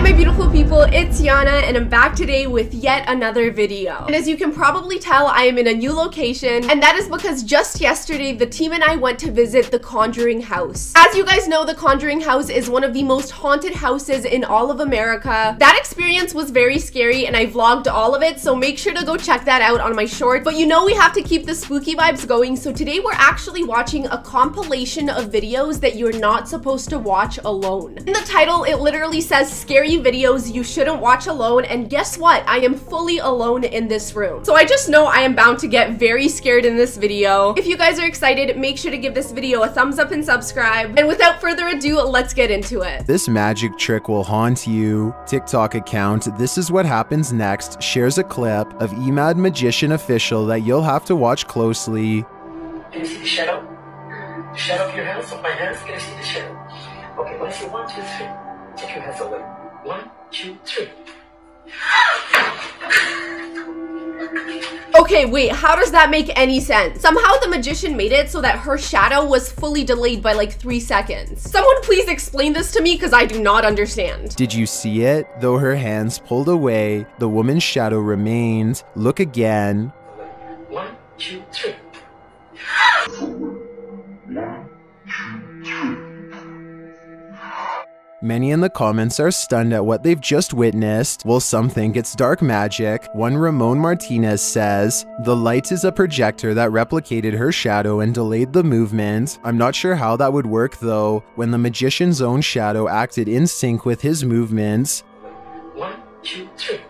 my beautiful people, it's Yana and I'm back today with yet another video. And as you can probably tell, I am in a new location, and that is because just yesterday the team and I went to visit the Conjuring house. As you guys know, the Conjuring house is one of the most haunted houses in all of America. That experience was very scary and I vlogged all of it, so make sure to go check that out on my short. But you know we have to keep the spooky vibes going, so today we're actually watching a compilation of videos that you're not supposed to watch alone. In the title, it literally says scary videos you shouldn't watch alone, and guess what? I am fully alone in this room. So I just know I am bound to get very scared in this video. If you guys are excited, make sure to give this video a thumbs up and subscribe. And without further ado, let's get into it. This magic trick will haunt you. TikTok account This Is What Happens Next shares a clip of EMAD Magician Official that you'll have to watch closely. Can you see the shadow? The shadow of your hands, of my hands? Can you see the shadow? Okay, when I say 1, 2, 3, take your hands away. 1, 2, 3. Okay, wait, how does that make any sense? Somehow the magician made it so that her shadow was fully delayed by like 3 seconds. Someone please explain this to me because I do not understand. Did you see it? Though her hands pulled away, the woman's shadow remained. Look again. 1, 2, 3. Many in the comments are stunned at what they've just witnessed, while some think it's dark magic. One Ramon Martinez says, "The light is a projector that replicated her shadow and delayed the movement. I'm not sure how that would work though, when the magician's own shadow acted in sync with his movements." 1, 2, 3.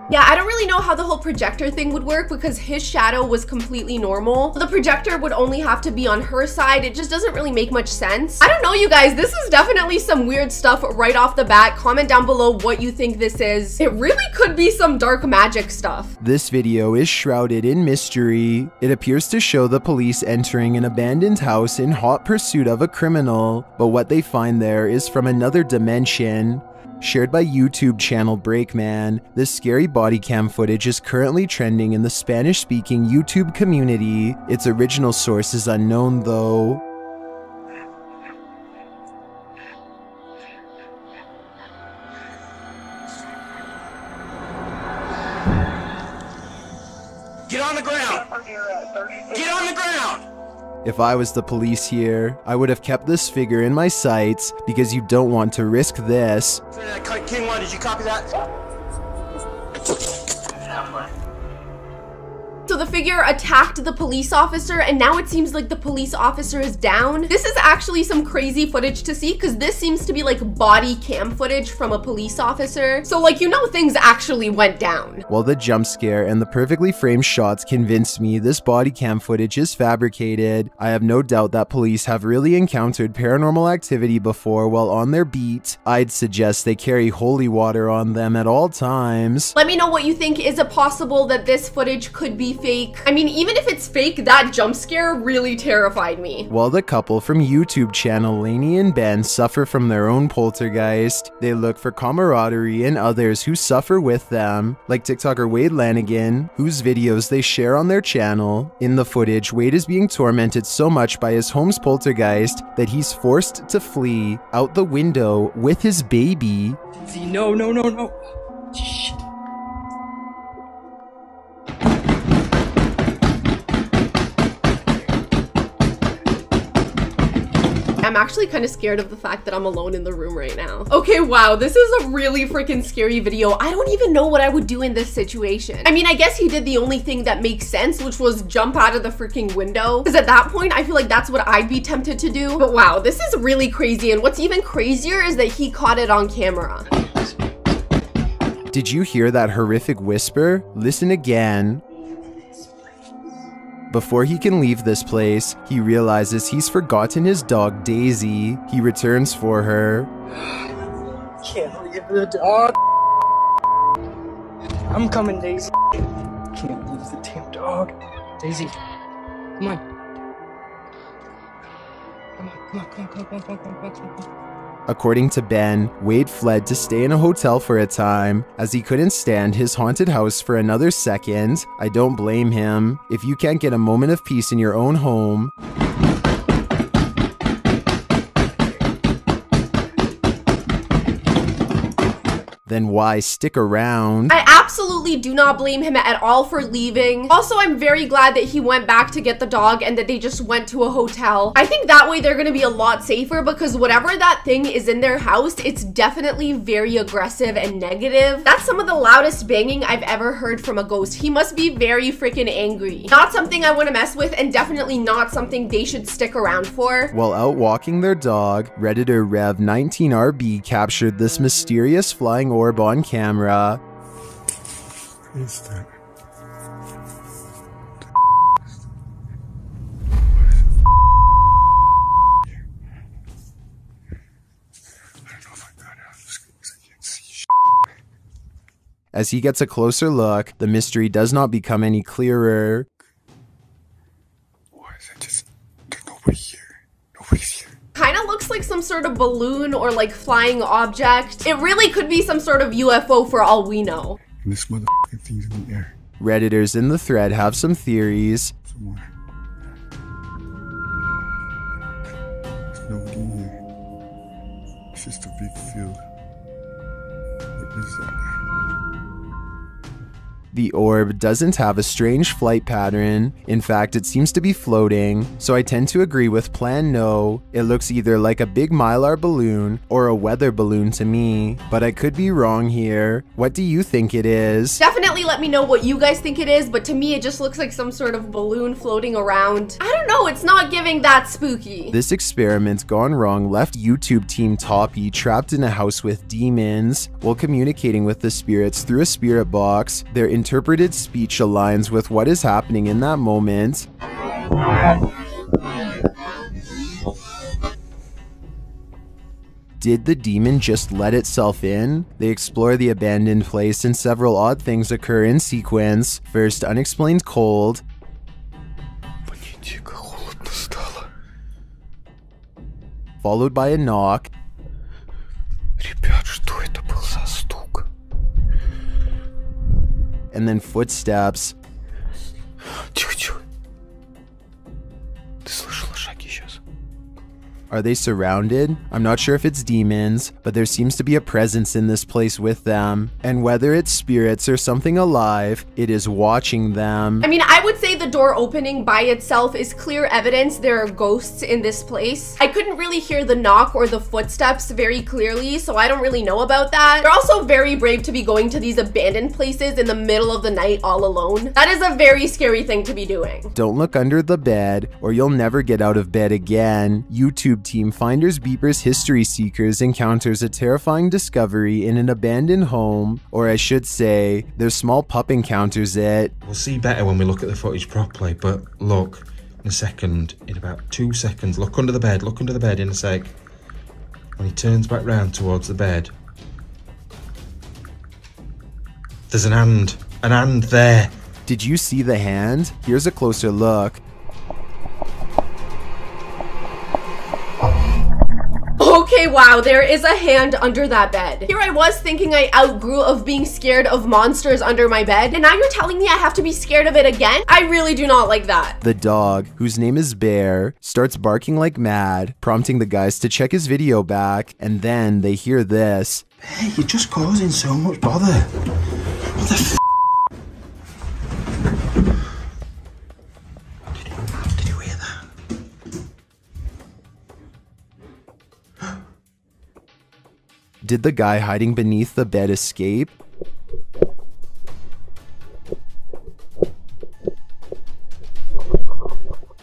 Yeah, I don't really know how the whole projector thing would work because his shadow was completely normal. The projector would only have to be on her side. It just doesn't really make much sense. I don't know, you guys. This is definitely some weird stuff right off the bat. Comment down below what you think this is. It really could be some dark magic stuff. This video is shrouded in mystery. It appears to show the police entering an abandoned house in hot pursuit of a criminal, but what they find there is from another dimension. Shared by YouTube channel Breakman, this scary body cam footage is currently trending in the Spanish-speaking YouTube community. Its original source is unknown though. Get on the ground! Get on the ground! If I was the police here, I would have kept this figure in my sights because you don't want to risk this. King 1, did you copy that? So the figure attacked the police officer and now it seems like the police officer is down. This is actually some crazy footage to see because this seems to be like body cam footage from a police officer. So like, you know, things actually went down. While the jump scare and the perfectly framed shots convinced me this body cam footage is fabricated, I have no doubt that police have really encountered paranormal activity before while on their beat. I'd suggest they carry holy water on them at all times. Let me know what you think. Is it possible that this footage could be fake? I mean, even if it's fake, that jump scare really terrified me. While the couple from YouTube channel Lainey and Ben suffer from their own poltergeist, they look for camaraderie in others who suffer with them, like TikToker Wade Lanigan, whose videos they share on their channel. In the footage, Wade is being tormented so much by his home's poltergeist that he's forced to flee out the window with his baby. No, no, no, no. Shit. I'm actually kind of scared of the fact that I'm alone in the room right now. Okay, wow, this is a really freaking scary video. I don't even know what I would do in this situation. I mean, I guess he did the only thing that makes sense, which was jump out of the freaking window. Because at that point, I feel like that's what I'd be tempted to do. But wow, this is really crazy. And what's even crazier is that he caught it on camera. Did you hear that horrific whisper? Listen again. Before he can leave this place, he realizes he's forgotten his dog Daisy. He returns for her. Can't leave the dog. I'm coming, Daisy. Can't leave the damn dog. Daisy, come on. Come on, come on, come on, come on, come on, come on, come on, come on. According to Ben, Wade fled to stay in a hotel for a time, as he couldn't stand his haunted house for another second. I don't blame him. If you can't get a moment of peace in your own home, then why stick around? I absolutely do not blame him at all for leaving. Also, I'm very glad that he went back to get the dog and that they just went to a hotel. I think that way they're gonna be a lot safer, because whatever that thing is in their house, it's definitely very aggressive and negative. That's some of the loudest banging I've ever heard from a ghost. He must be very freaking angry. Not something I want to mess with, and definitely not something they should stick around for. While out walking their dog, Redditor Rev19RB captured this mysterious flying orb on camera. What is that? As he gets a closer look, the mystery does not become any clearer. Why is it just... There's nobody here. Nobody's here. Kind of looks like some sort of balloon or like flying object. It really could be some sort of UFO for all we know. And this motherfucking thing's in the air. Redditors in the thread have some theories. Somewhere. There's nobody here. It's just a big field. What is that? The orb doesn't have a strange flight pattern. In fact, it seems to be floating, so I tend to agree with Plan No. It looks either like a big Mylar balloon or a weather balloon to me, but I could be wrong here. What do you think it is? Definitely let me know what you guys think it is, but to me it just looks like some sort of balloon floating around. I don't know, it's not giving that spooky. This experiment gone wrong left YouTube team Toppy trapped in a house with demons. While communicating with the spirits through a spirit box, their interpreted speech aligns with what is happening in that moment. Did the demon just let itself in? They explore the abandoned place and several odd things occur in sequence. First, unexplained cold. Followed by a knock. And then footsteps. Are they surrounded? I'm not sure if it's demons, but there seems to be a presence in this place with them. And whether it's spirits or something alive, it is watching them. I mean, I would say the door opening by itself is clear evidence there are ghosts in this place. I couldn't really hear the knock or the footsteps very clearly, so I don't really know about that. They're also very brave to be going to these abandoned places in the middle of the night all alone. That is a very scary thing to be doing. Don't look under the bed, or you'll never get out of bed again. YouTube team Finders Beepers History Seekers encounters a terrifying discovery in an abandoned home, or I should say, their small pup encounters it. We'll see better when we look at the footage properly, but look, in a second, in about 2 seconds, look under the bed in a sec. When he turns back round towards the bed, there's an hand there. Did you see the hand? Here's a closer look. Okay, wow, there is a hand under that bed. Here I was thinking I outgrew of being scared of monsters under my bed, and now you're telling me I have to be scared of it again? I really do not like that. The dog, whose name is Bear, starts barking like mad, prompting the guys to check his video back, and then they hear this. Hey, you're just causing so much bother. What the f***? Did you hear that? Did the guy hiding beneath the bed escape?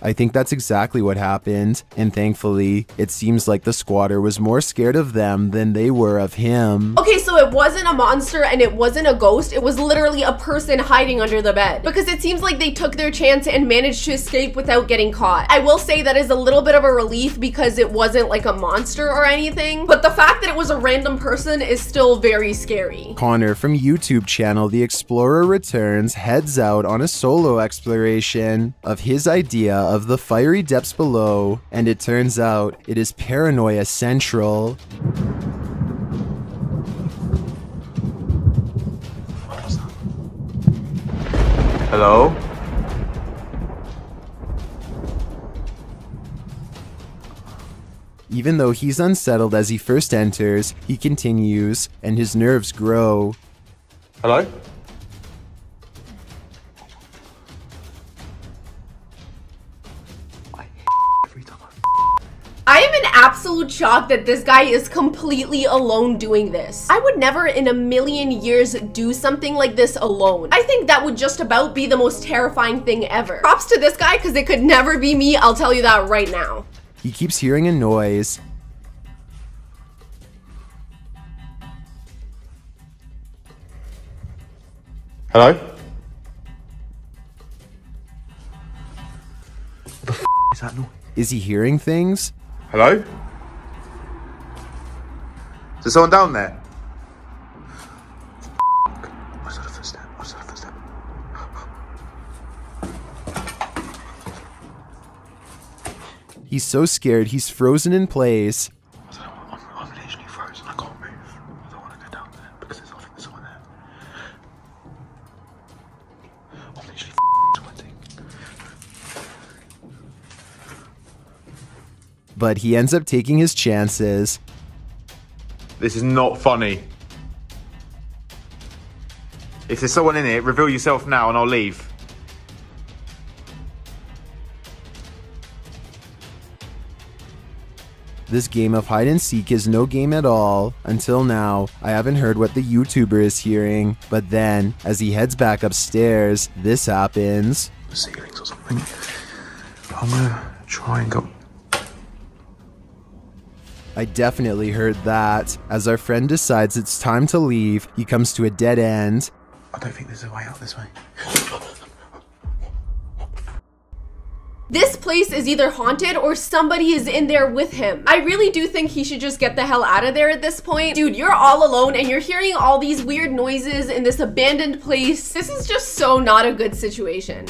I think that's exactly what happened, and thankfully, it seems like the squatter was more scared of them than they were of him. Okay, so it wasn't a monster and it wasn't a ghost, it was literally a person hiding under the bed. Because it seems like they took their chance and managed to escape without getting caught. I will say that is a little bit of a relief because it wasn't like a monster or anything, but the fact that it was a random person is still very scary. Connor from YouTube channel The Explorer Returns heads out on a solo exploration of his idea of the fiery depths below, and it turns out it is paranoia central. Hello? Even though he's unsettled as he first enters, he continues, and his nerves grow. Hello? I am in absolute shock that this guy is completely alone doing this. I would never in a million years do something like this alone. I think that would just about be the most terrifying thing ever. Props to this guy because it could never be me, I'll tell you that right now. He keeps hearing a noise. Hello? What the f is that noise? Is he hearing things? Hello? Is there someone down there? What's that a footstep? What's that a footstep? He's so scared he's frozen in place. I don't know, I'm literally frozen. I can't move. I don't want to go down there because I think there's someone there. I'm literally sweating. But he ends up taking his chances. This is not funny. If there's someone in it, reveal yourself now and I'll leave. This game of hide and seek is no game at all. Until now, I haven't heard what the YouTuber is hearing. But then, as he heads back upstairs, this happens. The ceilings or something. I'm gonna try and go. I definitely heard that. As our friend decides it's time to leave, he comes to a dead end. I don't think there's a way out this way. This place is either haunted or somebody is in there with him. I really do think he should just get the hell out of there at this point. Dude, you're all alone and you're hearing all these weird noises in this abandoned place. This is just so not a good situation.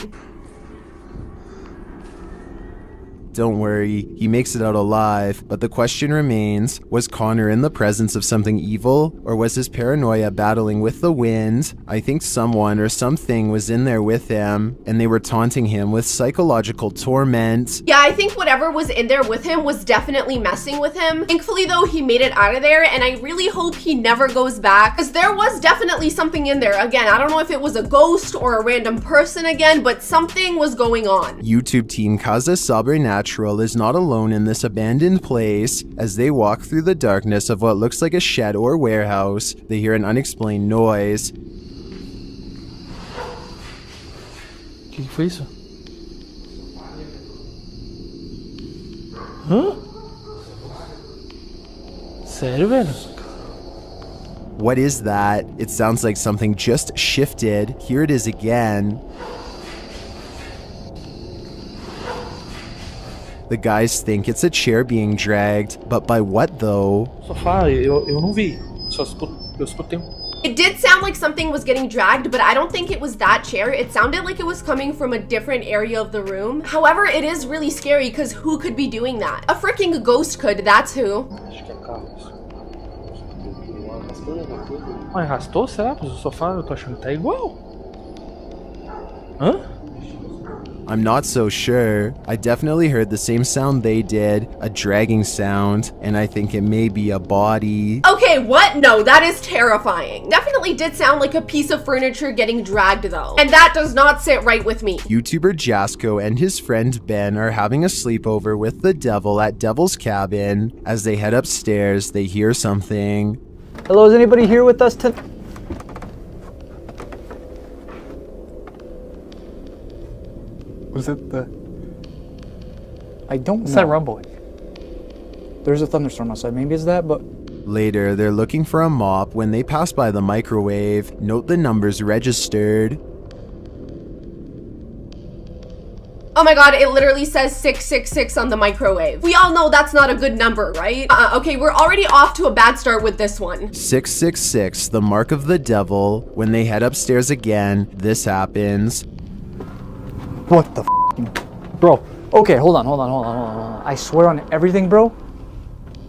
Don't worry, he makes it out alive, but the question remains, was Connor in the presence of something evil, or was his paranoia battling with the wind? I think someone or something was in there with him, and they were taunting him with psychological torment. Yeah, I think whatever was in there with him was definitely messing with him. Thankfully though, he made it out of there, and I really hope he never goes back, because there was definitely something in there. Again, I don't know if it was a ghost or a random person again, but something was going on. YouTube team Casa Sobrenatural is not alone in this abandoned place. As they walk through the darkness of what looks like a shed or warehouse, they hear an unexplained noise. Que foi isso? Hã? Sério, velho? What is that? It sounds like something just shifted. Here it is again. The guys think it's a chair being dragged, but by what though? Sofá, eu não vi. Eu escutei. It did sound like something was getting dragged, but I don't think it was that chair. It sounded like it was coming from a different area of the room. However, it is really scary because who could be doing that? A freaking ghost could, that's who. Acho que é Carlos. Mas arrastou, será? Pois o sofá eu tô achando que tá igual. Hã? I'm not so sure. I definitely heard the same sound they did, a dragging sound, and I think it may be a body. Okay, what? No, that is terrifying. Definitely did sound like a piece of furniture getting dragged though, and that does not sit right with me. YouTuber Jasco and his friend Ben are having a sleepover with the devil at Devil's Cabin. As they head upstairs, they hear something. Hello, is anybody here with us tonight? Was it the... I don't know. What's that rumbling? There's a thunderstorm outside. Maybe it's that, but... Later, they're looking for a mop when they pass by the microwave. Note the numbers registered. Oh my god, it literally says 666 on the microwave. We all know that's not a good number, right? Okay, we're already off to a bad start with this one. 666, the mark of the devil. When they head upstairs again, this happens. What the f***? Bro, okay, hold on. I swear on everything, bro.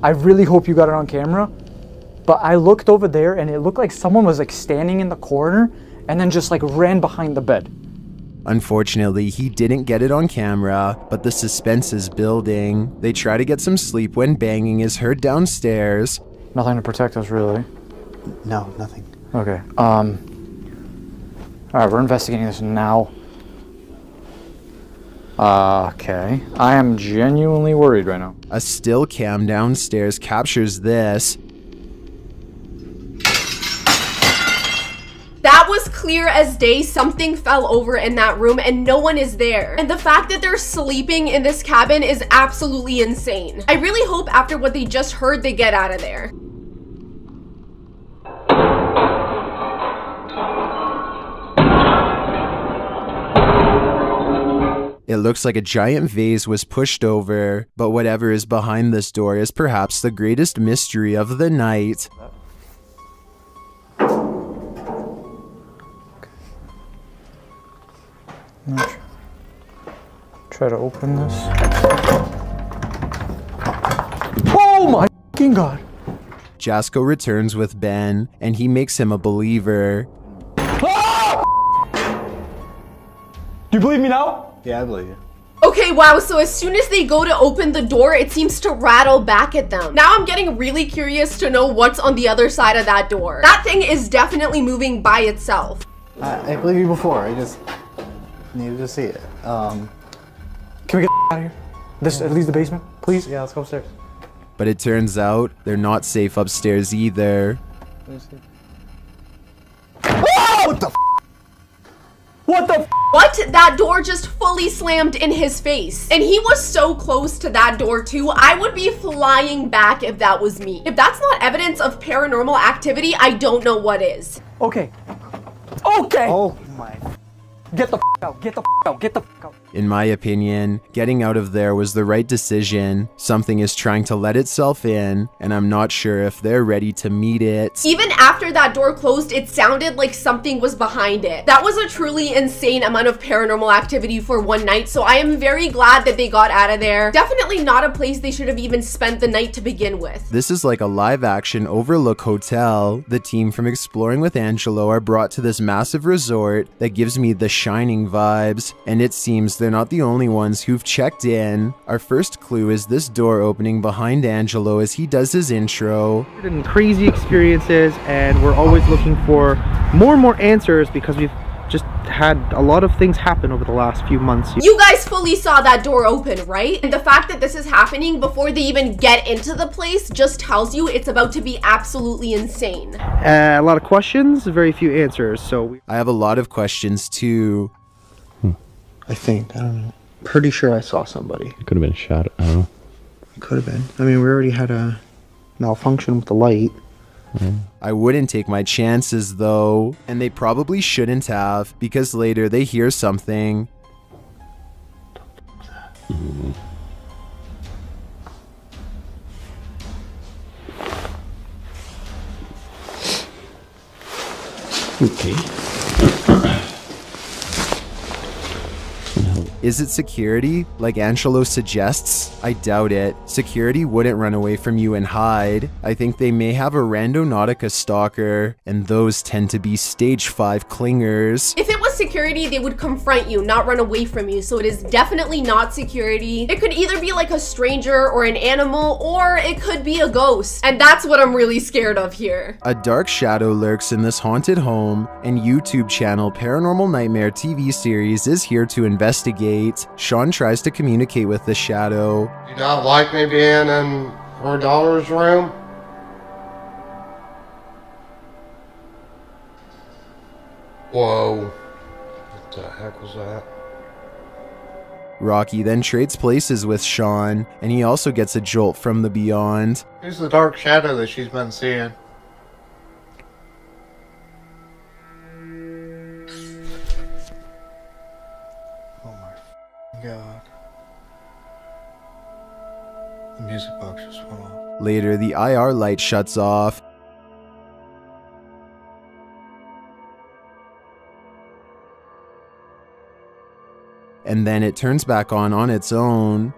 I really hope you got it on camera. But I looked over there and it looked like someone was like standing in the corner and then just like ran behind the bed. Unfortunately, he didn't get it on camera, but the suspense is building. They try to get some sleep when banging is heard downstairs. Nothing to protect us, really. No, nothing. Okay. Alright, we're investigating this now. Okay. I am genuinely worried right now. A still cam downstairs captures this. That was clear as day. Something fell over in that room and no one is there. And the fact that they're sleeping in this cabin is absolutely insane. I really hope after what they just heard, they get out of there. It looks like a giant vase was pushed over, but whatever is behind this door is perhaps the greatest mystery of the night. Try to open this. Oh my fucking god! Jasko returns with Ben, and he makes him a believer. Ah! Do you believe me now? Yeah, I believe you. Okay, wow, so as soon as they go to open the door, it seems to rattle back at them. Now I'm getting really curious to know what's on the other side of that door. That thing is definitely moving by itself. I believe you before. I just needed to see it. Can we get out of here? This at least the basement, please? Yeah, let's go upstairs. But it turns out they're not safe upstairs either. Oh, what the f? What the f? What? That door just fully slammed in his face. And he was so close to that door too. I would be flying back if that was me. If that's not evidence of paranormal activity, I don't know what is. Okay. Okay. Oh my. Get the f out. Get the f out. Get the f out. In my opinion, getting out of there was the right decision. Something is trying to let itself in, and I'm not sure if they're ready to meet it. Even after that door closed, it sounded like something was behind it. That was a truly insane amount of paranormal activity for one night, so I am very glad that they got out of there. Definitely not a place they should have even spent the night to begin with. This is like a live-action Overlook hotel. The team from Exploring with Angelo are brought to this massive resort that gives me The Shining vibes, and it seems they're not the only ones who've checked in. Our first clue is this door opening behind Angelo as he does his intro. And crazy experiences, and we're always looking for more and more answers because we've just had a lot of things happen over the last few months. You guys fully saw that door open, right? And the fact that this is happening before they even get into the place just tells you it's about to be absolutely insane. A lot of questions, very few answers, so I have a lot of questions too. I think. I don't know. Pretty sure I saw somebody. It could have been a shadow. I don't know. It could have been. I mean, we already had a malfunction with the light. I wouldn't take my chances though, and they probably shouldn't have, because later they hear something. Okay. Is it security, like Angelo suggests? I doubt it. Security wouldn't run away from you and hide. I think they may have a Randonautica stalker, and those tend to be stage 5 clingers. If it was security, they would confront you, not run away from you, so it is definitely not security. It could either be like a stranger or an animal, or it could be a ghost, and that's what I'm really scared of here. A dark shadow lurks in this haunted home, and YouTube channel Paranormal Nightmare TV series is here to investigate. Sean tries to communicate with the shadow. You not like me being in her daughter's room? Whoa. What the heck was that? Rocky then trades places with Sean, and he also gets a jolt from the beyond. Who's the dark shadow that she's been seeing? God. The music box just went off. Later, the IR light shuts off. And then it turns back on its own.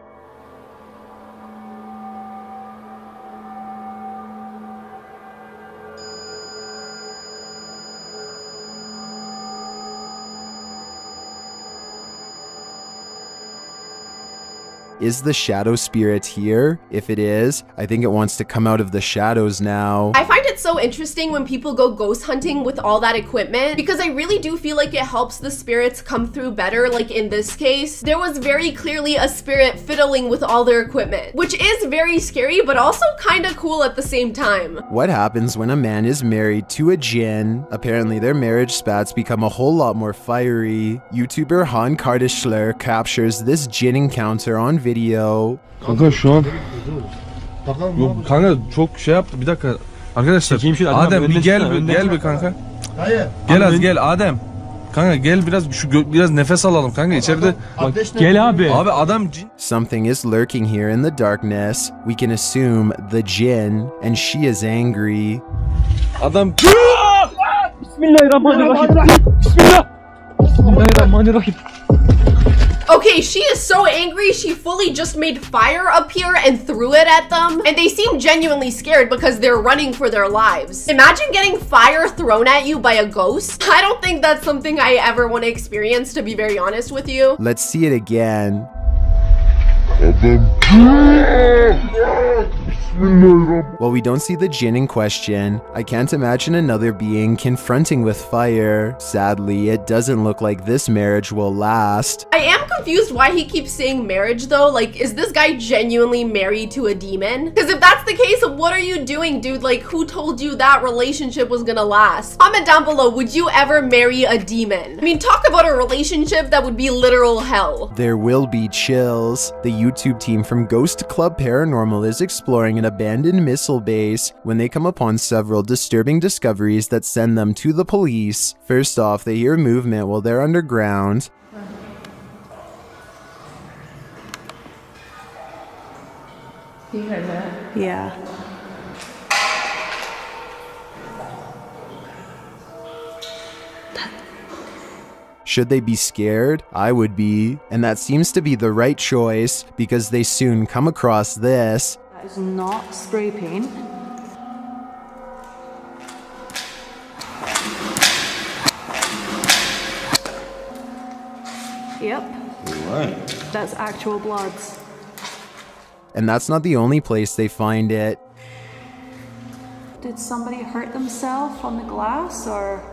Is the shadow spirit here? If it is, I think it wants to come out of the shadows now. I find it so interesting when people go ghost hunting with all that equipment because I really do feel like it helps the spirits come through better. Like in this case, there was very clearly a spirit fiddling with all their equipment, which is very scary but also kind of cool at the same time. What happens when a man is married to a jinn? Apparently their marriage spats become a whole lot more fiery. YouTuber Han Kardashler captures this jinn encounter on video. Kanka şu an yok kanka çok şey yaptı bir dakika arkadaşlar Adem bir gel bir kanka gel az gel Adem kanka gel biraz nefes alalım kanka içeride Gel abi adam Something is lurking here in the darkness. We can assume the jinn, and she is angry. adam Bismillahirrahmanirrahim. Bismillahirrahmanirrahim. Okay, she is so angry, she fully just made fire appear and threw it at them. And they seem genuinely scared because they're running for their lives. Imagine getting fire thrown at you by a ghost. I don't think that's something I ever want to experience, to be very honest with you. Let's see it again. While we don't see the jinn in question, I can't imagine another being confronting with fire. Sadly, it doesn't look like this marriage will last. I am confused why he keeps saying marriage though. Like, is this guy genuinely married to a demon? Because if that's the case, what are you doing, dude? Like, who told you that relationship was gonna last? Comment down below, would you ever marry a demon? I mean, talk about a relationship that would be literal hell. There will be chills. The YouTube team from Ghost Club Paranormal is exploring an abandoned missile base when they come upon several disturbing discoveries that send them to the police. First off, they hear movement while they're underground. You heard that? Yeah. Should they be scared? I would be. And that seems to be the right choice because they soon come across this. That is not spray paint. Yep. What? That's actual bloods. And that's not the only place they find it. Did somebody hurt themselves on the glass, or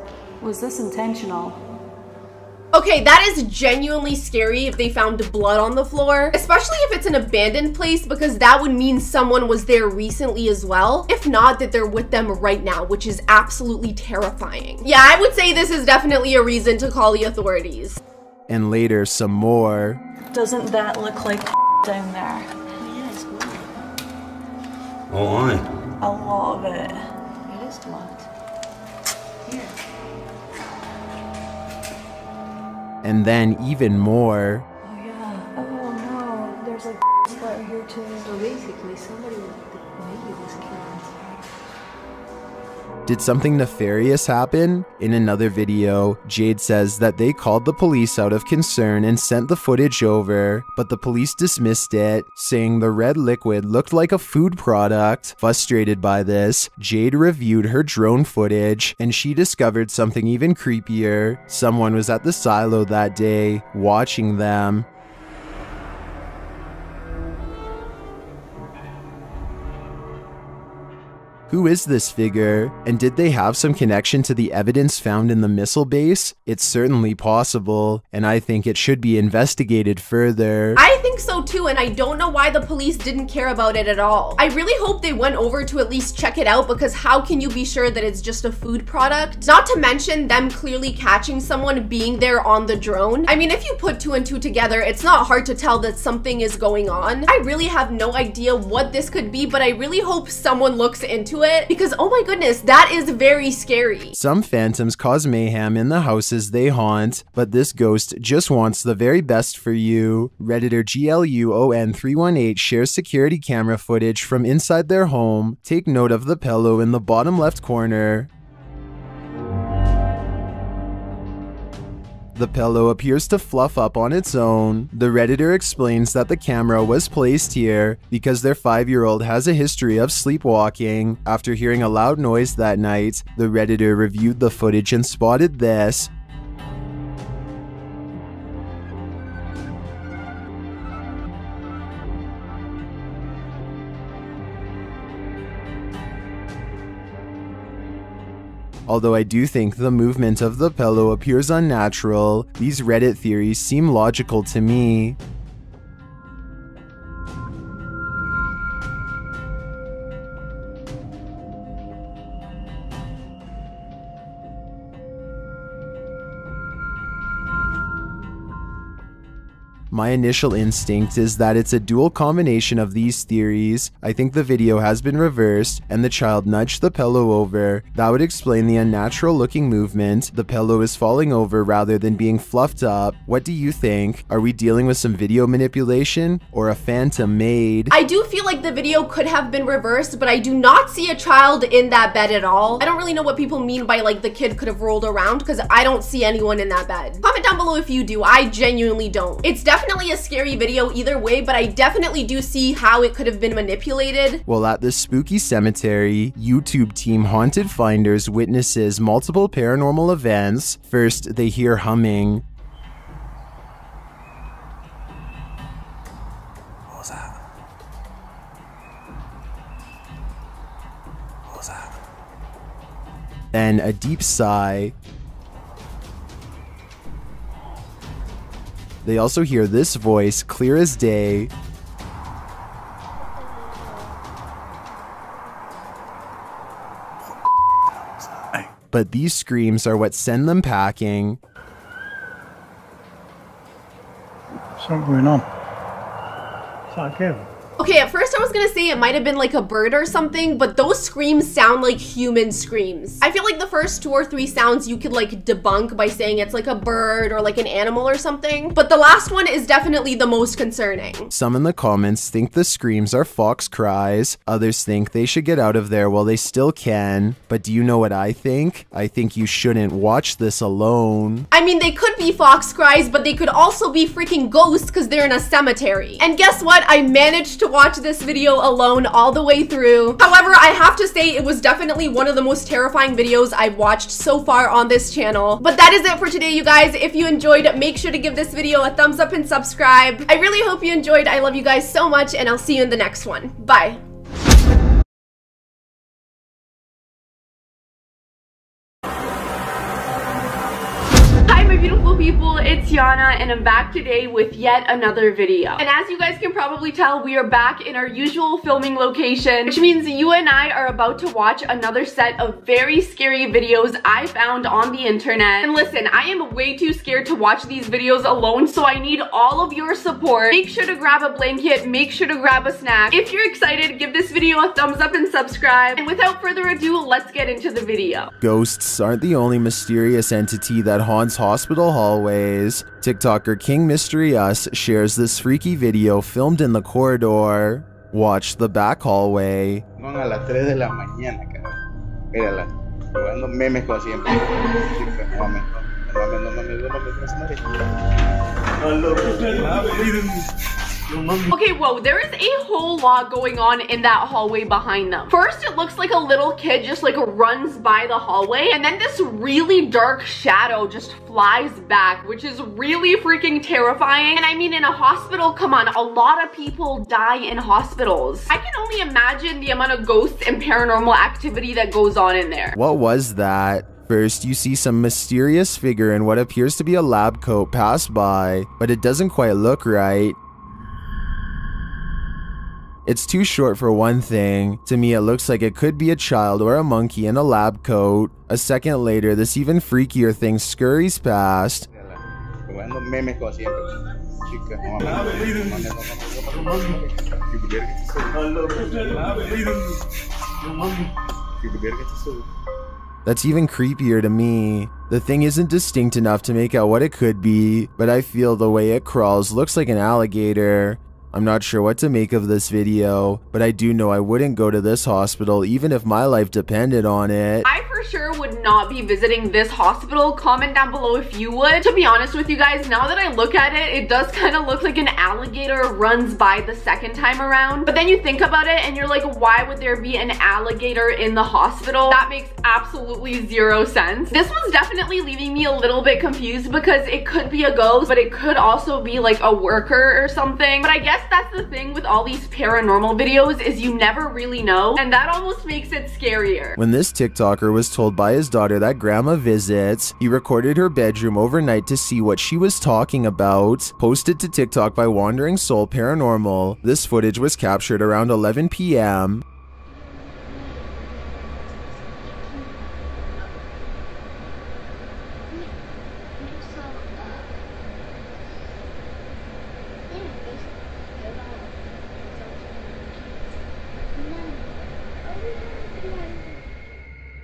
was this intentional? Okay, that is genuinely scary if they found blood on the floor, especially if it's an abandoned place, because that would mean someone was there recently as well. If not, that they're with them right now, which is absolutely terrifying. Yeah, I would say this is definitely a reason to call the authorities. And later, some more. Doesn't that look like down there? Yes, blood. Oh, aye. A lot of it. It is blood. Here. And then even more. Oh yeah. Oh no. There's like splatter here too. So basically, somebody maybe was killed. Did something nefarious happen? In another video, Jade says that they called the police out of concern and sent the footage over, but the police dismissed it, saying the red liquid looked like a food product. Frustrated by this, Jade reviewed her drone footage, and she discovered something even creepier. Someone was at the silo that day, watching them. Who is this figure? And did they have some connection to the evidence found in the missile base? It's certainly possible, and I think it should be investigated further. I think so too, and I don't know why the police didn't care about it at all. I really hope they went over to at least check it out, because how can you be sure that it's just a food product? Not to mention them clearly catching someone being there on the drone. I mean, if you put two and two together, it's not hard to tell that something is going on. I really have no idea what this could be, but I really hope someone looks into it, because oh my goodness, that is very scary. Some phantoms cause mayhem in the houses they haunt, but this ghost just wants the very best for you. Redditor GLUON318 shares security camera footage from inside their home. Take note of the pillow in the bottom left corner. The pillow appears to fluff up on its own. The Redditor explains that the camera was placed here because their 5-year-old has a history of sleepwalking. After hearing a loud noise that night, the Redditor reviewed the footage and spotted this. Although I do think the movement of the pillow appears unnatural, these Reddit theories seem logical to me. My initial instinct is that it's a dual combination of these theories. I think the video has been reversed and the child nudged the pillow over. That would explain the unnatural looking movement. The pillow is falling over rather than being fluffed up. What do you think? Are we dealing with some video manipulation or a phantom maid? I do feel like the video could have been reversed, but I do not see a child in that bed at all. I don't really know what people mean by like the kid could have rolled around because I don't see anyone in that bed. Comment down below if you do. I genuinely don't. It's definitely a scary video either way, but I definitely do see how it could have been manipulated. Well, at this spooky cemetery, YouTube team Haunted Finders witnesses multiple paranormal events. First, they hear humming. What was that? What was that? Then a deep sigh. They also hear this voice, clear as day. But these screams are what send them packing. Something going on. It's not Kevin. Okay, at first I was gonna say it might have been like a bird or something, but those screams sound like human screams. I feel like the first 2 or 3 sounds you could like debunk by saying it's like a bird or like an animal or something, but the last one is definitely the most concerning. Some in the comments think the screams are fox cries. Others think they should get out of there while they still can. But do you know what I think? I think you shouldn't watch this alone. I mean, they could be fox cries, but they could also be freaking ghosts because they're in a cemetery. And guess what? I managed to watch this video alone all the way through. However, I have to say it was definitely one of the most terrifying videos I've watched so far on this channel. But that is it for today, you guys. If you enjoyed, make sure to give this video a thumbs up and subscribe. I really hope you enjoyed. I love you guys so much, and I'll see you in the next one. Bye. Beautiful people, it's Yana and I'm back today with yet another video. And as you guys can probably tell, we are back in our usual filming location, which means you and I are about to watch another set of very scary videos I found on the internet. And listen, I am way too scared to watch these videos alone, so I need all of your support. Make sure to grab a blanket, make sure to grab a snack. If you're excited, give this video a thumbs up and subscribe. And without further ado, let's get into the video. Ghosts aren't the only mysterious entity that haunts hospital hallways. TikToker King Mystery Us shares this freaky video filmed in the corridor. Watch the back hallway. A las 3 de la mañana, cabrón. Mírala, jugando memes como siempre. Okay, whoa, there is a whole lot going on in that hallway behind them. First, it looks like a little kid just like runs by the hallway, and then this really dark shadow just flies back, which is really freaking terrifying. And I mean, in a hospital, come on, a lot of people die in hospitals. I can only imagine the amount of ghosts and paranormal activity that goes on in there. What was that? First, you see some mysterious figure in what appears to be a lab coat pass by, but it doesn't quite look right. It's too short for one thing. To me, it looks like it could be a child or a monkey in a lab coat. A second later, this even freakier thing scurries past. That's even creepier to me. The thing isn't distinct enough to make out what it could be, but I feel the way it crawls looks like an alligator. I'm not sure what to make of this video, but I do know I wouldn't go to this hospital even if my life depended on it. I for sure would not be visiting this hospital. Comment down below if you would. To be honest with you guys, now that I look at it, it does kind of look like an alligator runs by the second time around. But then you think about it and you're like, why would there be an alligator in the hospital? That makes absolutely zero sense. This one's definitely leaving me a little bit confused because it could be a ghost, but it could also be like a worker or something. But I guess that's the thing with all these paranormal videos, is you never really know, and that almost makes it scarier. When this TikToker was told by his daughter that grandma visits, he recorded her bedroom overnight to see what she was talking about. Posted to TikTok by Wandering Soul Paranormal. This footage was captured around 11 p.m.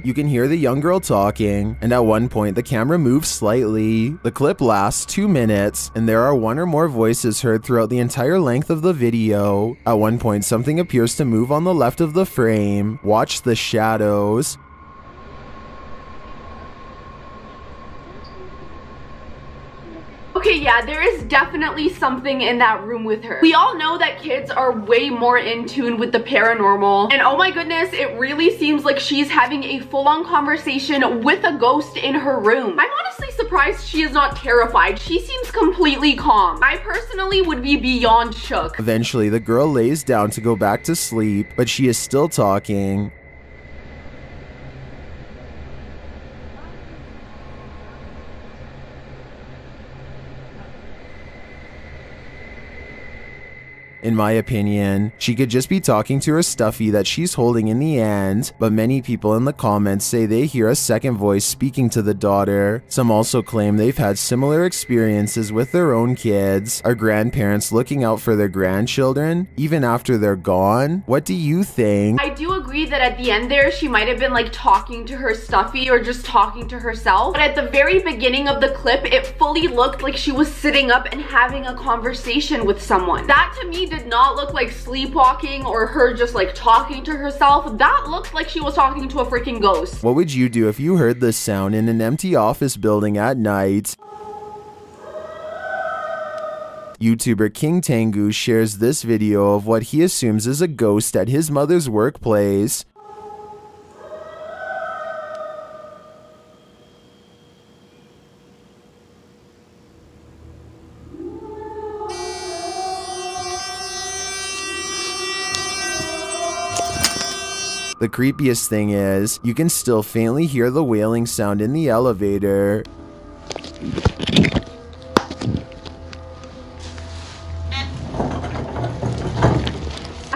You can hear the young girl talking, and at one point the camera moves slightly. The clip lasts 2 minutes, and there are one or more voices heard throughout the entire length of the video. At one point, something appears to move on the left of the frame. Watch the shadows. Okay, yeah, there is definitely something in that room with her. We all know that kids are way more in tune with the paranormal, and oh my goodness, it really seems like she's having a full-on conversation with a ghost in her room. I'm honestly surprised she is not terrified. She seems completely calm. I personally would be beyond shook. Eventually, the girl lays down to go back to sleep, but she is still talking. In my opinion, she could just be talking to her stuffy that she's holding in the end, but many people in the comments say they hear a second voice speaking to the daughter. Some also claim they've had similar experiences with their own kids. Are grandparents looking out for their grandchildren, even after they're gone? What do you think? I do agree that at the end there, she might have been like talking to her stuffy or just talking to herself, but at the very beginning of the clip, it fully looked like she was sitting up and having a conversation with someone. That to me did not look like sleepwalking or her just like talking to herself. That looked like she was talking to a freaking ghost. What would you do if you heard this sound in an empty office building at night? YouTuber King Tengu shares this video of what he assumes is a ghost at his mother's workplace. The creepiest thing is, you can still faintly hear the wailing sound in the elevator.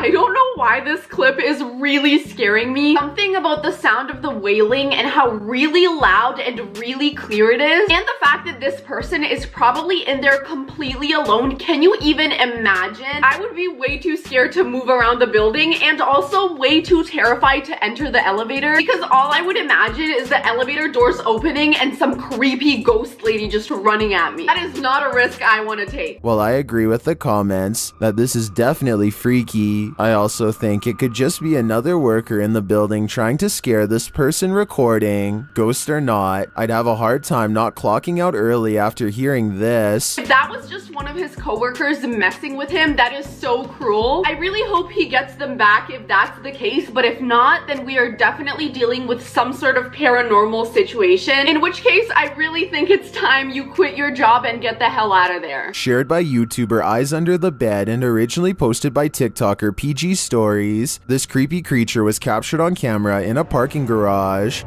I don't know why this clip is really scaring me. Something about the sound of the wailing and how really loud and really clear it is, and the fact that this person is probably in there completely alone. Can you even imagine? I would be way too scared to move around the building, and also way too terrified to enter the elevator, because all I would imagine is the elevator doors opening and some creepy ghost lady just running at me. That is not a risk I want to take. Well, I agree with the comments that this is definitely freaky. I also think it could just be another worker in the building trying to scare this person recording. Ghost or not, I'd have a hard time not clocking out early after hearing this. If that was just one of his coworkers messing with him, that is so cruel. I really hope he gets them back if that's the case, but if not, then we are definitely dealing with some sort of paranormal situation, in which case I really think it's time you quit your job and get the hell out of there. Shared by YouTuber Eyes Under the Bed and originally posted by TikToker PG Stories, this creepy creature was captured on camera in a parking garage.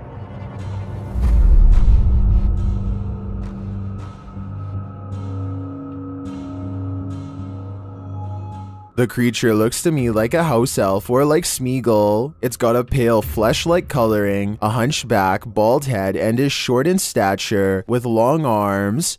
The creature looks to me like a house elf or like Smeagol. It's got a pale flesh-like coloring, a hunchback, bald head, and is short in stature with long arms.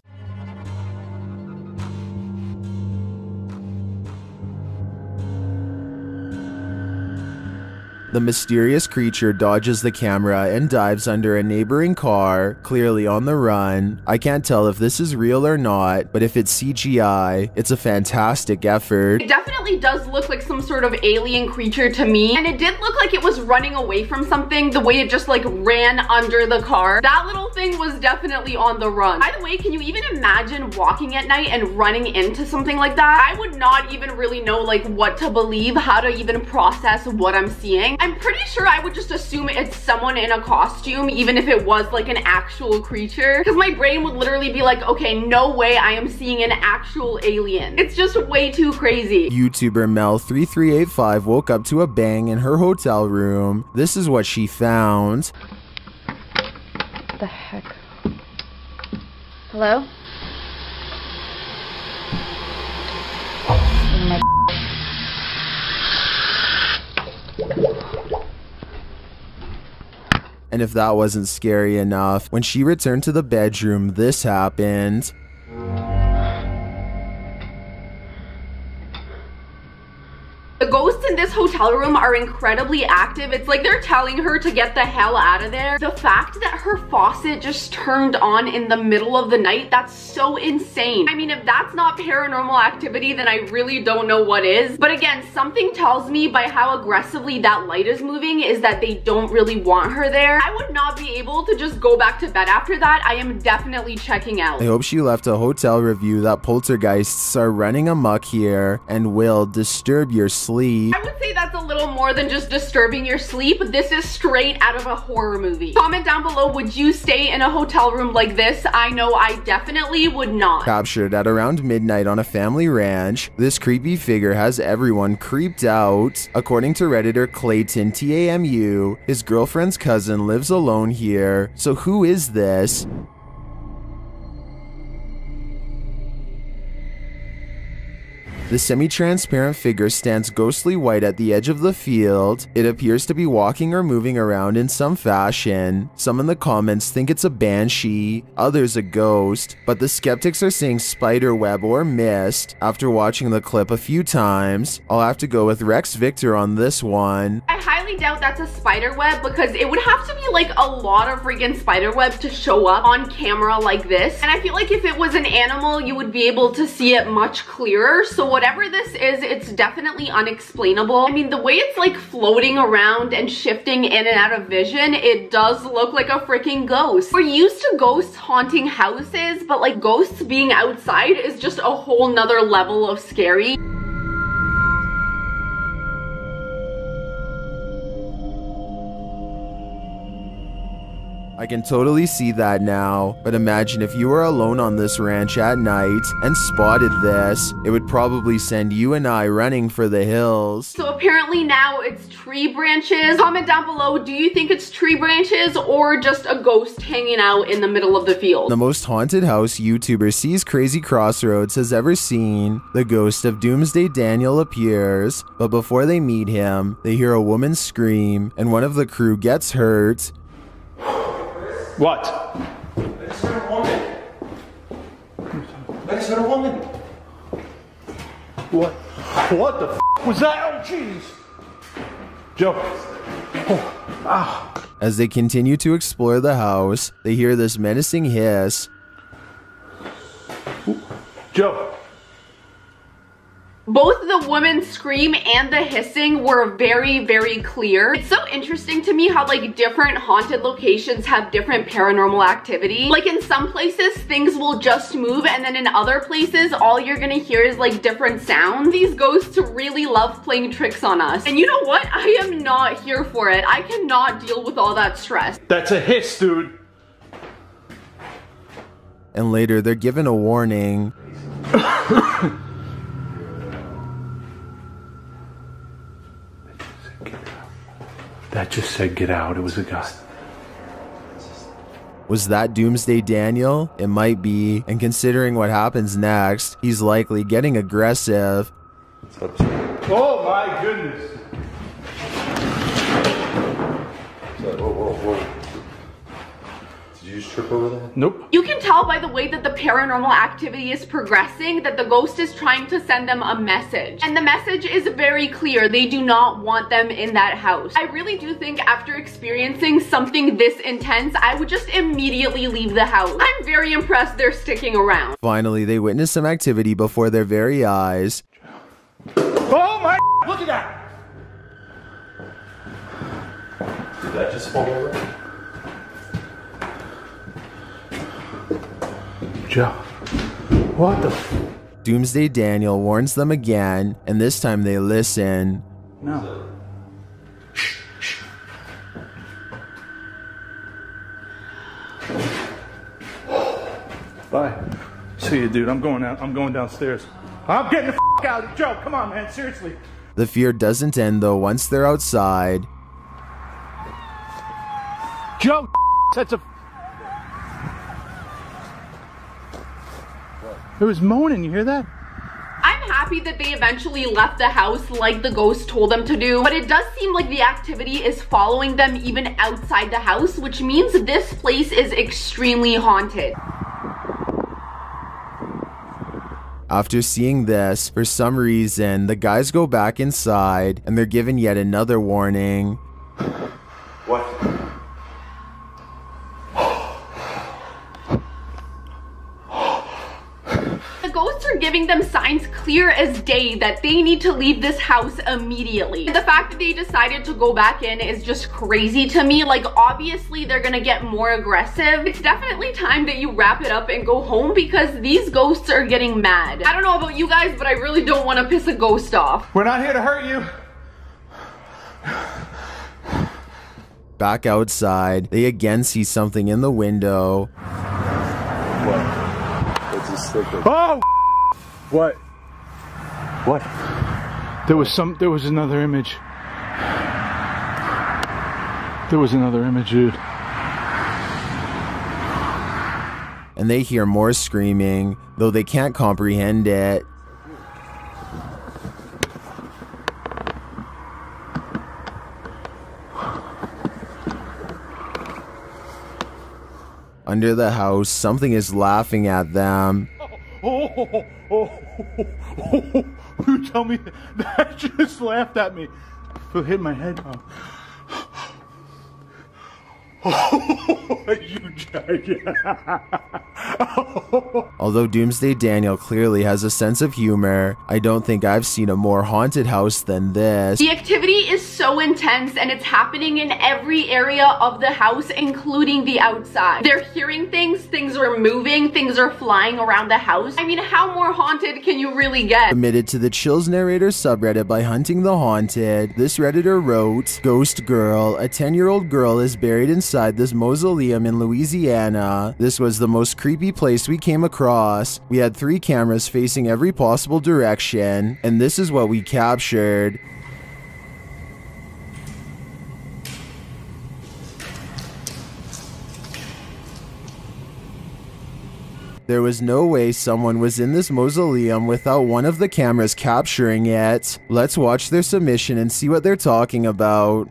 The mysterious creature dodges the camera and dives under a neighboring car, clearly on the run. I can't tell if this is real or not, but if it's CGI, it's a fantastic effort. It definitely does look like some sort of alien creature to me, and it did look like it was running away from something, the way it just like ran under the car. That little thing was definitely on the run. By the way, can you even imagine walking at night and running into something like that? I would not even really know like what to believe, how to even process what I'm seeing. I'm pretty sure I would just assume it's someone in a costume, even if it was like an actual creature, because my brain would literally be like, okay, no way I am seeing an actual alien. It's just way too crazy. YouTuber Mel3385 woke up to a bang in her hotel room. This is what she found. What the heck? Hello? Oh my. And if that wasn't scary enough, when she returned to the bedroom, this happened. The ghosts in this hotel room are incredibly active. It's like they're telling her to get the hell out of there. The fact that her faucet just turned on in the middle of the night, that's so insane. I mean, if that's not paranormal activity, then I really don't know what is. But again, something tells me by how aggressively that light is moving is that they don't really want her there. I would not be able to just go back to bed after that. I am definitely checking out. I hope she left a hotel review that poltergeists are running amok here and will disturb your sleep. I would say that's a little more than just disturbing your sleep. This is straight out of a horror movie. Comment down below, would you stay in a hotel room like this? I know I definitely would not. Captured at around midnight on a family ranch, this creepy figure has everyone creeped out. According to Redditor Clayton TAMU, his girlfriend's cousin lives alone here. So who is this? The semi-transparent figure stands ghostly white at the edge of the field. It appears to be walking or moving around in some fashion. Some in the comments think it's a banshee, others a ghost, but the skeptics are saying spider web or mist. After watching the clip a few times, I'll have to go with Rex Victor on this one. I highly doubt that's a spider web because it would have to be like a lot of freaking spider web to show up on camera like this. And I feel like if it was an animal, you would be able to see it much clearer. So whatever this is, it's definitely unexplainable. I mean, the way it's like floating around and shifting in and out of vision, it does look like a freaking ghost. We're used to ghosts haunting houses, but like ghosts being outside is just a whole nother level of scary. I can totally see that now, but imagine if you were alone on this ranch at night and spotted this, it would probably send you and I running for the hills. So apparently now it's tree branches. Comment down below, do you think it's tree branches or just a ghost hanging out in the middle of the field? The most haunted house YouTuber Sees Crazy Crossroads has ever seen. The ghost of Doomsday Daniel appears, but before they meet him, they hear a woman scream and one of the crew gets hurt. What? I just heard a woman. I just heard a woman. What? What the f was that? Oh, jeez. Joe. Oh. Ah. As they continue to explore the house, they hear this menacing hiss. Joe. Both the woman's scream and the hissing were very, very clear. It's so interesting to me how like different haunted locations have different paranormal activity. Like in some places, things will just move, and then in other places, all you're gonna hear is like different sounds. These ghosts really love playing tricks on us. And you know what? I am not here for it. I cannot deal with all that stress. That's a hiss, dude. And later, they're given a warning. That just said get out. It was a guy. Was that Doomsday Daniel? It might be, and considering what happens next, he's likely getting aggressive. Oh my goodness. Whoa. Did you just trip over that? Nope. You can tell by the way that the paranormal activity is progressing that the ghost is trying to send them a message. And the message is very clear. They do not want them in that house. I really do think after experiencing something this intense, I would just immediately leave the house. I'm very impressed they're sticking around. Finally, they witness some activity before their very eyes. Oh my, look at that. Did that just fall over? Joe, what the f? Doomsday Daniel warns them again, and this time they listen. No. Bye. See you, dude. I'm going out. I'm going downstairs. I'm getting the f out. Joe, come on, man. Seriously. The fear doesn't end though once they're outside. Joe, that's a... It was moaning, you hear that? I'm happy that they eventually left the house like the ghost told them to do, but it does seem like the activity is following them even outside the house, which means this place is extremely haunted. After seeing this, for some reason, the guys go back inside and they're given yet another warning. What? The ghosts are giving them signs clear as day that they need to leave this house immediately. The fact that they decided to go back in is just crazy to me. Like, obviously they're gonna get more aggressive. It's definitely time that you wrap it up and go home because these ghosts are getting mad. I don't know about you guys, but I really don't want to piss a ghost off. We're not here to hurt you. Back outside, they again see something in the window. What? It's a sticker. Oh! What? What? There was another image. There was another image, dude. And they hear more screaming, though they can't comprehend it. Under the house, something is laughing at them. You tell me that just laughed at me. It hit my head. You jacket. Although Doomsday Daniel clearly has a sense of humor, I don't think I've seen a more haunted house than this. The activity is so intense and it's happening in every area of the house, including the outside. They're hearing things, things are moving, things are flying around the house. I mean, how more haunted can you really get? Submitted to the Chills Narrator subreddit by Hunting the Haunted, this Redditor wrote, Ghost Girl, a 10-year-old girl is buried inside this mausoleum in Louisiana. This was the most creepy place we came across. We had 3 cameras facing every possible direction, and this is what we captured. There was no way someone was in this mausoleum without one of the cameras capturing it. Let's watch their submission and see what they're talking about.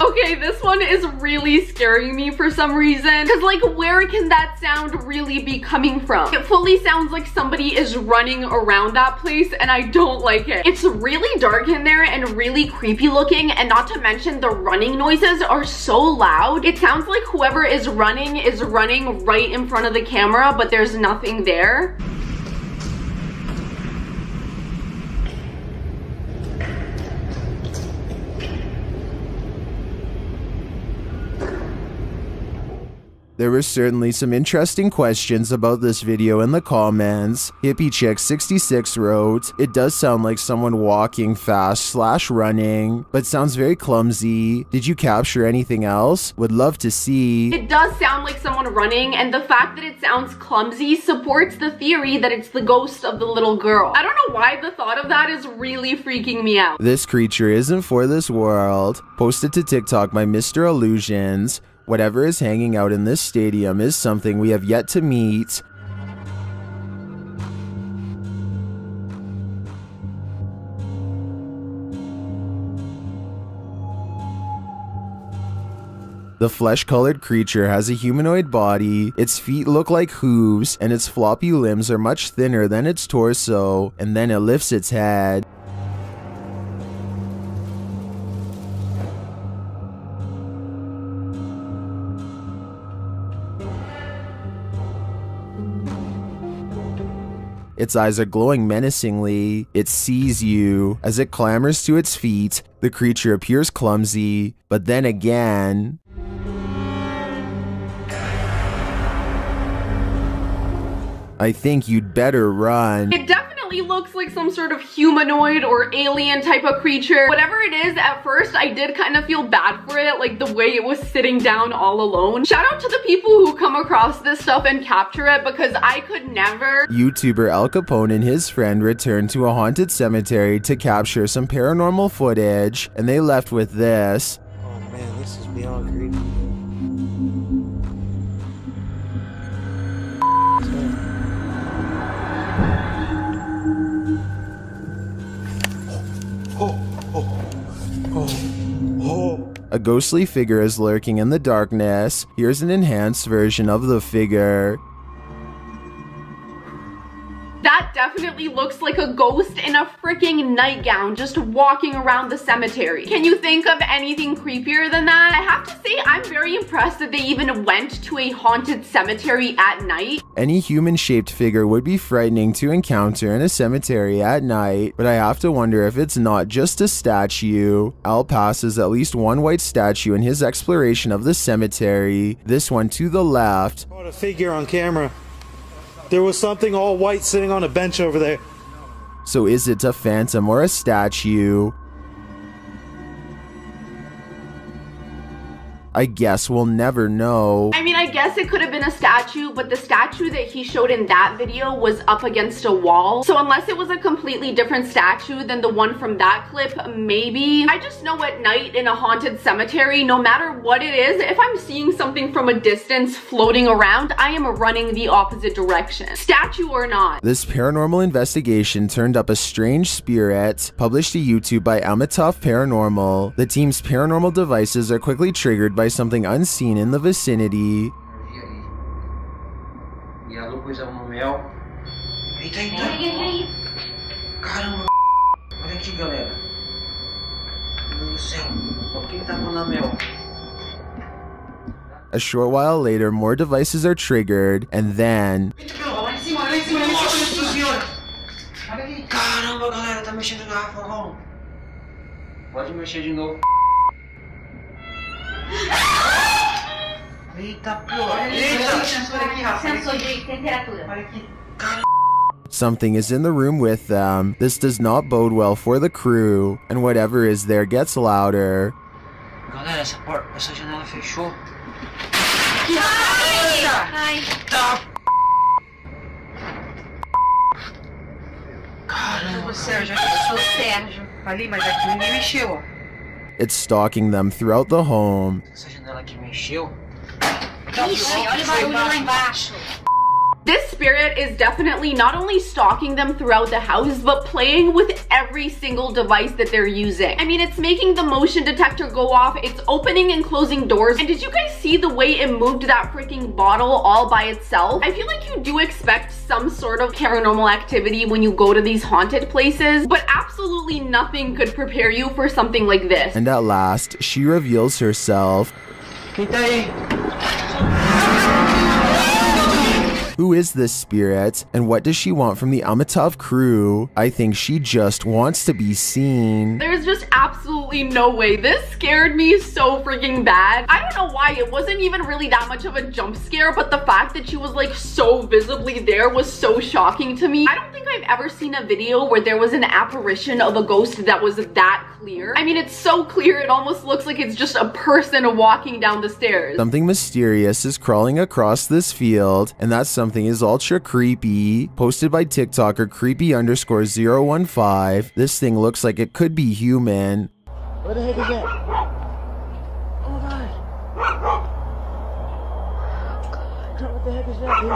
Okay, this one is really scaring me for some reason. Cause like, where can that sound really be coming from? It fully sounds like somebody is running around that place and I don't like it. It's really dark in there and really creepy looking, and not to mention the running noises are so loud. It sounds like whoever is running right in front of the camera, but there's nothing there. There were certainly some interesting questions about this video in the comments. HippieChick66 wrote, it does sound like someone walking fast / running, but sounds very clumsy. Did you capture anything else? Would love to see. It does sound like someone running, and the fact that it sounds clumsy supports the theory that it's the ghost of the little girl. I don't know why the thought of that is really freaking me out. This creature isn't for this world. Posted to TikTok by Mr. Illusions. Whatever is hanging out in this stadium is something we have yet to meet. The flesh-colored creature has a humanoid body, its feet look like hooves, and its floppy limbs are much thinner than its torso, and then it lifts its head. Its eyes are glowing menacingly. It sees you. As it clambers to its feet, the creature appears clumsy, but then again... I think you'd better run. It definitely definitely looks like some sort of humanoid or alien type of creature. Whatever it is, at first I did kind of feel bad for it, like the way it was sitting down all alone. Shout out to the people who come across this stuff and capture it, because I could never. YouTuber Al Capone and his friend returned to a haunted cemetery to capture some paranormal footage, and they left with this. Oh man, this is beyond creepy. A ghostly figure is lurking in the darkness. Here's an enhanced version of the figure. That definitely looks like a ghost in a freaking nightgown just walking around the cemetery. Can you think of anything creepier than that? I have to say, I'm very impressed that they even went to a haunted cemetery at night. Any human-shaped figure would be frightening to encounter in a cemetery at night, but I have to wonder if it's not just a statue. Al passes at least one white statue in his exploration of the cemetery. This one to the left. Caught a figure on camera. There was something all white sitting on a bench over there. So is it a phantom or a statue? I guess we'll never know. I mean, I guess it could have been a statue, but the statue that he showed in that video was up against a wall. So unless it was a completely different statue than the one from that clip, maybe. I just know at night in a haunted cemetery, no matter what it is, if I'm seeing something from a distance floating around, I am running the opposite direction, statue or not. This paranormal investigation turned up a strange spirit, published to YouTube by Amatoff Paranormal. The team's paranormal devices are quickly triggered by something unseen in the vicinity. E a Lu pôs a mão no mel. Eita, eita! Caramba! Olha aqui, galera. Meu Deus do céu! Por que ele tá com a mel? A short while later, more devices are triggered, and then... Lá em cima, senhora! Olha aqui! Caramba, galera, tá mexendo na garrafa, não. Pode mexer de novo. Eita, sensor aqui, Rafa. Sensor de temperatura. Olha aqui. Something is in the room with them. This does not bode well for the crew, and whatever is there gets louder. Galera, essa janela fechou. Ai! Caramba, Sérgio, aqui eu sou o Sérgio. Ali, mas aqui ninguém mexeu, ó. It's stalking them throughout the home. Essa janela aqui mexeu. Ixi, olha o barulho lá embaixo. This spirit is definitely not only stalking them throughout the house, but playing with every single device that they're using. I mean, it's making the motion detector go off, it's opening and closing doors. And did you guys see the way it moved that freaking bottle all by itself? I feel like you do expect some sort of paranormal activity when you go to these haunted places, but absolutely nothing could prepare you for something like this. And at last, she reveals herself. Quem tá aí? Who is this spirit, and what does she want from the Amatoff crew? I think she just wants to be seen. There's just absolutely no way. This scared me so freaking bad. I don't know why. It wasn't even really that much of a jump scare, but the fact that she was like so visibly there was so shocking to me. I don't think I've ever seen a video where there was an apparition of a ghost that was that clear. I mean, it's so clear it almost looks like it's just a person walking down the stairs. Something mysterious is crawling across this field, and that something is ultra creepy. Posted by TikToker creepy_015. This thing looks like it could be human. Where the heck is that? Oh my god. What the heck is that, dude?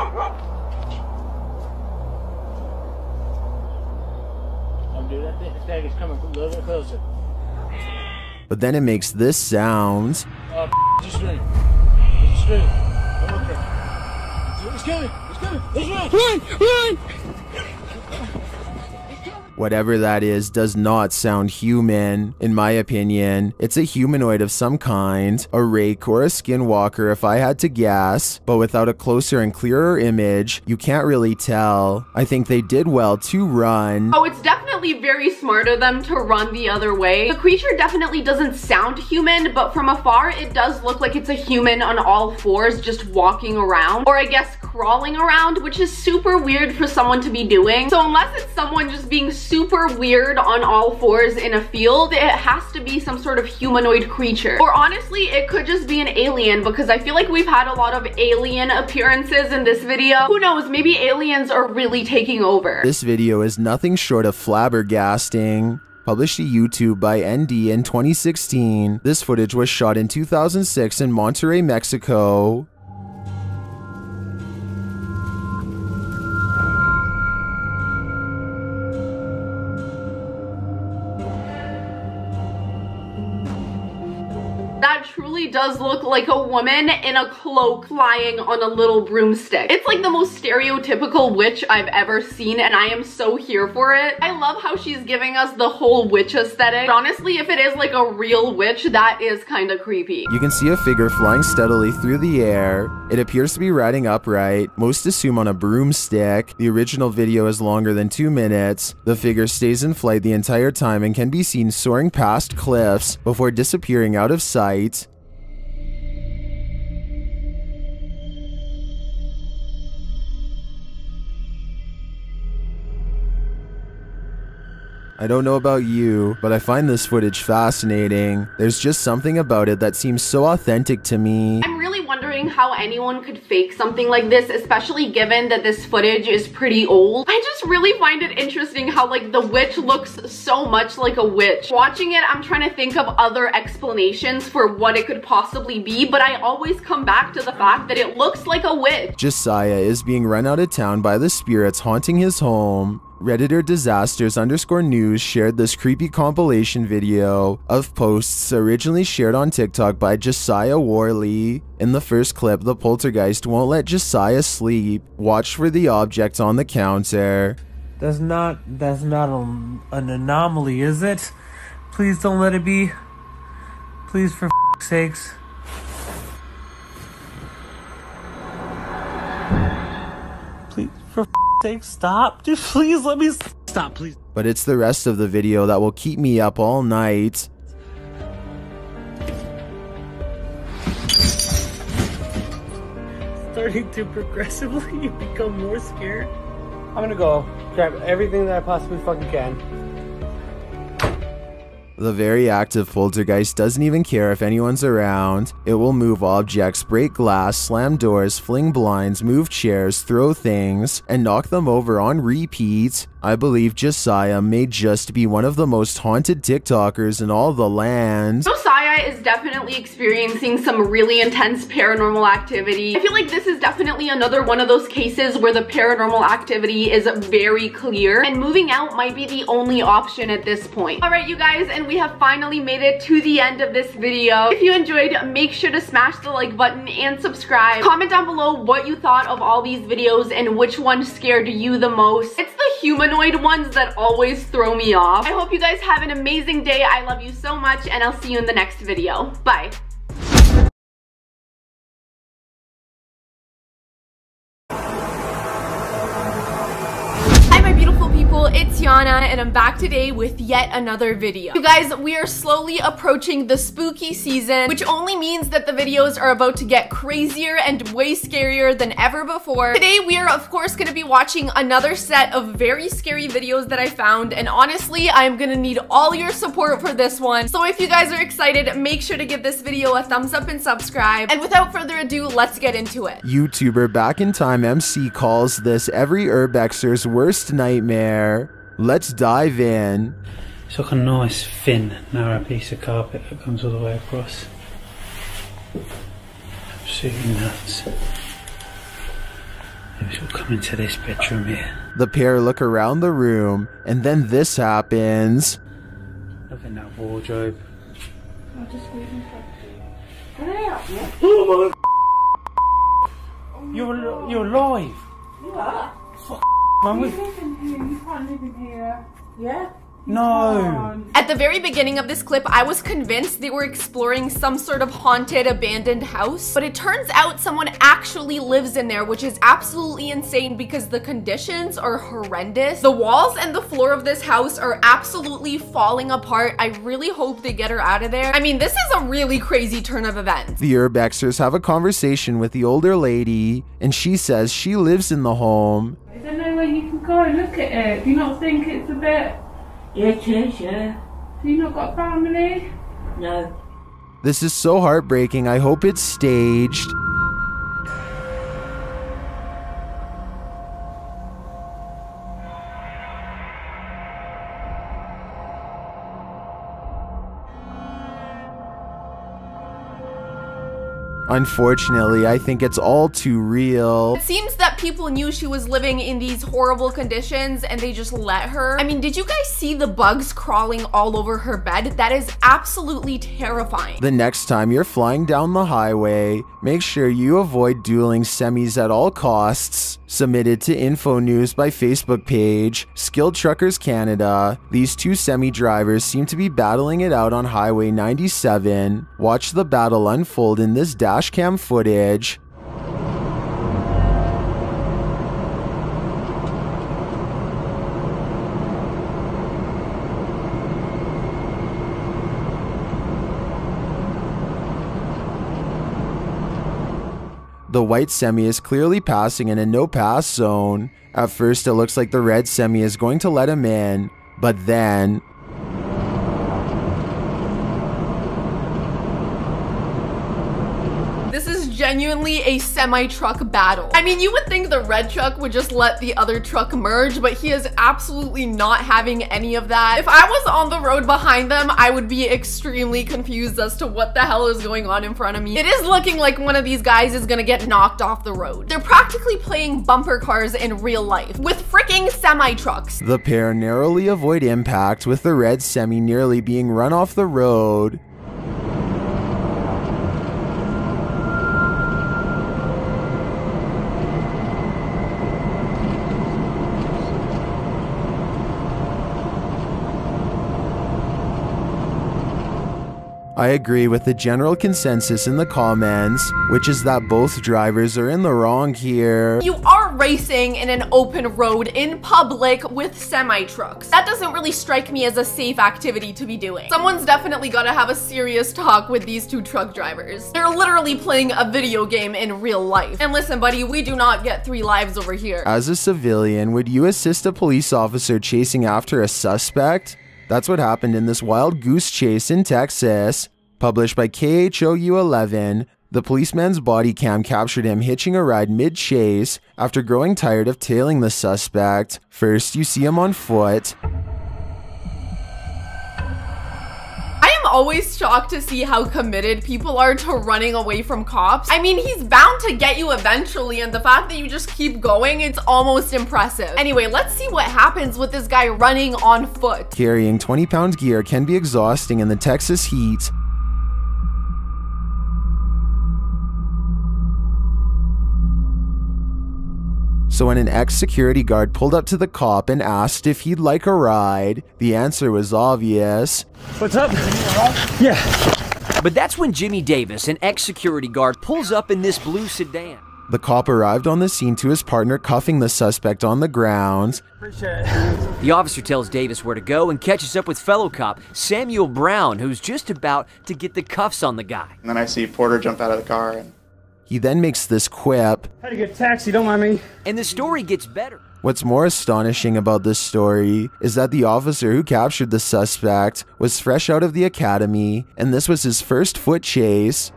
Dude, that thing is coming a little bit closer. But then it makes this sound. It's a string. It's a string. I'm okay. It's coming. It's coming. It's run! Run! Whatever that is does not sound human. In my opinion, it's a humanoid of some kind, a rake or a skinwalker if I had to guess, but without a closer and clearer image, you can't really tell. I think they did well to run. Oh, it's definitely very smart of them to run the other way. The creature definitely doesn't sound human, but from afar, it does look like it's a human on all fours just walking around, or I guess crawling around, which is super weird for someone to be doing. So unless it's someone just being super weird on all fours in a field, it has to be some sort of humanoid creature. Or honestly, it could just be an alien, because I feel like we've had a lot of alien appearances in this video. Who knows, maybe aliens are really taking over. This video is nothing short of flabbergasting. Published to YouTube by ND in 2016, this footage was shot in 2006 in Monterrey, Mexico. That truly does look like a woman in a cloak lying on a little broomstick. It's like the most stereotypical witch I've ever seen, and I am so here for it. I love how she's giving us the whole witch aesthetic. But honestly, if it is like a real witch, that is kind of creepy. You can see a figure flying steadily through the air. It appears to be riding upright, most assume on a broomstick. The original video is longer than 2 minutes. The figure stays in flight the entire time and can be seen soaring past cliffs before disappearing out of sight. I don't know about you, but I find this footage fascinating. There's just something about it that seems so authentic to me. I'm really wondering how anyone could fake something like this, especially given that this footage is pretty old. I just really find it interesting how like the witch looks so much like a witch. Watching it, I'm trying to think of other explanations for what it could possibly be, but I always come back to the fact that it looks like a witch. Josiah is being run out of town by the spirits haunting his home. Redditor Disasters_news shared this creepy compilation video of posts originally shared on TikTok by Josiah Worley. In the first clip, the poltergeist won't let Josiah sleep. Watch for the object on the counter. That's not an anomaly, is it? Please don't let it be. Please, for f***'s sakes. Please, for f***'s sake, stop. Dude, please let me stop, please. But it's the rest of the video that will keep me up all night. Starting to progressively become more scared. I'm gonna go grab everything that I possibly fucking can. The very active poltergeist doesn't even care if anyone's around. It will move objects, break glass, slam doors, fling blinds, move chairs, throw things, and knock them over on repeat. I believe Josiah may just be one of the most haunted TikTokers in all the land. Josiah is definitely experiencing some really intense paranormal activity. I feel like this is definitely another one of those cases where the paranormal activity is very clear, and moving out might be the only option at this point. Alright you guys, and we have finally made it to the end of this video. If you enjoyed, make sure to smash the like button and subscribe. Comment down below what you thought of all these videos and which one scared you the most. It's the humanoid ones that always throw me off. I hope you guys have an amazing day. I love you so much, and I'll see you in the next video. Bye. It's Yana, and I'm back today with yet another video. You guys, we are slowly approaching the spooky season, which only means that the videos are about to get crazier and way scarier than ever before. Today, we are of course going to be watching another set of very scary videos that I found, and honestly, I'm gonna need all your support for this one. So if you guys are excited, make sure to give this video a thumbs up and subscribe. And without further ado, let's get into it. YouTuber Back in Time MC calls this every urbexer's worst nightmare. Let's dive in. It's like a nice thin narrow piece of carpet that comes all the way across. Absolutely nuts. Maybe we'll come into this bedroom here. The pair look around the room, and then this happens. Look in that wardrobe. I'm just waiting for... Can I help you? Oh my... You're alive! You are? Man, you live in here, you can't live in here. Yeah? No. At the very beginning of this clip, I was convinced they were exploring some sort of haunted, abandoned house, but it turns out someone actually lives in there, which is absolutely insane because the conditions are horrendous. The walls and the floor of this house are absolutely falling apart. I really hope they get her out of there. I mean, this is a really crazy turn of events. The urbexers have a conversation with the older lady, and she says she lives in the home. Is there no way you can go and look at it? Do you not think it's a bit... Yeah, it is, yeah. So you not got family? No. This is so heartbreaking. I hope it's staged. Unfortunately, I think it's all too real. It seems that people knew she was living in these horrible conditions and they just let her. I mean, did you guys see the bugs crawling all over her bed? That is absolutely terrifying. The next time you're flying down the highway, make sure you avoid dueling semis at all costs. Submitted to Info News by Facebook page, Skilled Truckers Canada. These two semi drivers seem to be battling it out on Highway 97. Watch the battle unfold in this dashcam footage. The white semi is clearly passing in a no-pass zone. At first, it looks like the red semi is going to let him in, but then... This is genuinely a semi-truck battle. I mean, you would think the red truck would just let the other truck merge, but he is absolutely not having any of that. If I was on the road behind them, I would be extremely confused as to what the hell is going on in front of me. It is looking like one of these guys is gonna get knocked off the road. They're practically playing bumper cars in real life with freaking semi-trucks. The pair narrowly avoid impact, with the red semi nearly being run off the road. I agree with the general consensus in the comments, which is that both drivers are in the wrong here. You are racing in an open road in public with semi-trucks. That doesn't really strike me as a safe activity to be doing. Someone's definitely gotta have a serious talk with these two truck drivers. They're literally playing a video game in real life. And listen, buddy, we do not get 3 lives over here. As a civilian, would you assist a police officer chasing after a suspect? That's what happened in this wild goose chase in Texas. Published by KHOU 11, the policeman's body cam captured him hitching a ride mid-chase after growing tired of tailing the suspect. First, you see him on foot. I am always shocked to see how committed people are to running away from cops. I mean, he's bound to get you eventually, and the fact that you just keep going, it's almost impressive. Anyway, let's see what happens with this guy running on foot. Carrying 20-pound gear can be exhausting in the Texas heat. So when an ex-security guard pulled up to the cop and asked if he'd like a ride, the answer was obvious. What's up? Yeah. But that's when Jimmy Davis, an ex-security guard, pulls up in this blue sedan. The cop arrived on the scene to his partner cuffing the suspect on the ground. The officer tells Davis where to go and catches up with fellow cop Samuel Brown, who's just about to get the cuffs on the guy. And then I see Porter jump out of the car and... He then makes this quip. Had to get a taxi, don't mind me. And the story gets better. What's more astonishing about this story is that the officer who captured the suspect was fresh out of the academy, and this was his first foot chase.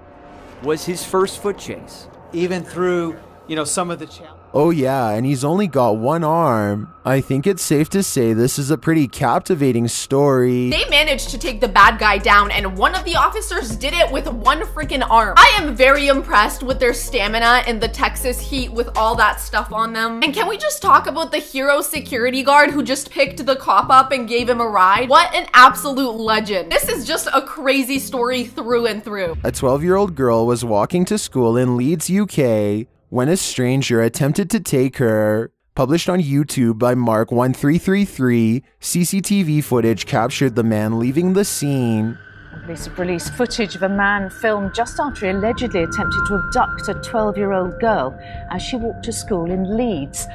Even through, some of the challenges. Oh yeah, and he's only got one arm. I think it's safe to say this is a pretty captivating story. They managed to take the bad guy down, and one of the officers did it with one freaking arm. I am very impressed with their stamina in the Texas heat with all that stuff on them. And can we just talk about the hero security guard who just picked the cop up and gave him a ride? What an absolute legend. This is just a crazy story through and through. A 12-year-old girl was walking to school in Leeds, UK, when a stranger attempted to take her, published on YouTube by Mark1333, CCTV footage captured the man leaving the scene. Police have released footage of a man filmed just after he allegedly attempted to abduct a 12-year-old girl as she walked to school in Leeds.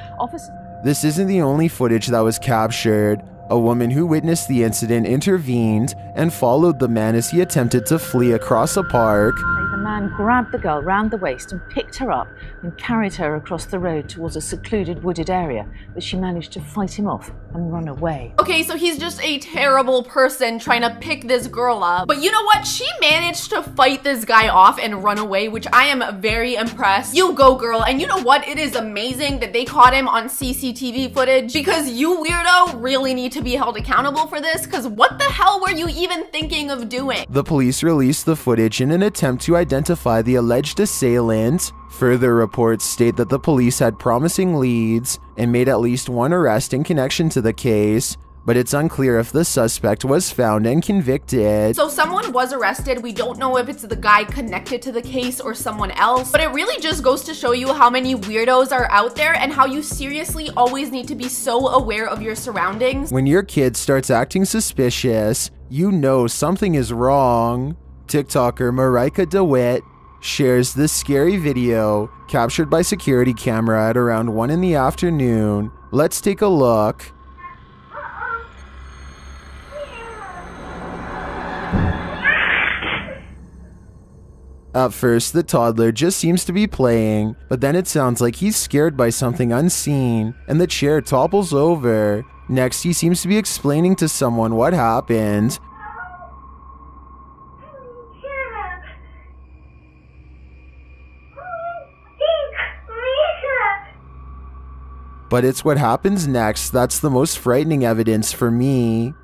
This isn't the only footage that was captured. A woman who witnessed the incident intervened and followed the man as he attempted to flee across a park. The man grabbed the girl round the waist and picked her up and carried her across the road towards a secluded wooded area, but she managed to fight him off and run away. Okay, so he's just a terrible person trying to pick this girl up. But you know what? She managed to fight this guy off and run away, which I am very impressed. You go, girl. And you know what? It is amazing that they caught him on CCTV footage, because you weirdo really need to be held accountable for this, because what the hell were you even thinking of doing? The police released the footage in an attempt to identify the alleged assailant. Further reports state that the police had promising leads and made at least one arrest in connection to the case, but it's unclear if the suspect was found and convicted. So someone was arrested. We don't know if it's the guy connected to the case or someone else, but it really just goes to show you how many weirdos are out there and how you seriously always need to be so aware of your surroundings. When your kid starts acting suspicious, you know something is wrong. TikToker Marika DeWitt shares this scary video captured by security camera at around 1 in the afternoon. Let's take a look. At first, the toddler just seems to be playing, but then it sounds like he's scared by something unseen, and the chair topples over. Next, he seems to be explaining to someone what happened. But it's what happens next that's the most frightening evidence for me.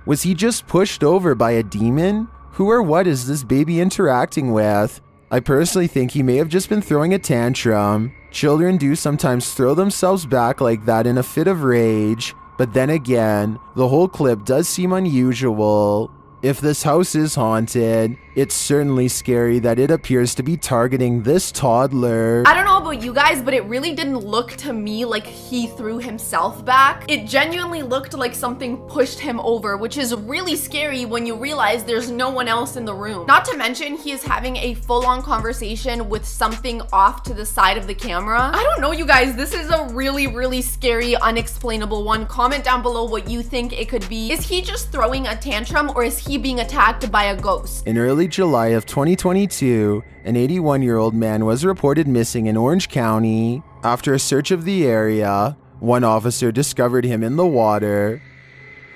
Was he just pushed over by a demon? Who or what is this baby interacting with? I personally think he may have just been throwing a tantrum. Children do sometimes throw themselves back like that in a fit of rage, but then again, the whole clip does seem unusual. If this house is haunted, it's certainly scary that it appears to be targeting this toddler. I don't know about you guys, but it really didn't look to me like he threw himself back. It genuinely looked like something pushed him over, which is really scary when you realize there's no one else in the room. Not to mention, he is having a full-on conversation with something off to the side of the camera. I don't know, you guys, this is a really, really scary, unexplainable one. Comment down below what you think it could be. Is he just throwing a tantrum, or is he being attacked by a ghost? In early July of 2022, an 81-year-old man was reported missing in Orange County. After a search of the area, one officer discovered him in the water.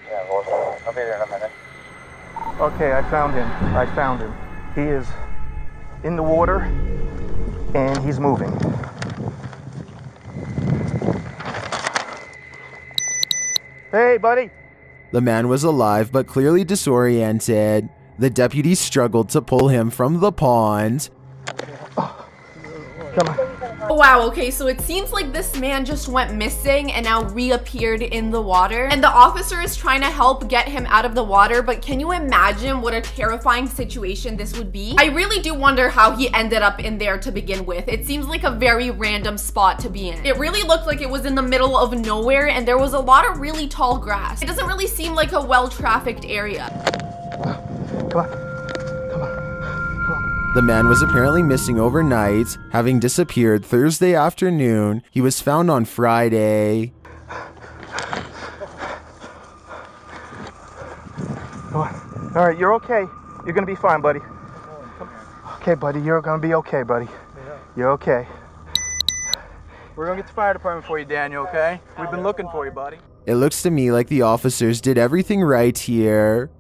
Yeah, well, I'll be there in a minute. Okay, I found him. He is in the water and he's moving. Hey, buddy. The man was alive but clearly disoriented. The deputies struggled to pull him from the pond. Come on. Oh, wow, okay, so it seems like this man just went missing and now reappeared in the water. And the officer is trying to help get him out of the water, but can you imagine what a terrifying situation this would be? I really do wonder how he ended up in there to begin with. It seems like a very random spot to be in. It really looked like it was in the middle of nowhere and there was a lot of really tall grass. It doesn't really seem like a well-trafficked area. Come on. The man was apparently missing overnight, having disappeared Thursday afternoon. He was found on Friday. Come on. All right, you're okay. You're gonna be fine, buddy. Okay, buddy, you're gonna be okay, buddy. You're okay. We're gonna get the fire department for you, Daniel, okay? We've been looking for you, buddy. It looks to me like the officers did everything right here.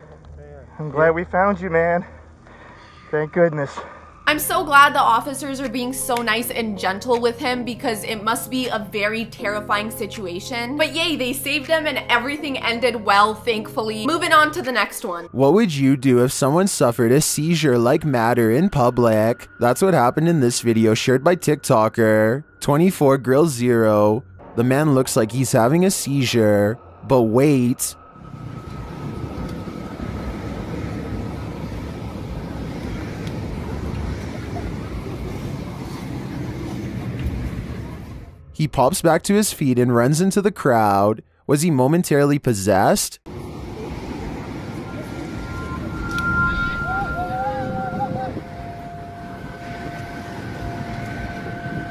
I'm glad we found you, man. Thank goodness. I'm so glad the officers are being so nice and gentle with him, because it must be a very terrifying situation. But yay, they saved him and everything ended well, thankfully. Moving on to the next one. What would you do if someone suffered a seizure-like matter in public? That's what happened in this video shared by TikToker 24Grill0. The man looks like he's having a seizure, but wait. He pops back to his feet and runs into the crowd. Was he momentarily possessed?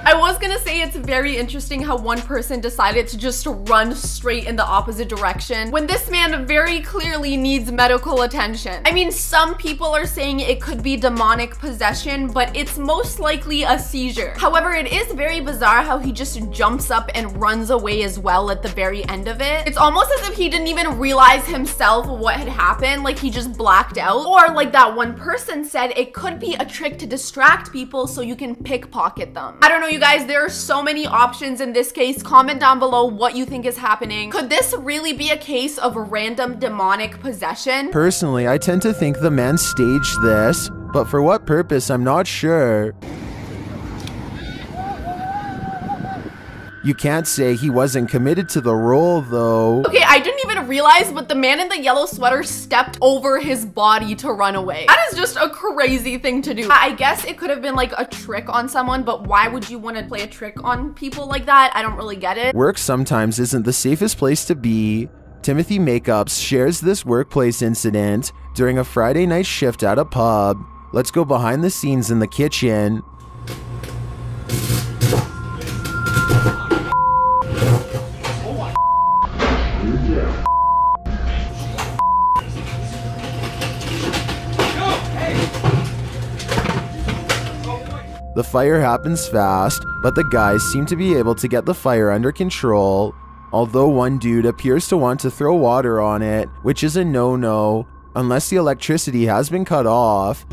I was gonna say it's very interesting how one person decided to just run straight in the opposite direction when this man very clearly needs medical attention. I mean, some people are saying it could be demonic possession, but it's most likely a seizure. However, it is very bizarre how he just jumps up and runs away as well at the very end of it. It's almost as if he didn't even realize himself what had happened, like he just blacked out. Or like that one person said, it could be a trick to distract people so you can pickpocket them. I don't know, you guys, there are so many options in this case. Comment down below what you think is happening. Could this really be a case of random demonic possession? Personally, I tend to think the man staged this, but for what purpose, I'm not sure. You can't say he wasn't committed to the role, though. Okay, I didn't even realize, but the man in the yellow sweater stepped over his body to run away. That is just a crazy thing to do. I guess it could have been like a trick on someone, but why would you want to play a trick on people like that? I don't really get it. Work sometimes isn't the safest place to be. Timothy Makeups shares this workplace incident during a Friday night shift at a pub. Let's go behind the scenes in the kitchen. The fire happens fast, but the guys seem to be able to get the fire under control, although one dude appears to want to throw water on it, which is a no-no, unless the electricity has been cut off.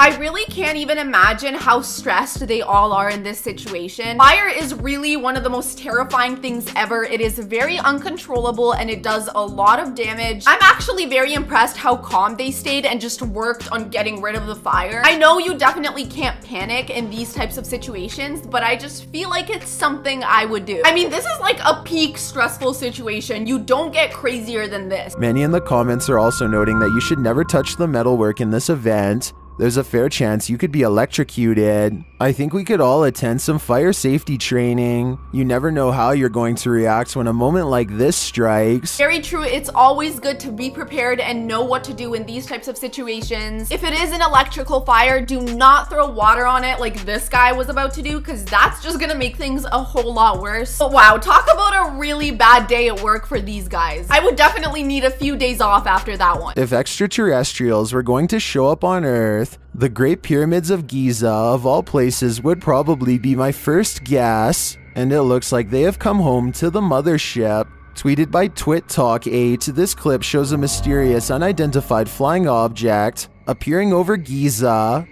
I really can't even imagine how stressed they all are in this situation. Fire is really one of the most terrifying things ever. It is very uncontrollable and it does a lot of damage. I'm actually very impressed how calm they stayed and just worked on getting rid of the fire. I know you definitely can't panic in these types of situations, but I just feel like it's something I would do. I mean, this is like a peak stressful situation. You don't get crazier than this. Many in the comments are also noting that you should never touch the metalwork in this event. There's a fair chance you could be electrocuted. I think we could all attend some fire safety training. You never know how you're going to react when a moment like this strikes. Very true. It's always good to be prepared and know what to do in these types of situations. If it is an electrical fire, do not throw water on it like this guy was about to do, because that's just gonna make things a whole lot worse. But wow, talk about a really bad day at work for these guys. I would definitely need a few days off after that one. If extraterrestrials were going to show up on Earth, the Great Pyramids of Giza, of all places, would probably be my first guess, and it looks like they have come home to the mothership. Tweeted by TwitTalk8, this clip shows a mysterious unidentified flying object appearing over Giza.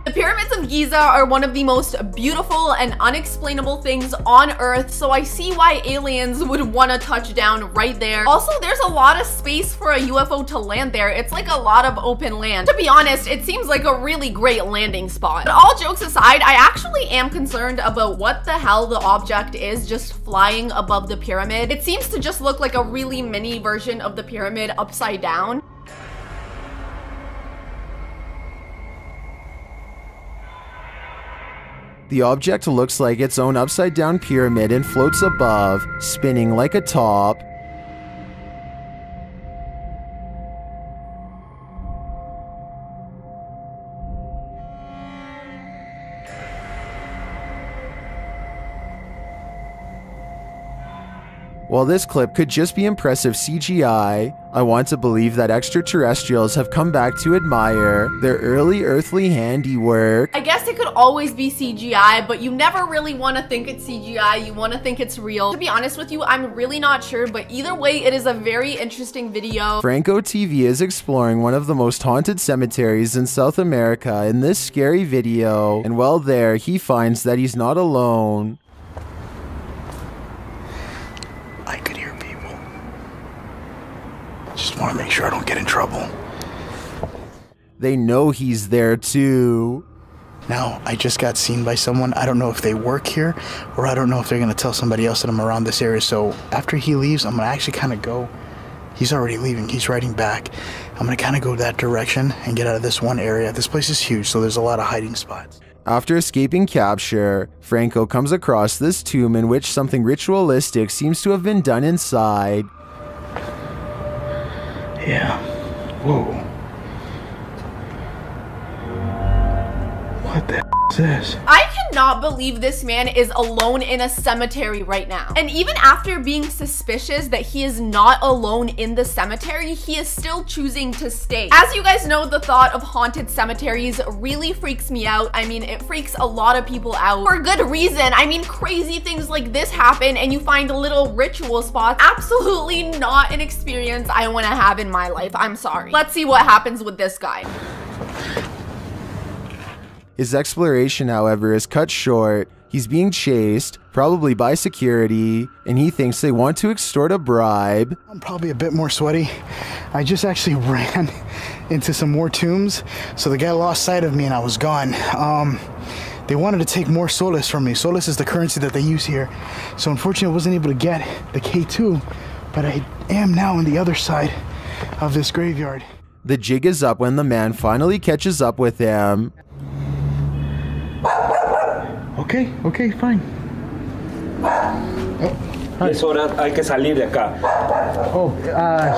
The pyramids of Giza are one of the most beautiful and unexplainable things on Earth, so I see why aliens would want to touch down right there. Also, there's a lot of space for a UFO to land there. It's like a lot of open land. To be honest, it seems like a really great landing spot. But all jokes aside, I actually am concerned about what the hell the object is just flying above the pyramid. It seems to just look like a really mini version of the pyramid upside down. The object looks like its own upside-down pyramid and floats above, spinning like a top. While this clip could just be impressive CGI, I want to believe that extraterrestrials have come back to admire their early earthly handiwork. I guess it could always be CGI, but you never really want to think it's CGI, you want to think it's real. To be honest with you, I'm really not sure, but either way, it is a very interesting video. Franco TV is exploring one of the most haunted cemeteries in South America in this scary video, and while there, he finds that he's not alone. I could hear people. Just want to make sure I don't get in trouble. They know he's there too. Now, I just got seen by someone. I don't know if they work here, or I don't know if they're going to tell somebody else that I'm around this area. So after he leaves, I'm going to actually kind of go. He's already leaving. He's riding back. I'm going to kind of go that direction and get out of this one area. This place is huge, so there's a lot of hiding spots. After escaping capture, Franco comes across this tomb in which something ritualistic seems to have been done inside. Yeah. Whoa. What the is this? I cannot believe this man is alone in a cemetery right now. And even after being suspicious that he is not alone in the cemetery, he is still choosing to stay. As you guys know, the thought of haunted cemeteries really freaks me out. I mean, it freaks a lot of people out for good reason. I mean, crazy things like this happen and you find little ritual spots. Absolutely not an experience I want to have in my life. I'm sorry. Let's see what happens with this guy. His exploration, however, is cut short. He's being chased, probably by security, and he thinks they want to extort a bribe. I'm probably a bit more sweaty. I just actually ran into some more tombs, so the guy lost sight of me and I was gone. They wanted to take more soles from me. Soles is the currency that they use here. So unfortunately I wasn't able to get the K2, but I am now on the other side of this graveyard. The jig is up when the man finally catches up with him. Okay, fine. Es hora, hay que salir de acá.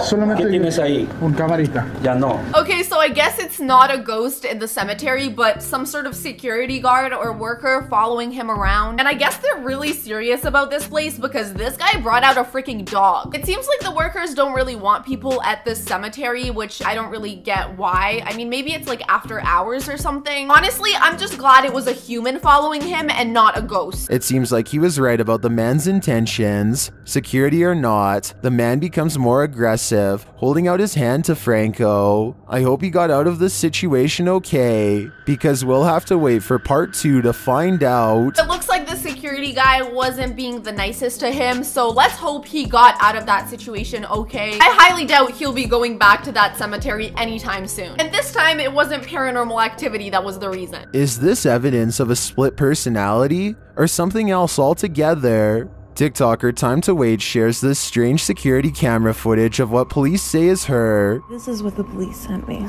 Solamente ¿Qué tienes ahí? Un camarita. Ya no. Okay, so I guess it's not a ghost in the cemetery, but some sort of security guard or worker following him around. And I guess they're really serious about this place because this guy brought out a freaking dog. It seems like the workers don't really want people at this cemetery, which I don't really get why. I mean, maybe it's like after hours or something. Honestly, I'm just glad it was a human following him and not a ghost. It seems like he was right about the man's intentions. Security or not, the man becomes more aggressive, holding out his hand to Franco. I hope he got out of this situation okay, because we'll have to wait for part 2 to find out. It looks like the security guy wasn't being the nicest to him, so let's hope he got out of that situation okay. I highly doubt he'll be going back to that cemetery anytime soon. And this time, it wasn't paranormal activity that was the reason. Is this evidence of a split personality, or something else altogether? TikToker Time to Wait shares this strange security camera footage of what police say is her. This is what the police sent me.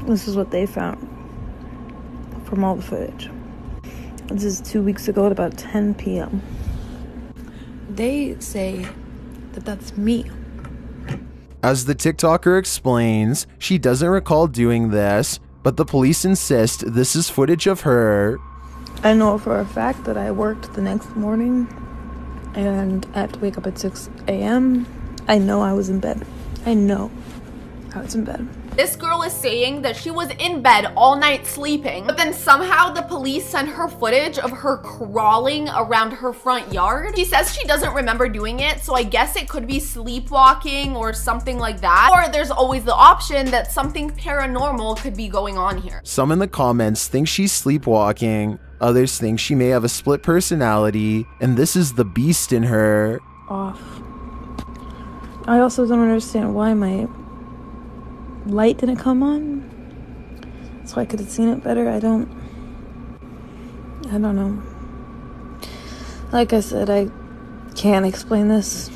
This is what they found from all the footage. This is 2 weeks ago at about 10 p.m. They say that that's me. As the TikToker explains, she doesn't recall doing this, but the police insist this is footage of her. I know for a fact that I worked the next morning and I have to wake up at 6 a.m. I know I was in bed. I know I was in bed. This girl is saying that she was in bed all night sleeping, but then somehow the police sent her footage of her crawling around her front yard. She says she doesn't remember doing it, so I guess it could be sleepwalking or something like that. Or there's always the option that something paranormal could be going on here. Some in the comments think she's sleepwalking. Others think she may have a split personality, and this is the beast in her. Off. I also don't understand why my light didn't come on, so I could have seen it better. I don't know. Like I said, I can't explain this.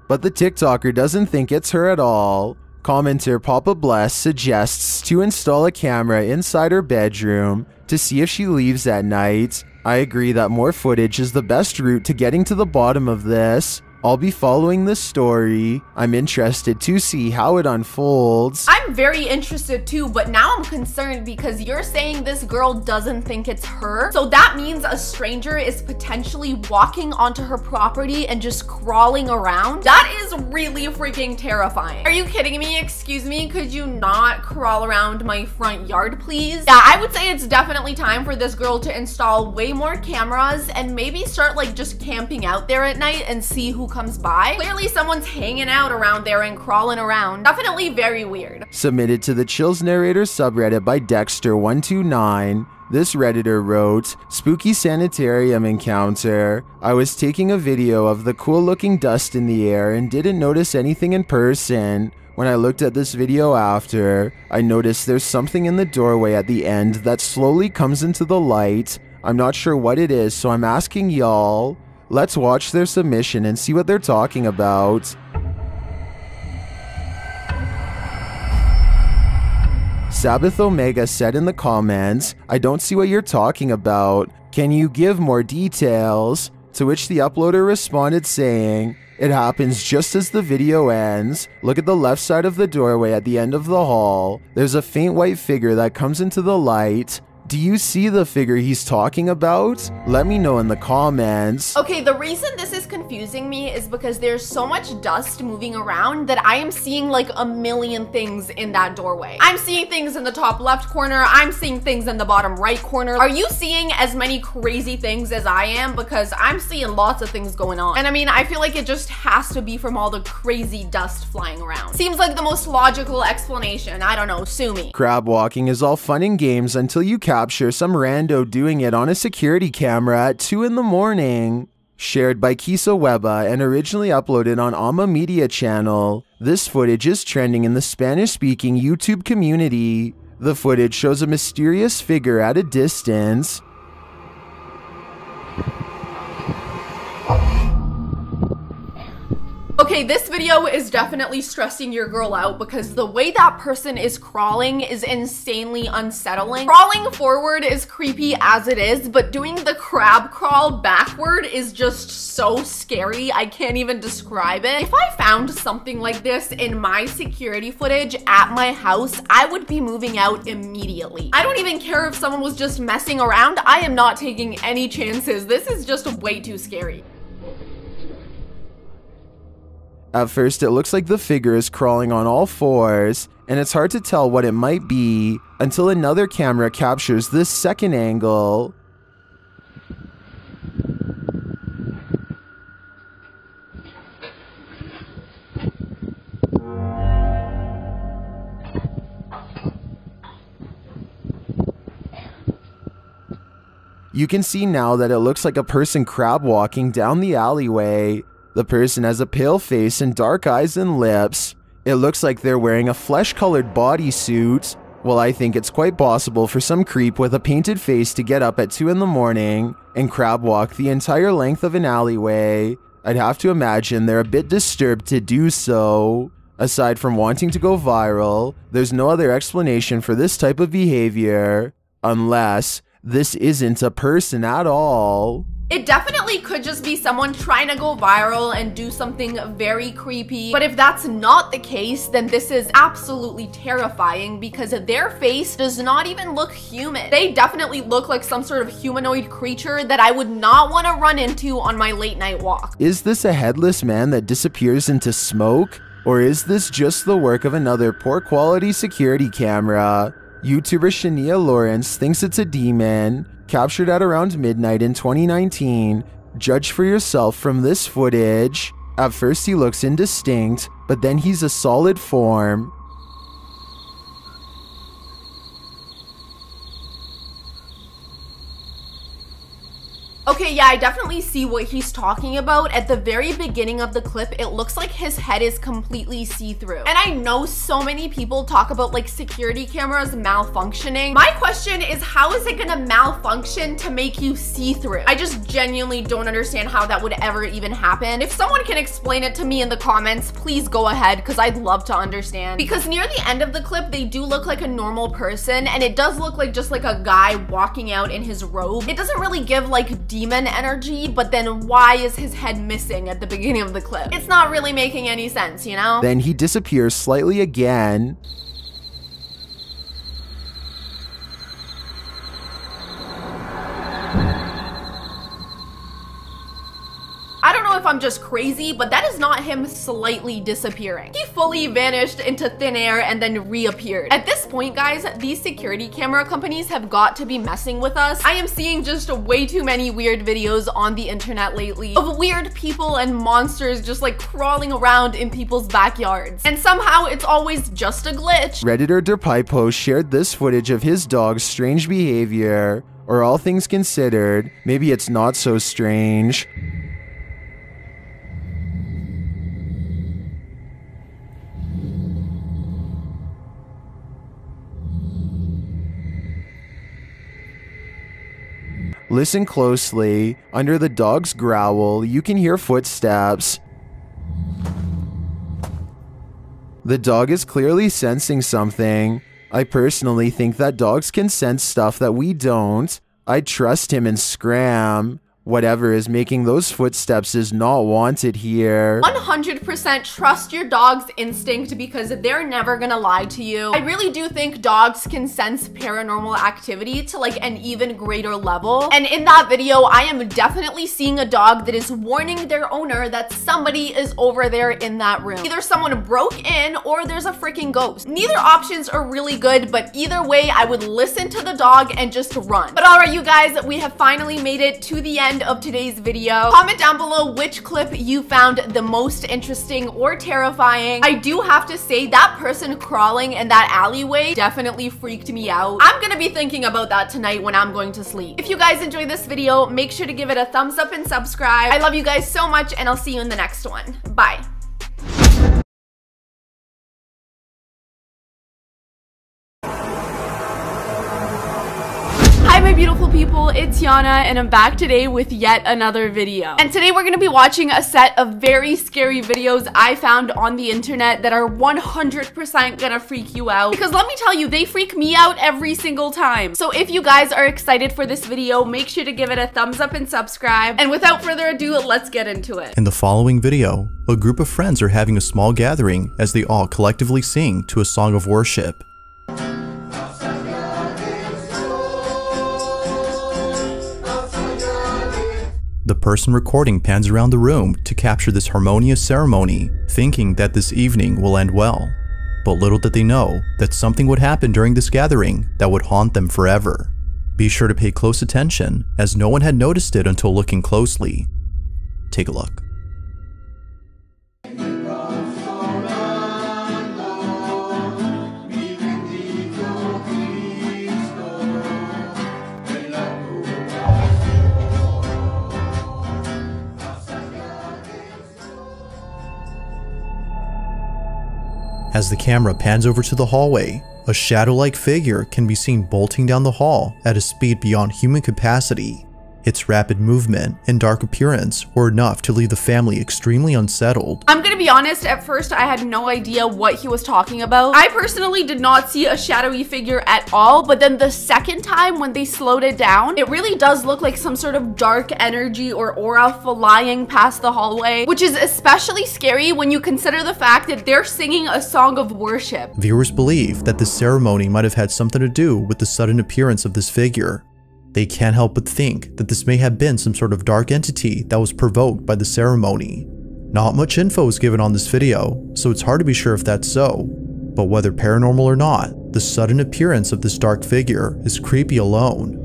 But the TikToker doesn't think it's her at all. Commenter Papa Bless suggests to install a camera inside her bedroom to see if she leaves at night. I agree that more footage is the best route to getting to the bottom of this. I'll be following this story. I'm interested to see how it unfolds. I'm very interested too, but now I'm concerned because you're saying this girl doesn't think it's her. So that means a stranger is potentially walking onto her property and just crawling around. That is really freaking terrifying. Are you kidding me? Excuse me, could you not crawl around my front yard, please? Yeah, I would say it's definitely time for this girl to install way more cameras and maybe start like just camping out there at night and see who comes by. Clearly someone's hanging out around there and crawling around. Definitely very weird. Submitted to the Chills Narrator subreddit by Dexter129. This Redditor wrote, "Spooky sanitarium encounter. I was taking a video of the cool looking dust in the air and didn't notice anything in person. When I looked at this video after, I noticed there's something in the doorway at the end that slowly comes into the light. I'm not sure what it is, so I'm asking y'all. Let's watch their submission and see what they're talking about. Sabbath Omega said in the comments, "I don't see what you're talking about. Can you give more details?" To which the uploader responded saying, "It happens just as the video ends. Look at the left side of the doorway at the end of the hall. There's a faint white figure that comes into the light. Do you see the figure he's talking about? Let me know in the comments." Okay, the reason this is confusing me is because there's so much dust moving around that I am seeing like a million things in that doorway. I'm seeing things in the top left corner. I'm seeing things in the bottom right corner. Are you seeing as many crazy things as I am? Because I'm seeing lots of things going on. And I mean, I feel like it just has to be from all the crazy dust flying around. Seems like the most logical explanation. I don't know, sue me. Crab walking is all fun and games until you capture some rando doing it on a security camera at 2 in the morning. Shared by Kisa Weba and originally uploaded on Ama Media channel, this footage is trending in the Spanish-speaking YouTube community. The footage shows a mysterious figure at a distance. Okay, this video is definitely stressing your girl out because the way that person is crawling is insanely unsettling. Crawling forward is creepy as it is, but doing the crab crawl backward is just so scary. I can't even describe it. If I found something like this in my security footage at my house, I would be moving out immediately. I don't even care if someone was just messing around. I am not taking any chances. This is just way too scary. At first, it looks like the figure is crawling on all fours, and it's hard to tell what it might be until another camera captures this second angle. You can see now that it looks like a person crab walking down the alleyway. The person has a pale face and dark eyes and lips. It looks like they're wearing a flesh-colored bodysuit. Well, I think it's quite possible for some creep with a painted face to get up at 2 in the morning and crab walk the entire length of an alleyway. I'd have to imagine they're a bit disturbed to do so. Aside from wanting to go viral, there's no other explanation for this type of behavior, unless this isn't a person at all. It definitely could just be someone trying to go viral and do something very creepy. But if that's not the case, then this is absolutely terrifying because their face does not even look human. They definitely look like some sort of humanoid creature that I would not want to run into on my late night walk. Is this a headless man that disappears into smoke? Or is this just the work of another poor quality security camera? YouTuber Shania Lawrence thinks it's a demon, captured at around midnight in 2019. Judge for yourself from this footage. At first he looks indistinct, but then he's a solid form. Okay, yeah, I definitely see what he's talking about. At the very beginning of the clip, it looks like his head is completely see-through. And I know so many people talk about like security cameras malfunctioning. My question is, how is it gonna malfunction to make you see-through? I just genuinely don't understand how that would ever even happen. If someone can explain it to me in the comments, please go ahead, because I'd love to understand. Because near the end of the clip, they do look like a normal person, and it does look like just like a guy walking out in his robe. It doesn't really give like demon energy, but then why is his head missing at the beginning of the clip? It's not really making any sense, you know? Then he disappears slightly again. I don't know if I'm just crazy, but that is not him slightly disappearing. He fully vanished into thin air and then reappeared. At this point, guys, these security camera companies have got to be messing with us. I am seeing just way too many weird videos on the internet lately of weird people and monsters just like crawling around in people's backyards. And somehow it's always just a glitch. Redditor Derpipo shared this footage of his dog's strange behavior, or all things considered, maybe it's not so strange. Listen closely. Under the dog's growl, you can hear footsteps. The dog is clearly sensing something. I personally think that dogs can sense stuff that we don't. I'd trust him and scram. Whatever is making those footsteps is not wanted here. 100% trust your dog's instinct because they're never gonna lie to you. I really do think dogs can sense paranormal activity to like an even greater level. And in that video, I am definitely seeing a dog that is warning their owner that somebody is over there in that room. Either someone broke in or there's a freaking ghost. Neither options are really good, but either way, I would listen to the dog and just run. But all right, you guys, we have finally made it to the end of today's video. Comment down below which clip you found the most interesting or terrifying. I do have to say that person crawling in that alleyway definitely freaked me out. I'm gonna be thinking about that tonight when I'm going to sleep. If you guys enjoyed this video, make sure to give it a thumbs up and subscribe. I love you guys so much and I'll see you in the next one. Bye. Hi my beautiful people, it's Yana and I'm back today with yet another video. And today we're going to be watching a set of very scary videos I found on the internet that are 100% gonna freak you out. Because let me tell you, they freak me out every single time. So if you guys are excited for this video, make sure to give it a thumbs up and subscribe. And without further ado, let's get into it. In the following video, a group of friends are having a small gathering as they all collectively sing to a song of worship. The person recording pans around the room to capture this harmonious ceremony, thinking that this evening will end well. But little did they know that something would happen during this gathering that would haunt them forever. Be sure to pay close attention, as no one had noticed it until looking closely. Take a look. As the camera pans over to the hallway, a shadow-like figure can be seen bolting down the hall at a speed beyond human capacity. Its rapid movement and dark appearance were enough to leave the family extremely unsettled. I'm gonna be honest, at first I had no idea what he was talking about. I personally did not see a shadowy figure at all, but then the second time when they slowed it down, it really does look like some sort of dark energy or aura flying past the hallway, which is especially scary when you consider the fact that they're singing a song of worship. Viewers believe that this ceremony might have had something to do with the sudden appearance of this figure. They can't help but think that this may have been some sort of dark entity that was provoked by the ceremony. Not much info is given on this video, so it's hard to be sure if that's so. But whether paranormal or not, the sudden appearance of this dark figure is creepy alone.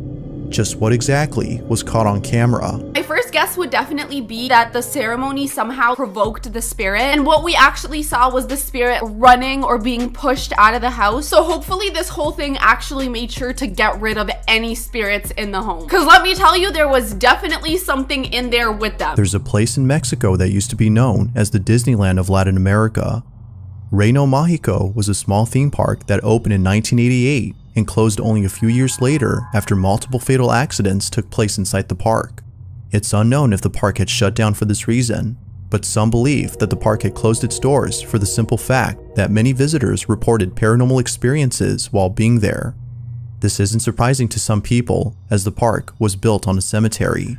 Just what exactly was caught on camera? My first guess would definitely be that the ceremony somehow provoked the spirit, and what we actually saw was the spirit running or being pushed out of the house. So hopefully this whole thing actually made sure to get rid of any spirits in the home. Because let me tell you, there was definitely something in there with them. There's a place in Mexico that used to be known as the Disneyland of Latin America. Reino Mágico was a small theme park that opened in 1988 and closed only a few years later after multiple fatal accidents took place inside the park. It's unknown if the park had shut down for this reason, but some believe that the park had closed its doors for the simple fact that many visitors reported paranormal experiences while being there. This isn't surprising to some people, as the park was built on a cemetery.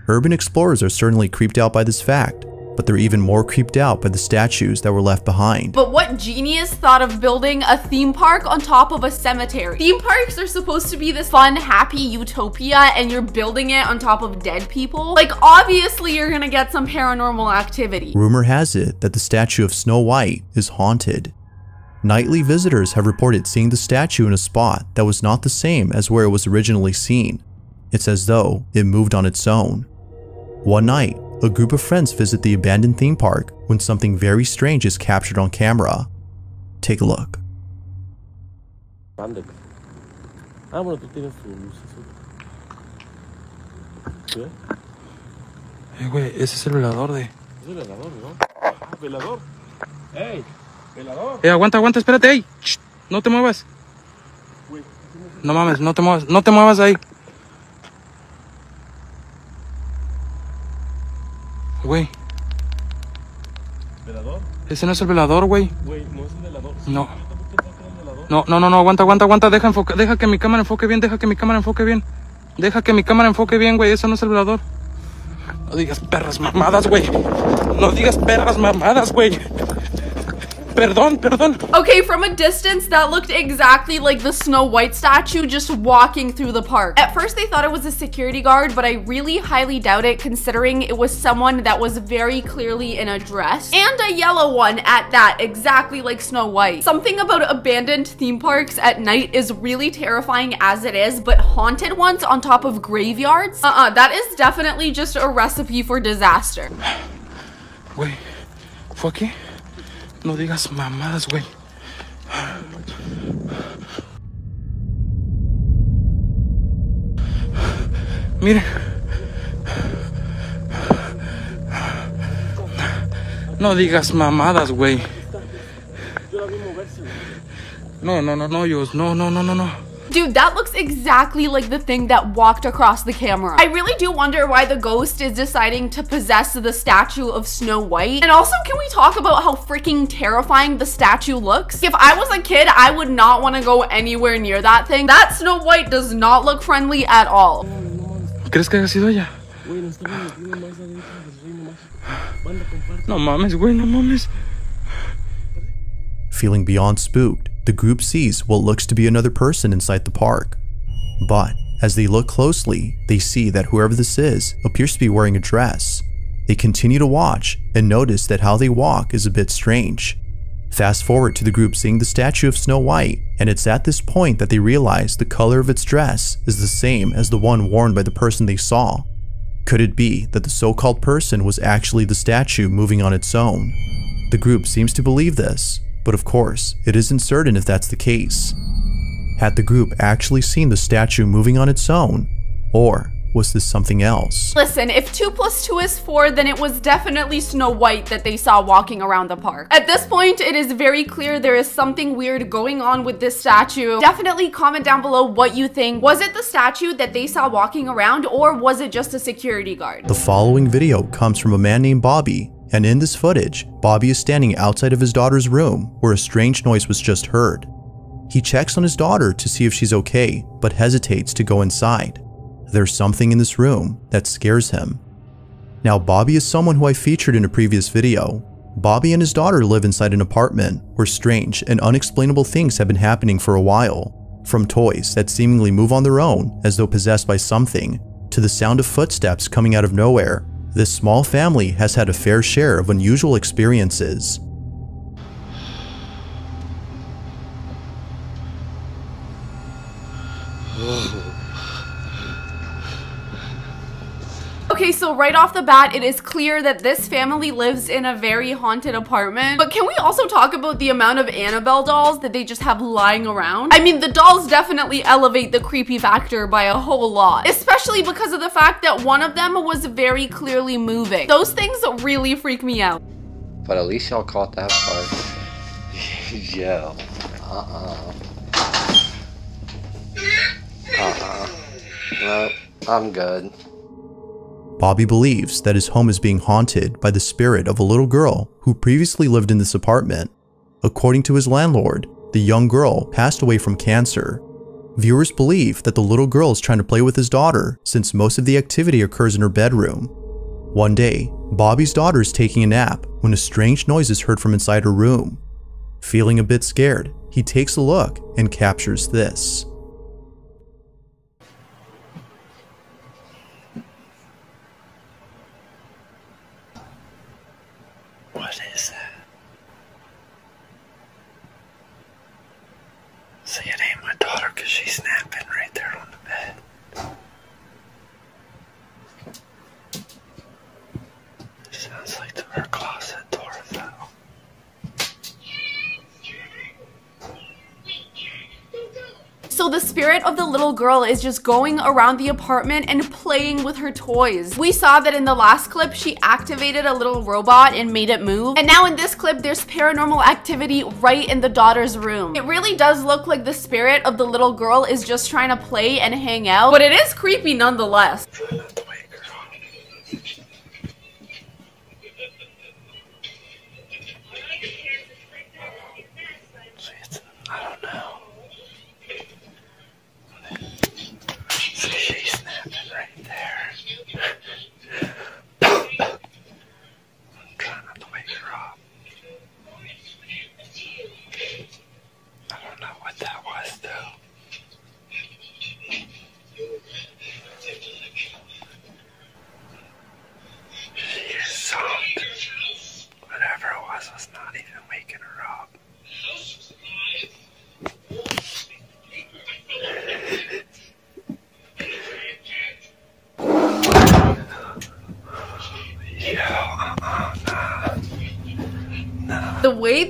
Urban explorers are certainly creeped out by this fact, but they're even more creeped out by the statues that were left behind. But what genius thought of building a theme park on top of a cemetery? Theme parks are supposed to be this fun, happy utopia, and you're building it on top of dead people? Like, obviously you're gonna get some paranormal activity. Rumor has it that the statue of Snow White is haunted. Nightly visitors have reported seeing the statue in a spot that was not the same as where it was originally seen. It's as though it moved on its own. One night, a group of friends visit the abandoned theme park when something very strange is captured on camera. Take a look. Güey, ese es el velador de... Es el velador, ¿no? Ah, velador. Ey, velador. Aguanta, aguanta, espérate, ey. Shh, no te muevas. No mames, no te muevas ahí. Güey. Ese no es el velador, güey. No. No, no, no, no, aguanta, aguanta, aguanta. Deja que mi cámara enfoque bien, deja que mi cámara enfoque bien. Deja que mi cámara enfoque bien, güey. Eso no es el velador. No digas perras mamadas, güey. No digas perras mamadas, güey. Perdón, perdón. Okay, from a distance, that looked exactly like the Snow White statue just walking through the park. At first, they thought it was a security guard, but I really highly doubt it considering it was someone that was very clearly in a dress. And a yellow one at that, exactly like Snow White. Something about abandoned theme parks at night is really terrifying as it is, but haunted ones on top of graveyards? That is definitely just a recipe for disaster. Güey, ¿fue aquí? No digas mamadas, güey. Mire. No digas mamadas, güey. No, no, no, no, Yus. No, no, no, no, no. Dude, that looks exactly like the thing that walked across the camera. I really do wonder why the ghost is deciding to possess the statue of Snow White. And also, can we talk about how freaking terrifying the statue looks? If I was a kid, I would not want to go anywhere near that thing. That Snow White does not look friendly at all. ¿Crees que haya sido ella? No mames, güey, no mames. Feeling beyond spooked, the group sees what looks to be another person inside the park. But as they look closely, they see that whoever this is appears to be wearing a dress. They continue to watch and notice that how they walk is a bit strange. Fast forward to the group seeing the statue of Snow White, and it's at this point that they realize the color of its dress is the same as the one worn by the person they saw. Could it be that the so-called person was actually the statue moving on its own? The group seems to believe this, but of course, it isn't certain if that's the case. Had the group actually seen the statue moving on its own? Or was this something else? Listen, if 2 + 2 is 4, then it was definitely Snow White that they saw walking around the park. At this point, it is very clear there is something weird going on with this statue. Definitely comment down below what you think. Was it the statue that they saw walking around, or was it just a security guard? The following video comes from a man named Bobby, and in this footage, Bobby is standing outside of his daughter's room where a strange noise was just heard. He checks on his daughter to see if she's okay, but hesitates to go inside. There's something in this room that scares him. Now, Bobby is someone who I featured in a previous video. Bobby and his daughter live inside an apartment where strange and unexplainable things have been happening for a while. From toys that seemingly move on their own as though possessed by something, to the sound of footsteps coming out of nowhere. This small family has had a fair share of unusual experiences. Okay, so right off the bat, it is clear that this family lives in a very haunted apartment. But can we also talk about the amount of Annabelle dolls that they just have lying around? I mean, the dolls definitely elevate the creepy factor by a whole lot, especially because of the fact that one of them was very clearly moving. Those things really freak me out. But at least y'all caught that part. Yo. No, I'm good. Bobby believes that his home is being haunted by the spirit of a little girl who previously lived in this apartment. According to his landlord, the young girl passed away from cancer. Viewers believe that the little girl is trying to play with his daughter since most of the activity occurs in her bedroom. One day, Bobby's daughter is taking a nap when a strange noise is heard from inside her room. Feeling a bit scared, he takes a look and captures this. What is that? See, it ain't my daughter because she's napping right there on the bed. It sounds like her closet door fell. So the spirit of the little girl is just going around the apartment and playing with her toys. We saw that in the last clip, she activated a little robot and made it move. And now in this clip, there's paranormal activity right in the daughter's room. It really does look like the spirit of the little girl is just trying to play and hang out, but it is creepy nonetheless.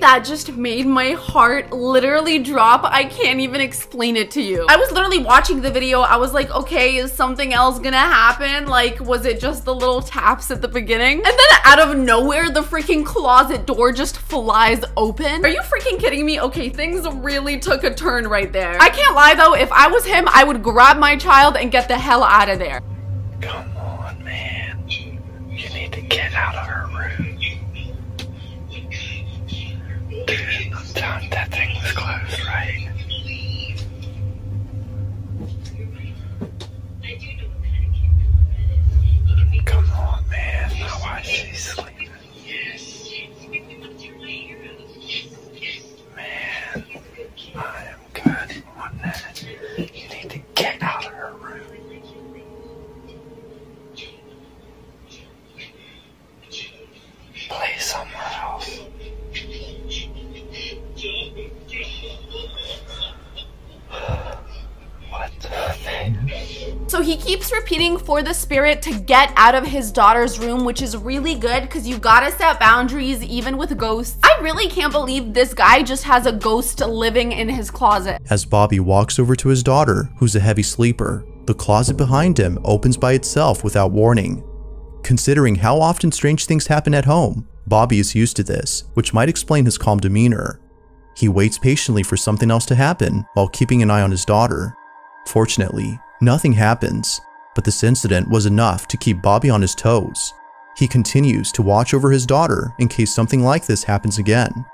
that just made my heart literally drop. I can't even explain it to you. I was literally watching the video. I was like, okay, is something else gonna happen? Like, was it just the little taps at the beginning? And then out of nowhere, the freaking closet door just flies open. Are you freaking kidding me? Okay, things really took a turn right there. I can't lie though, if I was him, I would grab my child and get the hell out of there. Come on, man. You need to get out of her room. Dude, I'm telling that thing was closed, right? Come on, man. Why is she sleeping? Man, I am good on that. You need to get out of her room. Play somewhere else. What the man? So he keeps repeating for the spirit to get out of his daughter's room, which is really good because you gotta set boundaries even with ghosts. I really can't believe this guy just has a ghost living in his closet. As Bobby walks over to his daughter, who's a heavy sleeper, the closet behind him opens by itself without warning. Considering how often strange things happen at home, Bobby is used to this, which might explain his calm demeanor. He waits patiently for something else to happen while keeping an eye on his daughter. Fortunately, nothing happens, but this incident was enough to keep Bobby on his toes. He continues to watch over his daughter in case something like this happens again.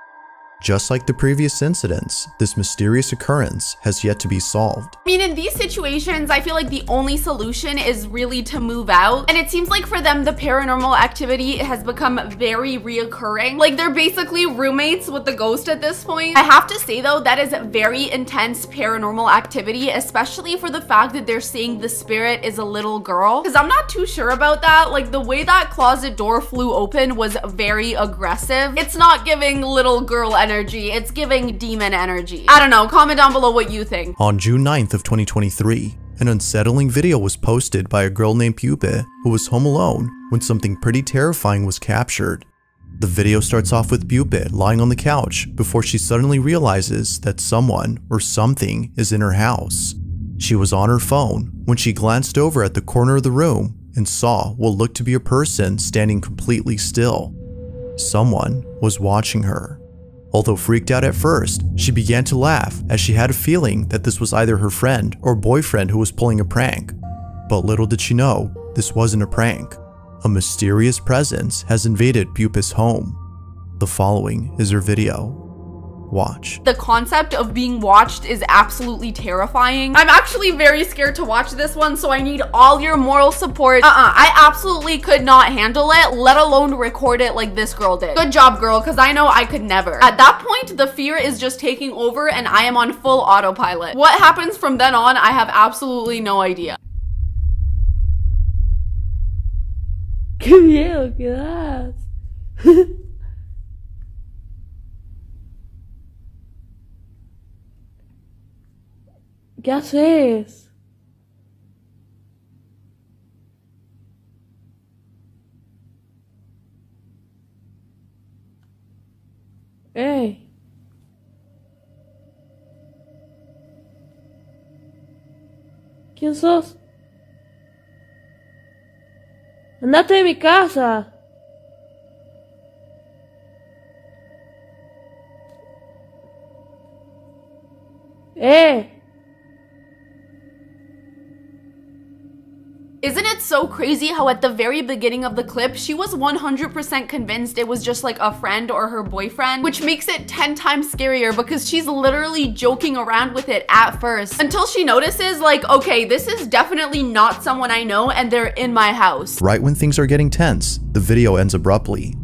Just like the previous incidents, this mysterious occurrence has yet to be solved. I mean, in these situations, I feel like the only solution is really to move out. And it seems like for them, the paranormal activity has become very reoccurring. Like, they're basically roommates with the ghost at this point. I have to say though, that is very intense paranormal activity, especially for the fact that they're saying the spirit is a little girl. Because I'm not too sure about that. Like, the way that closet door flew open was very aggressive. It's not giving little girl energy, it's giving demon energy. I don't know, comment down below what you think. On June 9th of 2023, an unsettling video was posted by a girl named Pupe who was home alone when something pretty terrifying was captured. The video starts off with Pupe lying on the couch before she suddenly realizes that someone or something is in her house. She was on her phone when she glanced over at the corner of the room and saw what looked to be a person standing completely still. Someone was watching her. Although freaked out at first, she began to laugh as she had a feeling that this was either her friend or boyfriend who was pulling a prank. But little did she know, this wasn't a prank. A mysterious presence has invaded Pupe's home. The following is her video. Watch. The concept of being watched is absolutely terrifying. I'm actually very scared to watch this one, so I need all your moral support. I absolutely could not handle it, let alone record it like this girl did. Good job, girl, because I know I could never. At that point, the fear is just taking over and I am on full autopilot. What happens from then on, I have absolutely no idea. Qué miedo que das. ¿Qué haces? ¡Ey! ¿Quién sos? ¡Andate de mi casa! Isn't it so crazy how at the very beginning of the clip, she was 100% convinced it was just like a friend or her boyfriend, which makes it 10 times scarier because she's literally joking around with it at first until she notices like, okay, this is definitely not someone I know and they're in my house. Right when things are getting tense, the video ends abruptly.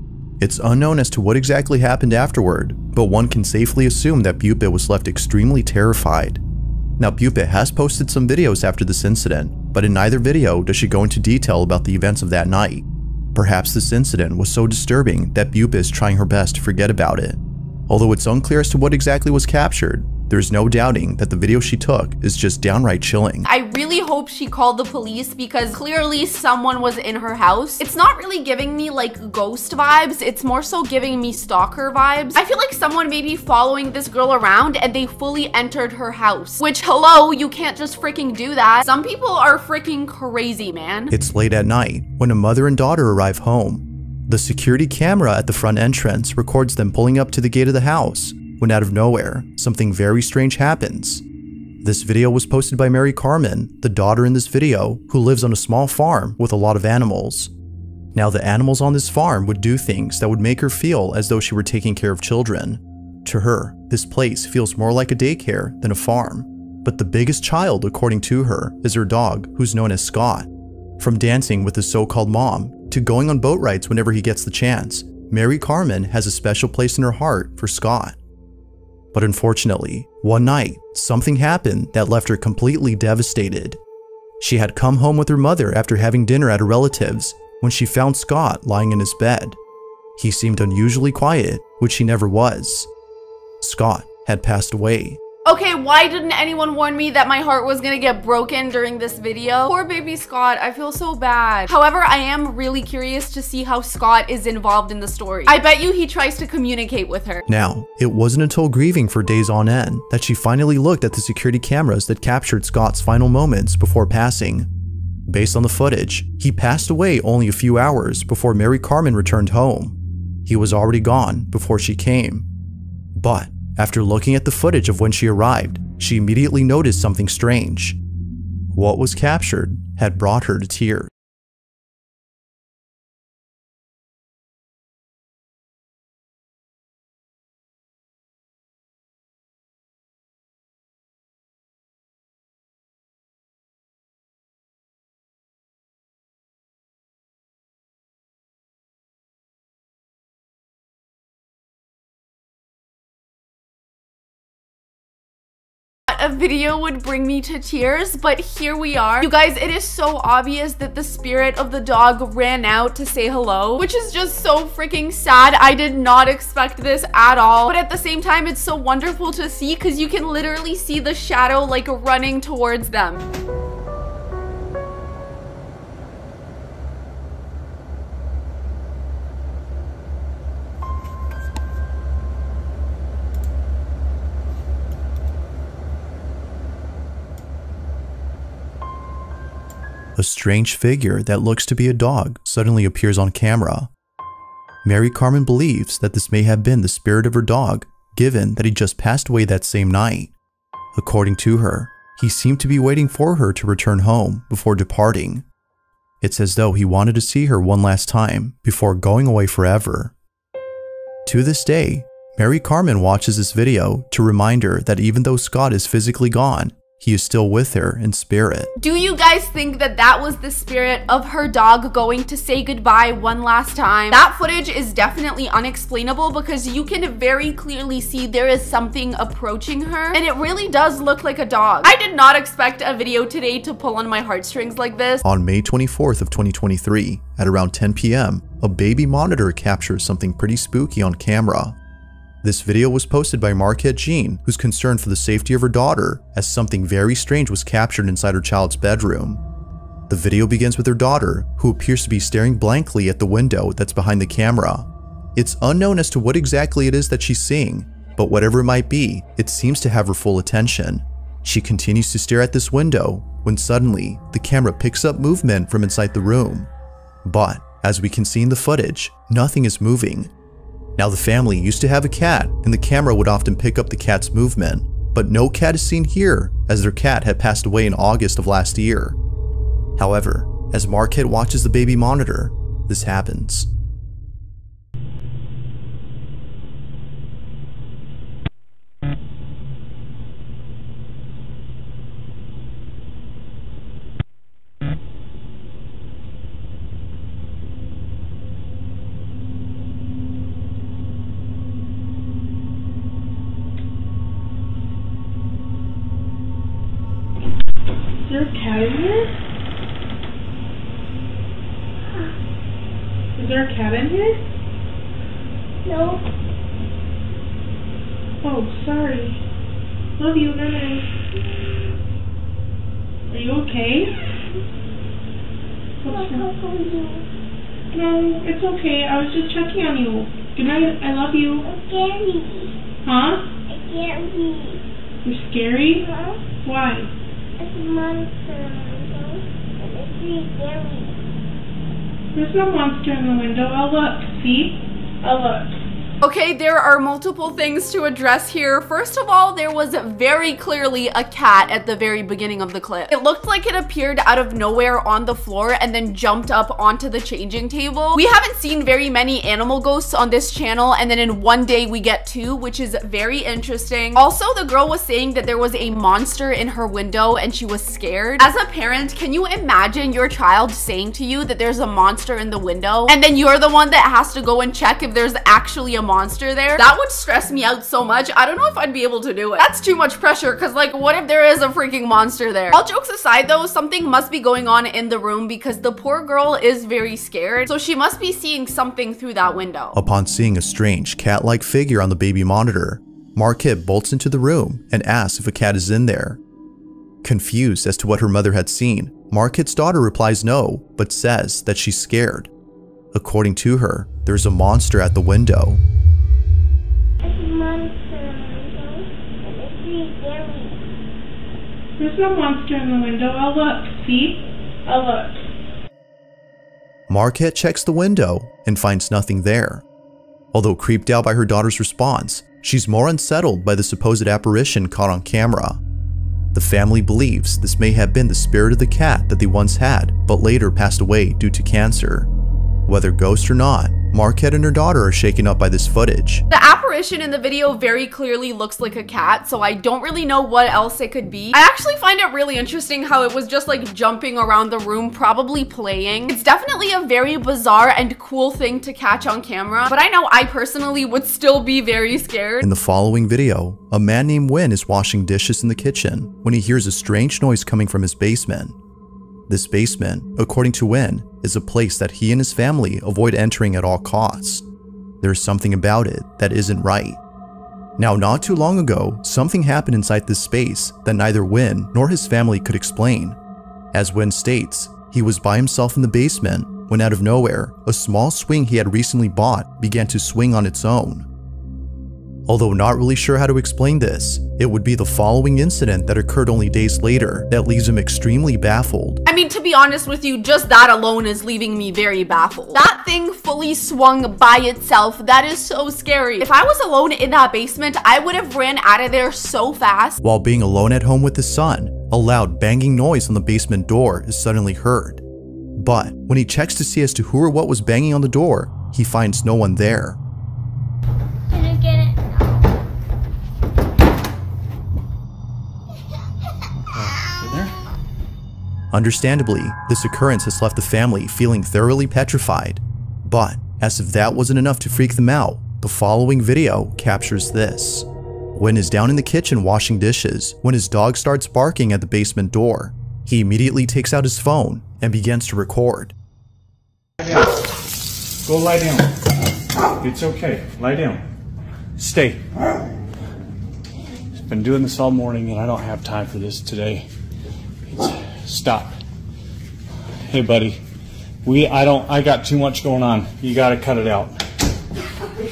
It's unknown as to what exactly happened afterward, but one can safely assume that Pupe was left extremely terrified. Now, Pupe has posted some videos after this incident, but in neither video does she go into detail about the events of that night. Perhaps this incident was so disturbing that Pupe is trying her best to forget about it. Although it's unclear as to what exactly was captured, There's no doubting that the video she took is just downright chilling. I really hope she called the police because clearly someone was in her house. It's not really giving me like ghost vibes, it's more so giving me stalker vibes. I feel like someone may be following this girl around and they fully entered her house. Which, hello, you can't just freaking do that. Some people are freaking crazy, man. It's late at night when a mother and daughter arrive home. The security camera at the front entrance records them pulling up to the gate of the house when out of nowhere, something very strange happens. This video was posted by Mary Carmen, the daughter in this video, who lives on a small farm with a lot of animals. Now, the animals on this farm would do things that would make her feel as though she were taking care of children. To her, this place feels more like a daycare than a farm. But the biggest child, according to her, is her dog, who's known as Scott. From dancing with his so-called mom to going on boat rides whenever he gets the chance, Mary Carmen has a special place in her heart for Scott. But unfortunately, one night, something happened that left her completely devastated. She had come home with her mother after having dinner at a relative's when she found Scott lying in his bed. He seemed unusually quiet, which he never was. Scott had passed away. Okay, why didn't anyone warn me that my heart was gonna get broken during this video? Poor baby Scott, I feel so bad. However, I am really curious to see how Scott is involved in the story. I bet you he tries to communicate with her. Now, it wasn't until grieving for days on end that she finally looked at the security cameras that captured Scott's final moments before passing. Based on the footage, he passed away only a few hours before Mary Carmen returned home. He was already gone before she came. But after looking at the footage of when she arrived, she immediately noticed something strange. What was captured had brought her to tears. A video would bring me to tears, but here we are. You guys, it is so obvious that the spirit of the dog ran out to say hello, which is just so freaking sad. I did not expect this at all, but at the same time, it's so wonderful to see because you can literally see the shadow like running towards them. A strange figure that looks to be a dog suddenly appears on camera. Mary Carmen believes that this may have been the spirit of her dog, given that he just passed away that same night. According to her, he seemed to be waiting for her to return home before departing. It's as though he wanted to see her one last time before going away forever. To this day, Mary Carmen watches this video to remind her that even though Scott is physically gone, he is still with her in spirit. Do you guys think that that was the spirit of her dog going to say goodbye one last time? That footage is definitely unexplainable because you can very clearly see there is something approaching her, and it really does look like a dog. I did not expect a video today to pull on my heartstrings like this. On May 24th of 2023, at around 10 p.m., a baby monitor captures something pretty spooky on camera. This video was posted by Marquette Jean, who's concerned for the safety of her daughter, as something very strange was captured inside her child's bedroom. The video begins with her daughter, who appears to be staring blankly at the window that's behind the camera. It's unknown as to what exactly it is that she's seeing, but whatever it might be, it seems to have her full attention. She continues to stare at this window, when suddenly, the camera picks up movement from inside the room. But, as we can see in the footage, nothing is moving. Now, the family used to have a cat, and the camera would often pick up the cat's movement, but no cat is seen here, as their cat had passed away in August of last year. However, as Marquette watches the baby monitor, this happens. Is there a cat in here? Is there a cat in here? No. Oh, sorry. Love you, bye. Are you okay? What's wrong? No, it's okay. I was just checking on you. Good night. I love you. I'm scary. Huh? I'm scary. You're scary? Huh? Why? It's a monster. And it's really scary. There's no monster in the window. I'll look. See? I'll look. Okay, there are multiple things to address here. First of all, there was very clearly a cat at the very beginning of the clip. It looked like it appeared out of nowhere on the floor and then jumped up onto the changing table. We haven't seen very many animal ghosts on this channel, and then in one day we get two, which is very interesting. Also, the girl was saying that there was a monster in her window and she was scared. As a parent, can you imagine your child saying to you that there's a monster in the window and then you're the one that has to go and check if there's actually a monster there? That would stress me out so much. I don't know if I'd be able to do it. That's too much pressure, because like, what if there is a freaking monster there? All jokes aside though, something must be going on in the room because the poor girl is very scared, so she must be seeing something through that window. Upon seeing a strange cat-like figure on the baby monitor, Marquette bolts into the room and asks if a cat is in there. Confused as to what her mother had seen, Marquette's daughter replies no, but says that she's scared. According to her, there's a monster at the window. There's no monster in the window. I'll look. See? I'll look. Marquette checks the window and finds nothing there. Although creeped out by her daughter's response, she's more unsettled by the supposed apparition caught on camera. The family believes this may have been the spirit of the cat that they once had, but later passed away due to cancer. Whether ghost or not, Marquette and her daughter are shaken up by this footage. The apparition in the video very clearly looks like a cat, so I don't really know what else it could be. I actually find it really interesting how it was just like jumping around the room, probably playing. It's definitely a very bizarre and cool thing to catch on camera, but I know I personally would still be very scared. In the following video, a man named Wynn is washing dishes in the kitchen when he hears a strange noise coming from his basement. This basement, according to Wynn, is a place that he and his family avoid entering at all costs. There's something about it that isn't right. Now, not too long ago, something happened inside this space that neither Wynn nor his family could explain. As Wynn states, he was by himself in the basement when out of nowhere, a small swing he had recently bought began to swing on its own. Although not really sure how to explain this, it would be the following incident that occurred only days later that leaves him extremely baffled. I mean, to be honest with you, just that alone is leaving me very baffled. That thing fully swung by itself. That is so scary. If I was alone in that basement, I would have ran out of there so fast. While being alone at home with his son, a loud banging noise on the basement door is suddenly heard. But when he checks to see as to who or what was banging on the door, he finds no one there. Can I get it? Understandably, this occurrence has left the family feeling thoroughly petrified. But as if that wasn't enough to freak them out, the following video captures this. Wynn is down in the kitchen washing dishes when his dog starts barking at the basement door. He immediately takes out his phone and begins to record. Go lie down. It's okay. Lie down. Stay. Been doing this all morning and I don't have time for this today. Stop. Hey buddy, I got too much going on. You gotta cut it out.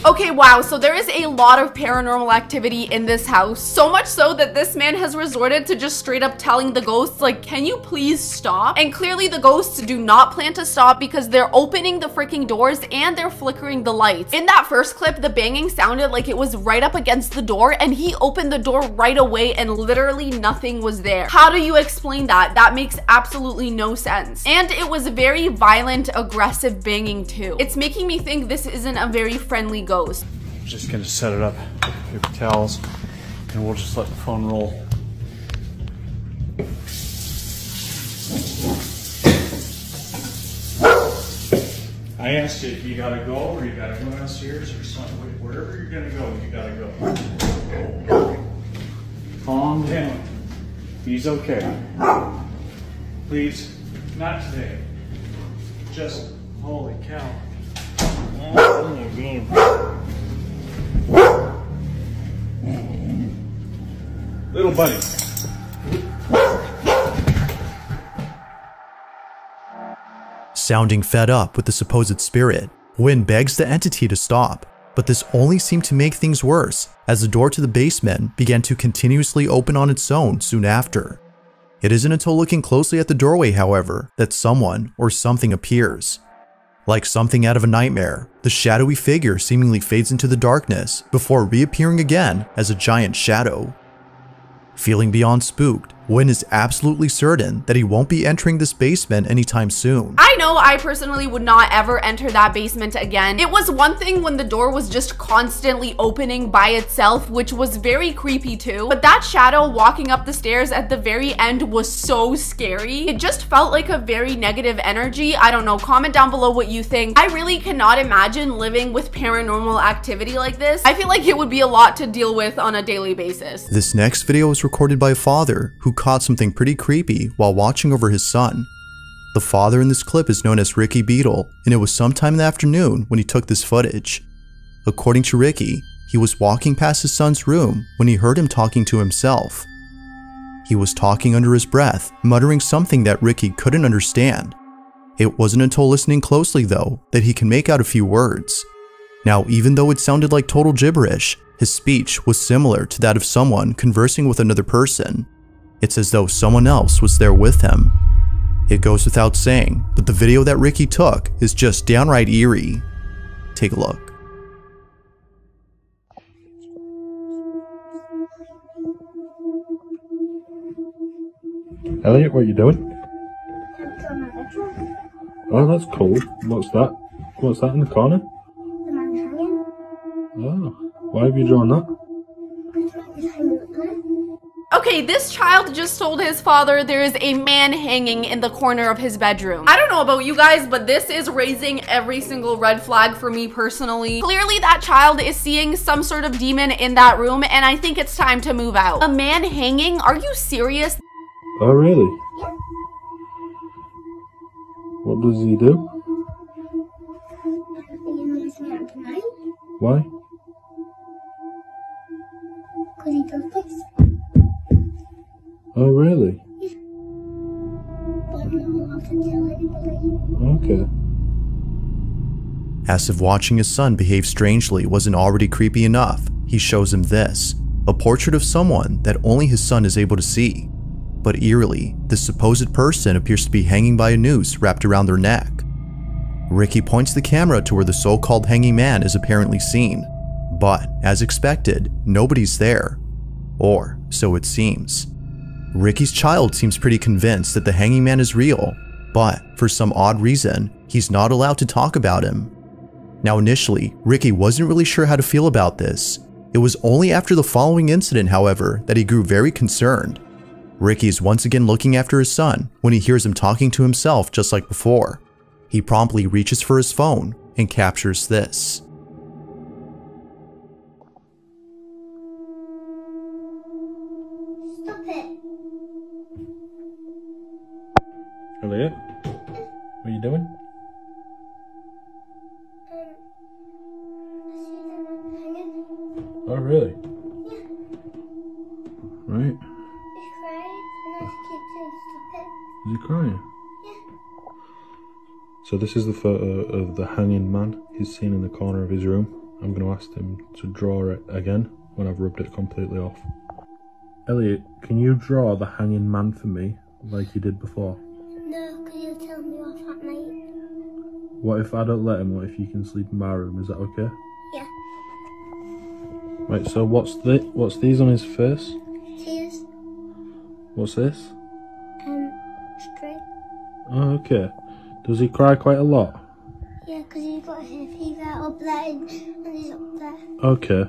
Okay, wow, so there is a lot of paranormal activity in this house. So much so that this man has resorted to just straight up telling the ghosts, like, can you please stop? And clearly the ghosts do not plan to stop because they're opening the freaking doors and they're flickering the lights. In that first clip, the banging sounded like it was right up against the door and he opened the door right away and literally nothing was there. How do you explain that? That makes absolutely no sense. And it was very violent, aggressive banging too. It's making me think this isn't a very friendly ghost. I'm just gonna set it up with paper towels and we'll just let the phone roll. I asked you if you gotta go or you gotta go downstairs or something. Wherever you're gonna go, you gotta go. Calm down. He's okay. Please, not today. Just, holy cow. Oh my God. Little buddy. Sounding fed up with the supposed spirit, Wynn begs the entity to stop, but this only seemed to make things worse as the door to the basement began to continuously open on its own soon after. It isn't until looking closely at the doorway, however, that someone or something appears. Like something out of a nightmare, the shadowy figure seemingly fades into the darkness before reappearing again as a giant shadow. Feeling beyond spooked, Wynn is absolutely certain that he won't be entering this basement anytime soon. I know I personally would not ever enter that basement again. It was one thing when the door was just constantly opening by itself, which was very creepy too, but that shadow walking up the stairs at the very end was so scary. It just felt like a very negative energy. I don't know, comment down below what you think. I really cannot imagine living with paranormal activity like this. I feel like it would be a lot to deal with on a daily basis. This next video was recorded by a father who caught something pretty creepy while watching over his son. The father in this clip is known as Ricky Beadle, and it was sometime in the afternoon when he took this footage. According to Ricky, he was walking past his son's room when he heard him talking to himself. He was talking under his breath, muttering something that Ricky couldn't understand. It wasn't until listening closely though that he can make out a few words. Now, even though it sounded like total gibberish, his speech was similar to that of someone conversing with another person. It's as though someone else was there with him. It goes without saying that the video that Ricky took is just downright eerie. Take a look. Elliot, what are you doing? Oh, that's cool. What's that? What's that in the corner? The man hanging. Oh, why have you drawn that? Okay, this child just told his father there is a man hanging in the corner of his bedroom. I don't know about you guys, but this is raising every single red flag for me personally. Clearly that child is seeing some sort of demon in that room, and I think it's time to move out. A man hanging? Are you serious? Oh, really? What does he do? Why? Because he does this. Oh, really? Yeah. But I'm not allowed to tell anybody. Okay. As if watching his son behave strangely wasn't already creepy enough, he shows him this, a portrait of someone that only his son is able to see. But eerily, this supposed person appears to be hanging by a noose wrapped around their neck. Ricky points the camera to where the so-called hanging man is apparently seen, but as expected, nobody's there. Or so it seems. Ricky's child seems pretty convinced that the hanging man is real, but for some odd reason, he's not allowed to talk about him. Now initially, Ricky wasn't really sure how to feel about this. It was only after the following incident, however, that he grew very concerned. Ricky is once again looking after his son when he hears him talking to himself just like before. He promptly reaches for his phone and captures this. Stop it. Elliot, what are you doing? I see the man hanging. Oh, really? Yeah. Right. He's crying, and I keep saying stop it. Is he crying? Yeah. So this is the photo of the hanging man he's seen in the corner of his room. I'm going to ask him to draw it again when I've rubbed it completely off. Elliot, can you draw the hanging man for me like you did before? No, because he'll tell me off at night. What if I don't let him? What if you can sleep in my room? Is that okay? Yeah. Right, so what's these on his face? Tears. What's this? String. Oh, okay. Does he cry quite a lot? Yeah, because he's got hay fever up there and he's up there. Okay.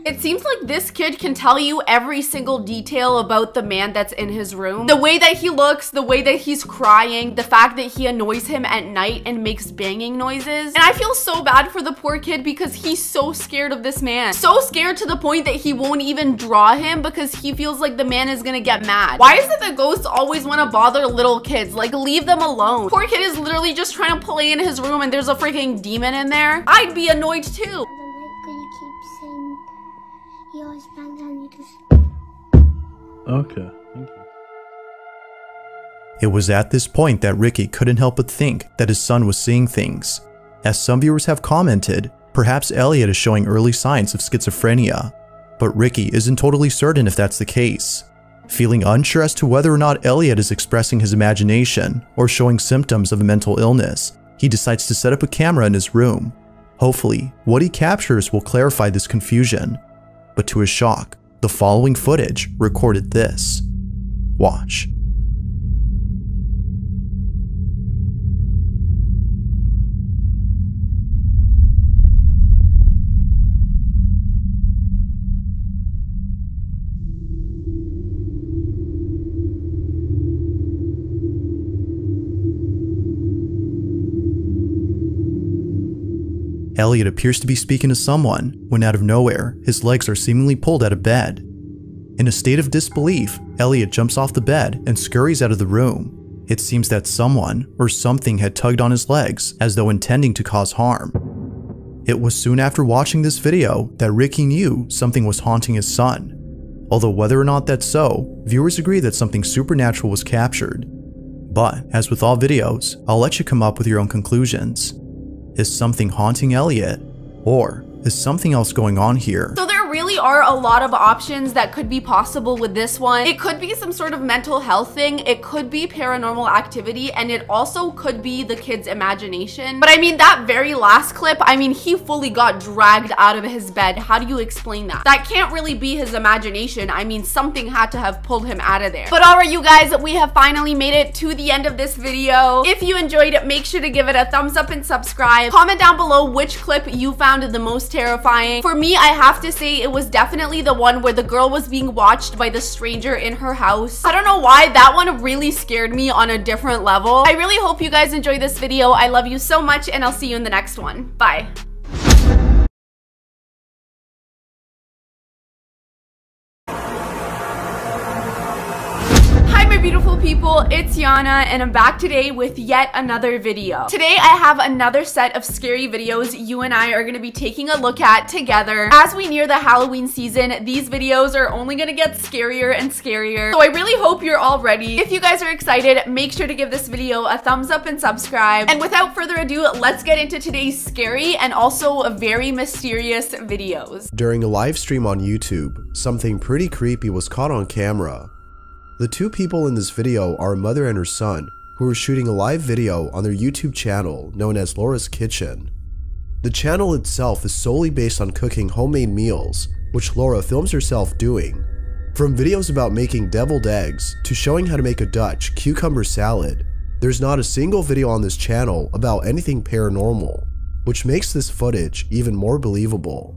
It seems like this kid can tell you every single detail about the man that's in his room. The way that he looks, the way that he's crying, the fact that he annoys him at night and makes banging noises. And I feel so bad for the poor kid because he's so scared of this man. So scared to the point that he won't even draw him because he feels like the man is gonna get mad. Why is it that ghosts always want to bother little kids? Like, leave them alone. Poor kid is literally just trying to play in his room and there's a freaking demon in there. I'd be annoyed too. He always bangs on you just... Okay, thank you. It was at this point that Ricky couldn't help but think that his son was seeing things. As some viewers have commented, perhaps Elliot is showing early signs of schizophrenia, but Ricky isn't totally certain if that's the case. Feeling unsure as to whether or not Elliot is expressing his imagination or showing symptoms of a mental illness, he decides to set up a camera in his room. Hopefully, what he captures will clarify this confusion. But to his shock, the following footage recorded this. Watch. Elliot appears to be speaking to someone when out of nowhere, his legs are seemingly pulled out of bed. In a state of disbelief, Elliot jumps off the bed and scurries out of the room. It seems that someone or something had tugged on his legs as though intending to cause harm. It was soon after watching this video that Ricky knew something was haunting his son. Although whether or not that's so, viewers agree that something supernatural was captured. But, as with all videos, I'll let you come up with your own conclusions. Is something haunting Elliot? Or is something else going on here? So there really are a lot of options that could be possible with this one. It could be some sort of mental health thing, it could be paranormal activity, and it also could be the kid's imagination. But I mean, that very last clip, I mean, he fully got dragged out of his bed. How do you explain that? That can't really be his imagination. I mean, something had to have pulled him out of there. But alright, you guys, we have finally made it to the end of this video. If you enjoyed it, make sure to give it a thumbs up and subscribe. Comment down below which clip you found the most terrifying. For me, I have to say it was definitely the one where the girl was being watched by the stranger in her house. I don't know why, that one really scared me on a different level. I really hope you guys enjoyed this video. I love you so much, and I'll see you in the next one. Bye. Beautiful people, it's Yana, and I'm back today with yet another video. Today I have another set of scary videos you and I are going to be taking a look at together. As we near the Halloween season, these videos are only going to get scarier and scarier, so I really hope you're all ready. If you guys are excited, make sure to give this video a thumbs up and subscribe. And without further ado, let's get into today's scary and also very mysterious videos. During a live stream on YouTube, something pretty creepy was caught on camera. The two people in this video are a mother and her son, who are shooting a live video on their YouTube channel known as Laura's Kitchen. The channel itself is solely based on cooking homemade meals, which Laura films herself doing. From videos about making deviled eggs to showing how to make a Dutch cucumber salad, there's not a single video on this channel about anything paranormal, which makes this footage even more believable.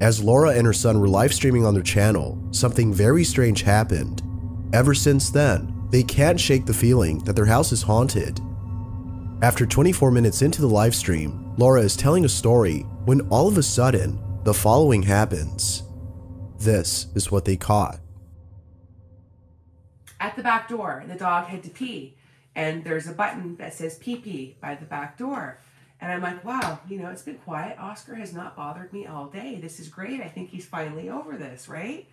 As Laura and her son were live streaming on their channel, something very strange happened. Ever since then, they can't shake the feeling that their house is haunted. After 24 minutes into the live stream, Laura is telling a story when all of a sudden, the following happens. This is what they caught. At the back door, the dog had to pee, and there's a button that says pee pee by the back door. And I'm like, wow, you know, it's been quiet. Oscar has not bothered me all day. This is great. I think he's finally over this, right?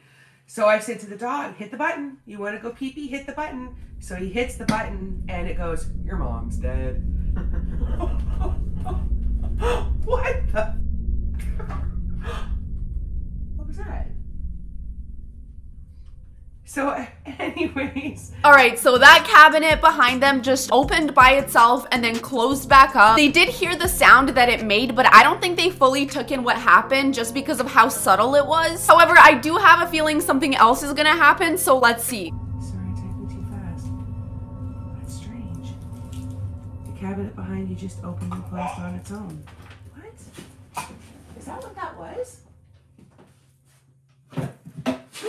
So I said to the dog, hit the button. You want to go pee-pee? Hit the button. So he hits the button and it goes, your mom's dead. What the? What was that? So anyways. Alright, so that cabinet behind them just opened by itself and then closed back up. They did hear the sound that it made, but I don't think they fully took in what happened just because of how subtle it was. However, I do have a feeling something else is gonna happen, so let's see. Sorry, typing too fast. That's strange. The cabinet behind you just opened and closed on its own. What? Is that what that was?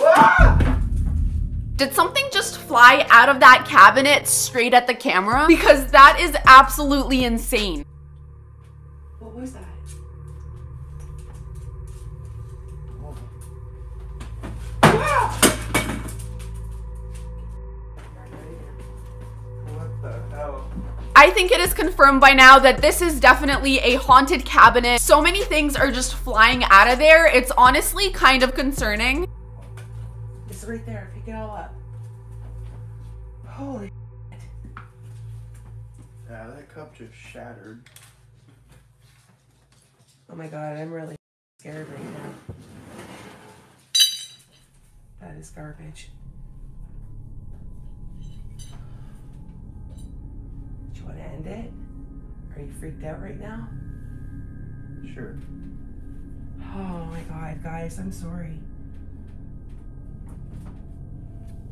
Ah! Did something just fly out of that cabinet straight at the camera? Because that is absolutely insane. What was that? What the hell? I think it is confirmed by now that this is definitely a haunted cabinet. So many things are just flying out of there. It's honestly kind of concerning. It's right there. Pick it all up. Holy shit. Yeah, that cup just shattered. Oh my god, I'm really scared right now. That is garbage. Do you want to end it? Are you freaked out right now? Sure. Oh my god, guys, I'm sorry.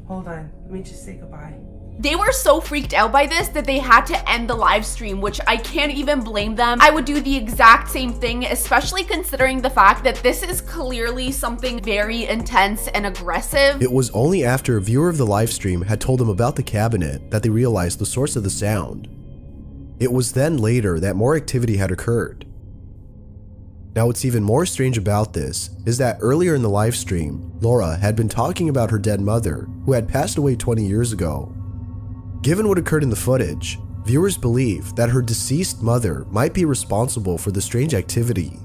Hold on, let me just say goodbye. They were so freaked out by this that they had to end the live stream, which I can't even blame them. I would do the exact same thing, especially considering the fact that this is clearly something very intense and aggressive. It was only after a viewer of the live stream had told them about the cabinet that they realized the source of the sound. It was then later that more activity had occurred. Now what's even more strange about this is that earlier in the live stream, Laura had been talking about her dead mother, who had passed away 20 years ago. Given what occurred in the footage, viewers believe that her deceased mother might be responsible for the strange activity.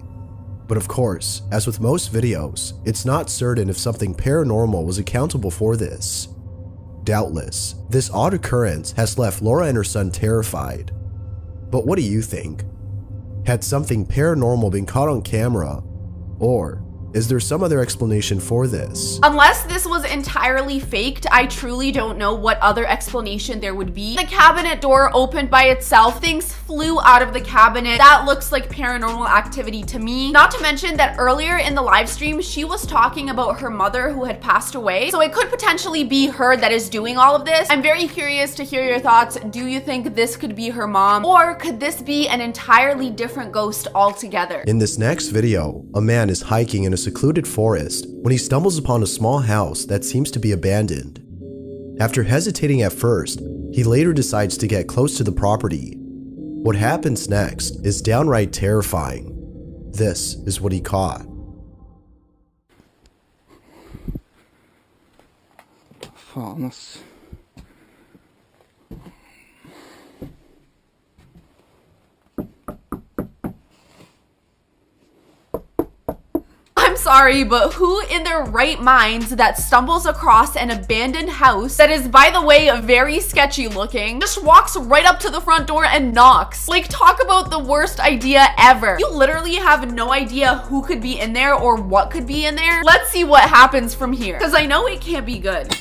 But of course, as with most videos, it's not certain if something paranormal was accountable for this. Doubtless, this odd occurrence has left Laura and her son terrified. But what do you think? Had something paranormal been caught on camera? Or is there some other explanation for this? Unless this was entirely faked, I truly don't know what other explanation there would be. The cabinet door opened by itself, things flew out of the cabinet. That looks like paranormal activity to me. Not to mention that earlier in the live stream, she was talking about her mother who had passed away. So it could potentially be her that is doing all of this. I'm very curious to hear your thoughts. Do you think this could be her mom? Or could this be an entirely different ghost altogether? In this next video, a man is hiking in a secluded forest when he stumbles upon a small house that seems to be abandoned. After hesitating at first, he later decides to get close to the property. What happens next is downright terrifying. This is what he caught. Fanas. I'm sorry, but who in their right minds that stumbles across an abandoned house that is, by the way, very sketchy looking, just walks right up to the front door and knocks? Like, talk about the worst idea ever. You literally have no idea who could be in there or what could be in there. Let's see what happens from here, because I know it can't be good.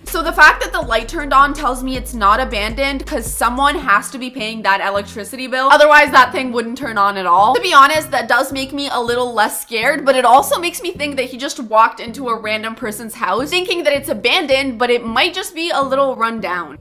So the fact that the light turned on tells me it's not abandoned because someone has to be paying that electricity bill. Otherwise, that thing wouldn't turn on at all. To be honest, that does make me a little less scared, but it also makes me think that he just walked into a random person's house thinking that it's abandoned, but it might just be a little run down.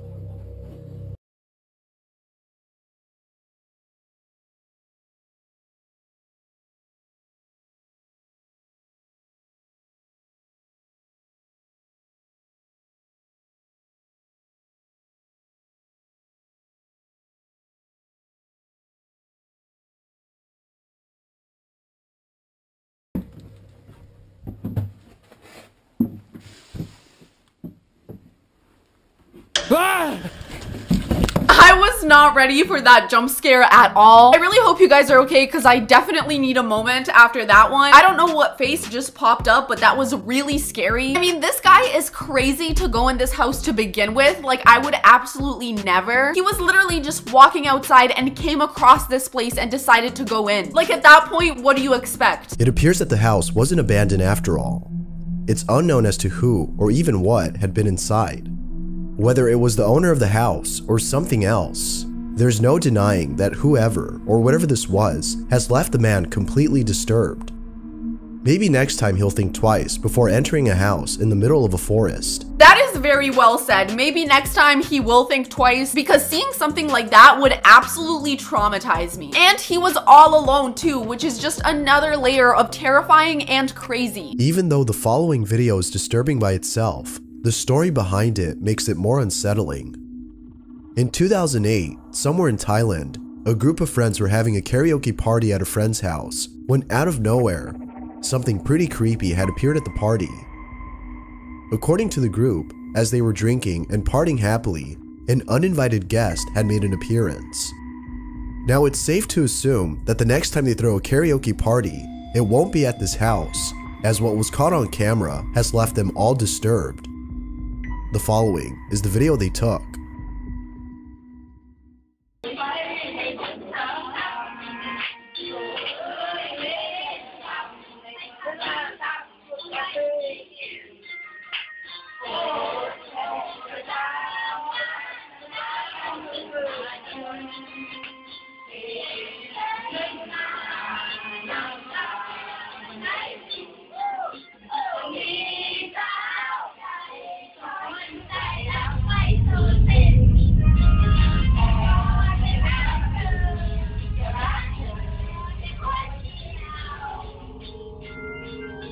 I was not ready for that jump scare at all. I really hope you guys are okay because I definitely need a moment after that one. I don't know what face just popped up, but that was really scary. I mean, this guy is crazy to go in this house to begin with. Like, I would absolutely never. He was literally just walking outside and came across this place and decided to go in. Like, at that point, what do you expect? It appears that the house wasn't abandoned after all. It's unknown as to who or even what had been inside. Whether it was the owner of the house or something else, there's no denying that whoever or whatever this was has left the man completely disturbed. Maybe next time he'll think twice before entering a house in the middle of a forest. That is very well said. Maybe next time he will think twice because seeing something like that would absolutely traumatize me. And he was all alone too, which is just another layer of terrifying and crazy. Even though the following video is disturbing by itself, the story behind it makes it more unsettling. In 2008, somewhere in Thailand, a group of friends were having a karaoke party at a friend's house when out of nowhere, something pretty creepy had appeared at the party. According to the group, as they were drinking and partying happily, an uninvited guest had made an appearance. Now it's safe to assume that the next time they throw a karaoke party, it won't be at this house, as what was caught on camera has left them all disturbed. The following is the video they took.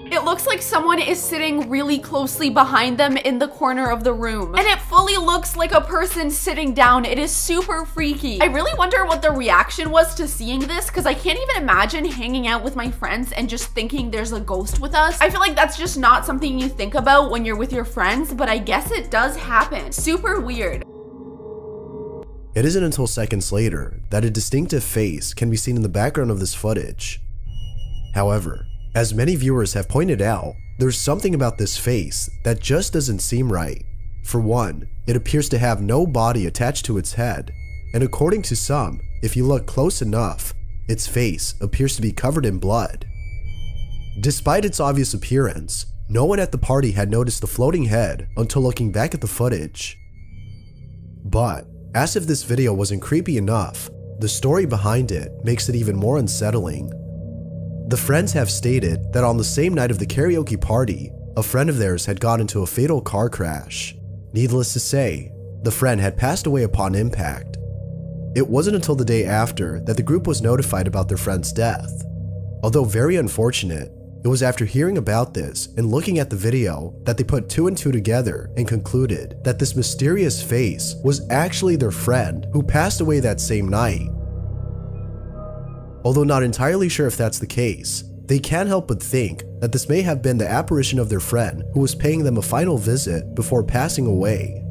It looks like someone is sitting really closely behind them in the corner of the room. And it fully looks like a person sitting down. It is super freaky. I really wonder what the reaction was to seeing this, because I can't even imagine hanging out with my friends and just thinking there's a ghost with us. I feel like that's just not something you think about when you're with your friends, but I guess it does happen. Super weird. It isn't until seconds later that a distinctive face can be seen in the background of this footage. However, as many viewers have pointed out, there's something about this face that just doesn't seem right. For one, it appears to have no body attached to its head, and according to some, if you look close enough, its face appears to be covered in blood. Despite its obvious appearance, no one at the party had noticed the floating head until looking back at the footage. But, as if this video wasn't creepy enough, the story behind it makes it even more unsettling. The friends have stated that on the same night of the karaoke party, a friend of theirs had got into a fatal car crash. Needless to say, the friend had passed away upon impact. It wasn't until the day after that the group was notified about their friend's death. Although very unfortunate, it was after hearing about this and looking at the video that they put two and two together and concluded that this mysterious face was actually their friend who passed away that same night. Although not entirely sure if that's the case, they can't help but think that this may have been the apparition of their friend who was paying them a final visit before passing away.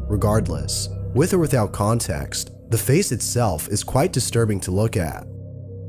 Regardless, with or without context, the face itself is quite disturbing to look at.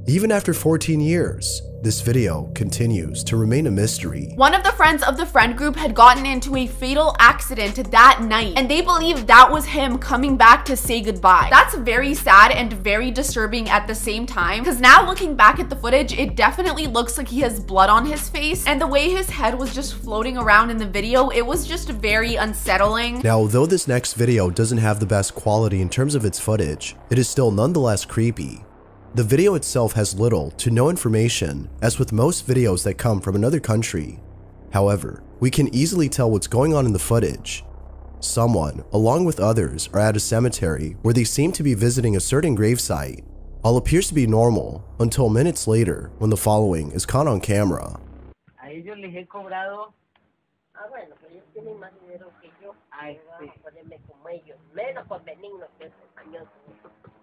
Even after 14 years, this video continues to remain a mystery. One of the friends of the friend group had gotten into a fatal accident that night, and they believe that was him coming back to say goodbye. That's very sad and very disturbing at the same time, because now looking back at the footage, it definitely looks like he has blood on his face, and the way his head was just floating around in the video, it was just very unsettling. Now, though this next video doesn't have the best quality in terms of its footage, it is still nonetheless creepy. The video itself has little to no information, as with most videos that come from another country. However, we can easily tell what's going on in the footage. Someone, along with others, are at a cemetery where they seem to be visiting a certain gravesite. All appears to be normal, until minutes later when the following is caught on camera. A ellos les he cobrado. Ah, bueno, pues ellos tienen más dinero que yo. Ay, sí. Ponerme como ellos, menos por benignos que es español.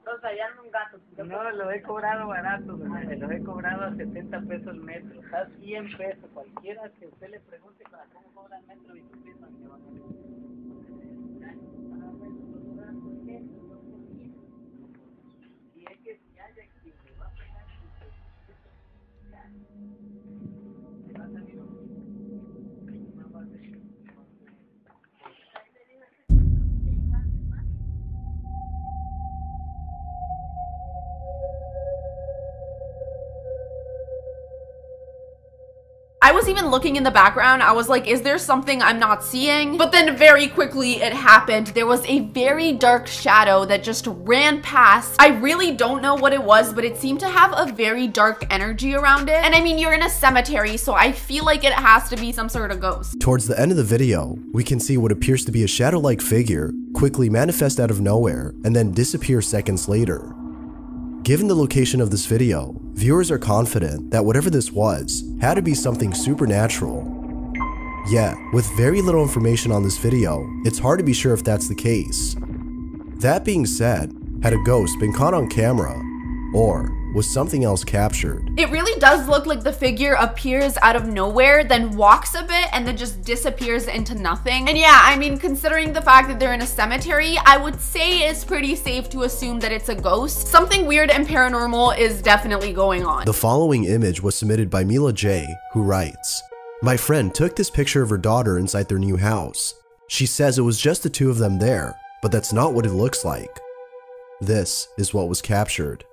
Entonces allá en un gato. No, lo he cobrado barato, me lo he cobrado a 70 pesos el metro. Está 100 pesos. Cualquiera que usted le pregunte cómo cobra el metro y su piensan que van a ver. Y es que si haya quien le va a pegar, va a salir una parte. I was even looking in the background. I was like, is there something I'm not seeing? But then very quickly it happened. There was a very dark shadow that just ran past. I really don't know what it was, but it seemed to have a very dark energy around it. And I mean, you're in a cemetery, so I feel like it has to be some sort of ghost. Towards the end of the video, we can see what appears to be a shadow-like figure quickly manifest out of nowhere and then disappear seconds later. Given the location of this video, viewers are confident that whatever this was had to be something supernatural. Yet, with very little information on this video, it's hard to be sure if that's the case. That being said, had a ghost been caught on camera, or was something else captured. It really does look like the figure appears out of nowhere, then walks a bit, and then just disappears into nothing. And yeah, I mean, considering the fact that they're in a cemetery, I would say it's pretty safe to assume that it's a ghost. Something weird and paranormal is definitely going on. The following image was submitted by Mila J, who writes, "My friend took this picture of her daughter inside their new house. She says it was just the two of them there, but that's not what it looks like. This is what was captured."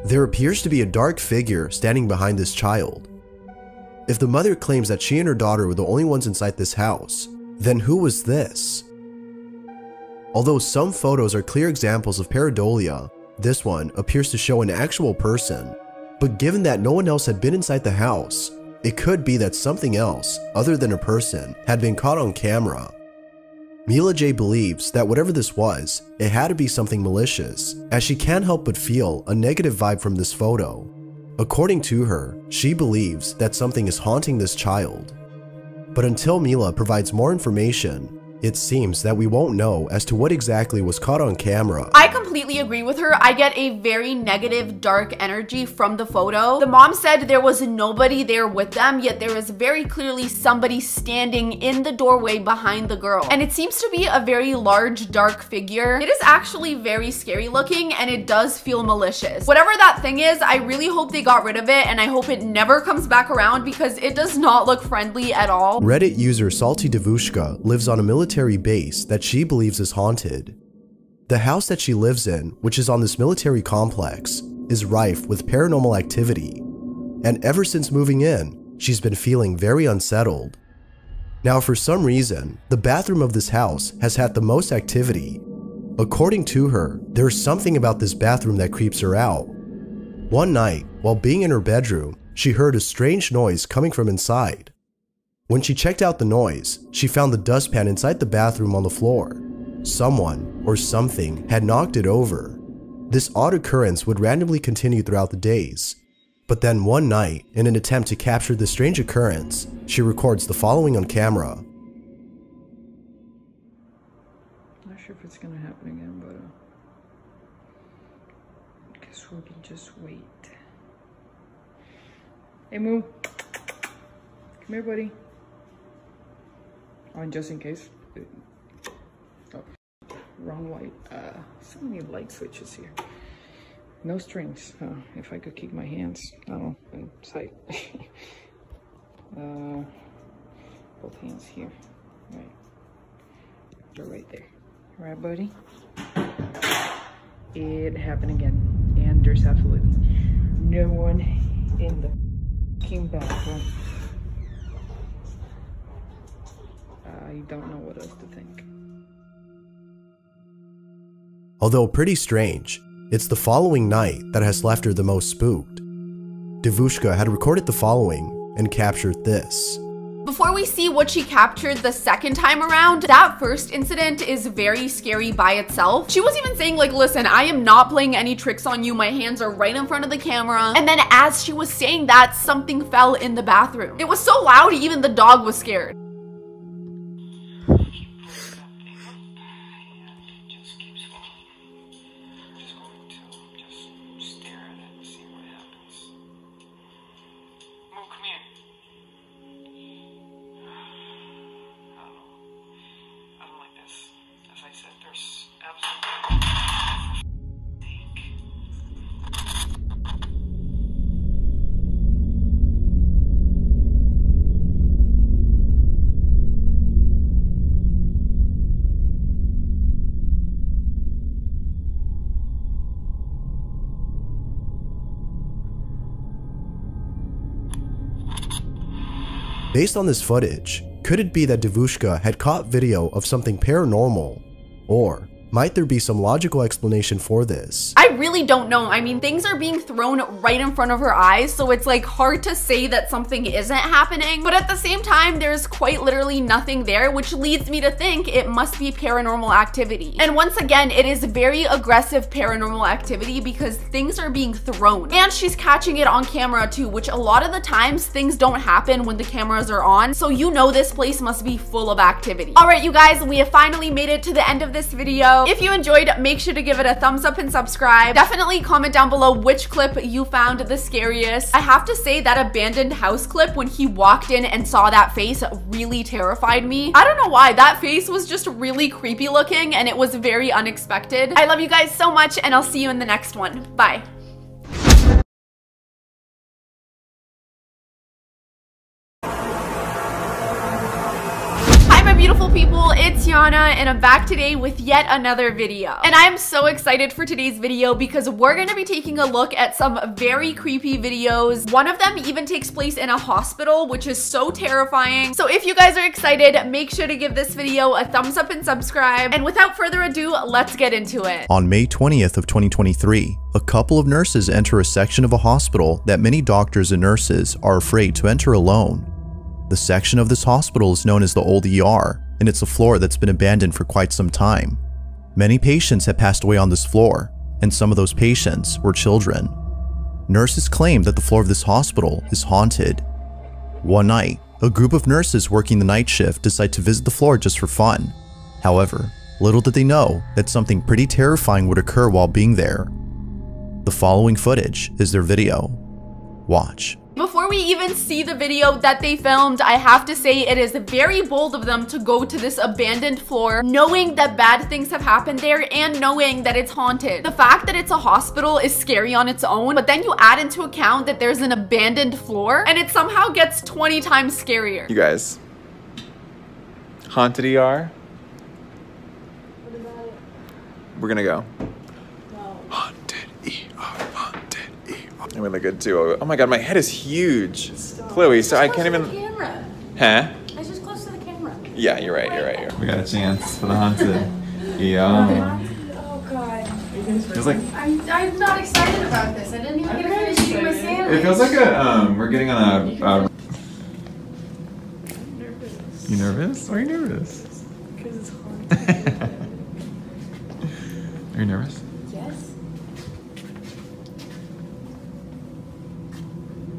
There appears to be a dark figure standing behind this child. If the mother claims that she and her daughter were the only ones inside this house, then who was this? Although some photos are clear examples of pareidolia, this one appears to show an actual person. But given that no one else had been inside the house, it could be that something else, other than a person, had been caught on camera. Mila J believes that whatever this was, it had to be something malicious, as she can't help but feel a negative vibe from this photo. According to her, she believes that something is haunting this child. But until Mila provides more information, it seems that we won't know as to what exactly was caught on camera. I completely agree with her. I get a very negative, dark energy from the photo. The mom said there was nobody there with them, yet there is very clearly somebody standing in the doorway behind the girl. And it seems to be a very large, dark figure. It is actually very scary looking, and it does feel malicious. Whatever that thing is, I really hope they got rid of it, and I hope it never comes back around because it does not look friendly at all. Reddit user Salty Devushka lives on a military base that she believes is haunted. The house that she lives in, which is on this military complex, is rife with paranormal activity, and ever since moving in, she's been feeling very unsettled. Now, for some reason, the bathroom of this house has had the most activity. According to her, there's something about this bathroom that creeps her out. One night, while being in her bedroom, she heard a strange noise coming from inside. When she checked out the noise, she found the dustpan inside the bathroom on the floor. Someone or something had knocked it over. This odd occurrence would randomly continue throughout the days. But then one night, in an attempt to capture this strange occurrence, she records the following on camera. Not sure if it's gonna happen again, but I guess we can just wait. Hey Moo, come here, buddy. Oh, just in case. Oh, wrong light. So many light switches here. No strings. If I could keep my hands, in sight. Both hands here. Right. They're right there. All right, buddy. It happened again, and there's absolutely no one in the bathroom. I don't know what else to think. Although pretty strange, it's the following night that has left her the most spooked. Devushka had recorded the following and captured this. Before we see what she captured the second time around, that first incident is very scary by itself. She was even saying like, listen, I am not playing any tricks on you. My hands are right in front of the camera. And then as she was saying that, something fell in the bathroom. It was so loud, even the dog was scared. Based on this footage, could it be that Devushka had caught video of something paranormal? Or Might there be some logical explanation for this? I really don't know. I mean, things are being thrown right in front of her eyes, so it's like hard to say that something isn't happening. But at the same time, there's quite literally nothing there, which leads me to think it must be paranormal activity. And once again, it is very aggressive paranormal activity because things are being thrown. And she's catching it on camera too, which a lot of the times things don't happen when the cameras are on. So you know this place must be full of activity. All right, you guys, we have finally made it to the end of this video. If you enjoyed, make sure to give it a thumbs up and subscribe. Definitely comment down below which clip you found the scariest. I have to say that abandoned house clip when he walked in and saw that face really terrified me. I don't know why. That face was just really creepy looking and it was very unexpected. I love you guys so much and I'll see you in the next one. Bye. Beautiful people, it's Yana and I'm back today with yet another video. And I am so excited for today's video because we're going to be taking a look at some very creepy videos. One of them even takes place in a hospital, which is so terrifying. So if you guys are excited, make sure to give this video a thumbs up and subscribe. And without further ado, let's get into it. On May 20th of 2023, a couple of nurses enter a section of a hospital that many doctors and nurses are afraid to enter alone. The section of this hospital is known as the Old ER, and it's a floor that's been abandoned for quite some time. Many patients have passed away on this floor, and some of those patients were children. Nurses claim that the floor of this hospital is haunted. One night, a group of nurses working the night shift decide to visit the floor just for fun. However, little did they know that something pretty terrifying would occur while being there. The following footage is their video. Watch. Before we even see the video that they filmed, I have to say it is very bold of them to go to this abandoned floor, knowing that bad things have happened there and knowing that it's haunted. The fact that it's a hospital is scary on its own, but then you add into account that there's an abandoned floor and it somehow gets 20 times scarier. You guys, haunted ER? What about it? We're gonna go. No. Haunted ER, haunted ER. I'm really good too. Oh my god, my head is huge. Stop. Chloe, so I can't even. Camera. Huh? It's just close to the camera. Yeah, you're right. We got a chance for the haunted ER. Oh god. Feels like I'm not excited about this. I didn't even get to finish eating my sandwich. it feels like a we're getting on a. You nervous? Why are you nervous? Because it's haunted. Are you nervous? Yes.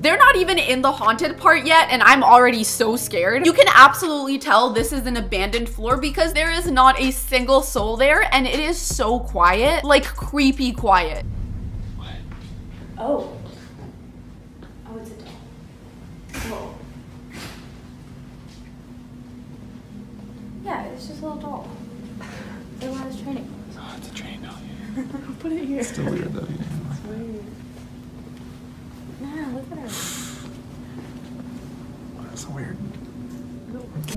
They're not even in the haunted part yet and I'm already so scared. You can absolutely tell this is an abandoned floor because there is not a single soul there and it is so quiet, like creepy quiet. What? Oh. Oh, it's a doll. Oh. Yeah, it's just a little doll. They want us training. Oh, it's a train doll. Yeah. Put it here. It's still weird though. Yeah. It's weird. Nah, look at her. That's so weird.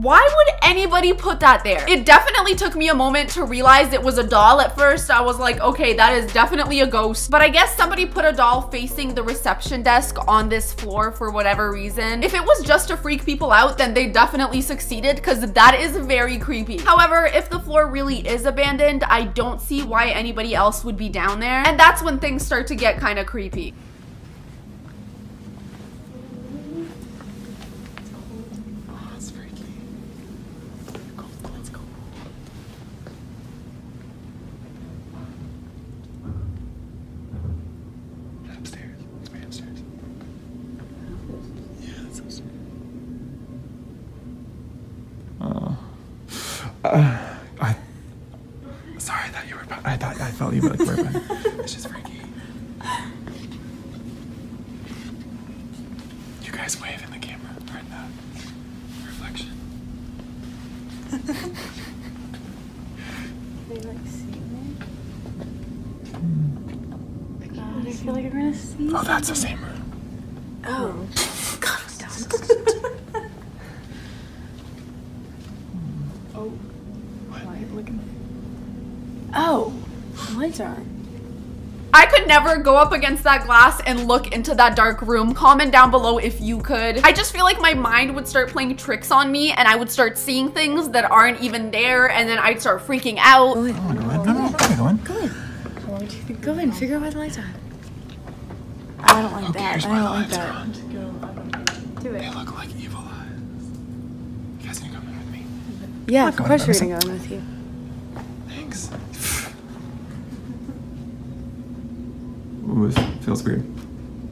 Why would anybody put that there? It definitely took me a moment to realize it was a doll. At first, I was like, okay, that is definitely a ghost. But I guess somebody put a doll facing the reception desk on this floor for whatever reason. If it was just to freak people out, then they definitely succeeded because that is very creepy. However, if the floor really is abandoned, I don't see why anybody else would be down there. And that's when things start to get kind of creepy. Sorry, I thought you were about. I felt you like were about. It's just freaky. You guys wave in the camera right now. Reflection. They like see me? God, I feel like I'm gonna see. Oh, that's the same room. Oh. God, oh. What? Looking. Oh, lights are on. I could never go up against that glass and look into that dark room. Comment down below if you could. I just feel like my mind would start playing tricks on me and I would start seeing things that aren't even there and then I'd start freaking out. Oh my god, no. Go in. Go in. How long do you think? Go in. Figure out why the lights are on. I don't like that. I don't like that. Do it. They look like evil eyes. You guys need to come in with me. Yeah, of course we're gonna go in with you. Thanks. Ooh, this feels weird.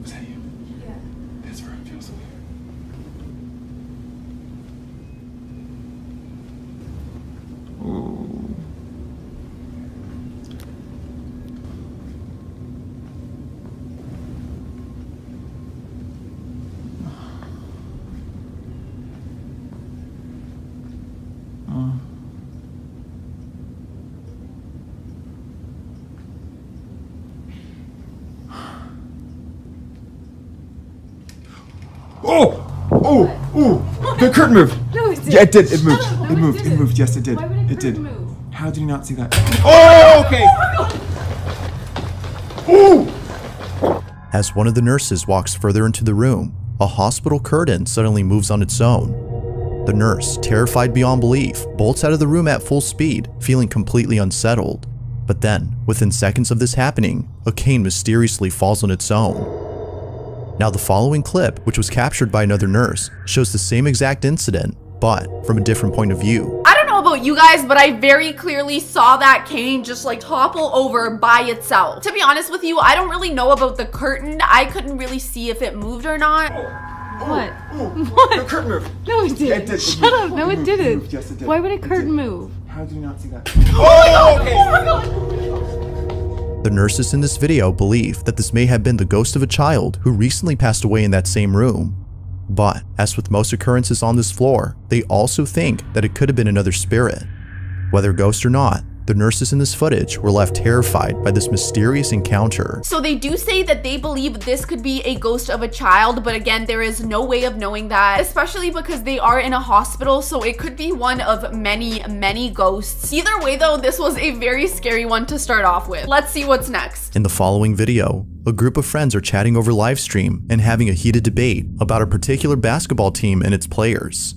Was that you? Yeah. This room feels weird. Ooh. The curtain moved. No, it did. Yeah, it did. It moved. No, it moved. it It moved. Yes, it did. Why would a It did. curtain move? How did you not see that? Oh, okay. Ooh. As one of the nurses walks further into the room, a hospital curtain suddenly moves on its own. The nurse, terrified beyond belief, bolts out of the room at full speed, feeling completely unsettled. But then, within seconds of this happening, a cane mysteriously falls on its own. Now the following clip, which was captured by another nurse, shows the same exact incident, but from a different point of view. I don't know about you guys, but I very clearly saw that cane just like topple over by itself. To be honest with you, I don't really know about the curtain. I couldn't really see if it moved or not. What? What? The curtain moved. No, it didn't. It did. Shut up. No, it didn't. Yes, it did. Why would a curtain move? How did you not see that? Oh my God. The nurses in this video believe that this may have been the ghost of a child who recently passed away in that same room. But, as with most occurrences on this floor, they also think that it could have been another spirit. Whether ghost or not, the nurses in this footage were left terrified by this mysterious encounter. So they do say that they believe this could be a ghost of a child, but again, there is no way of knowing that, especially because they are in a hospital, so it could be one of many, many ghosts. Either way though, this was a very scary one to start off with. Let's see what's next. In the following video, a group of friends are chatting over livestream and having a heated debate about a particular basketball team and its players.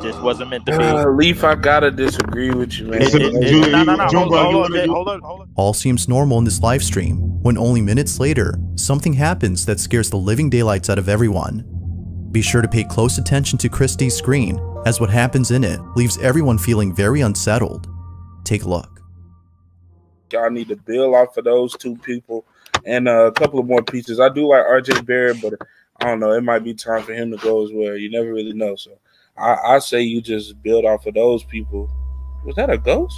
Just wasn't meant to be. Leaf, I gotta disagree with you, man. Hold on. All seems normal in this live stream, when only minutes later, something happens that scares the living daylights out of everyone. Be sure to pay close attention to Christie's screen, as what happens in it leaves everyone feeling very unsettled. Take a look. Y'all need to build off of those two people and a couple of more pieces. I do like RJ Barrett, but I don't know, it might be time for him to go as well. You never really know, so I say you just build off of those people. Was that a ghost?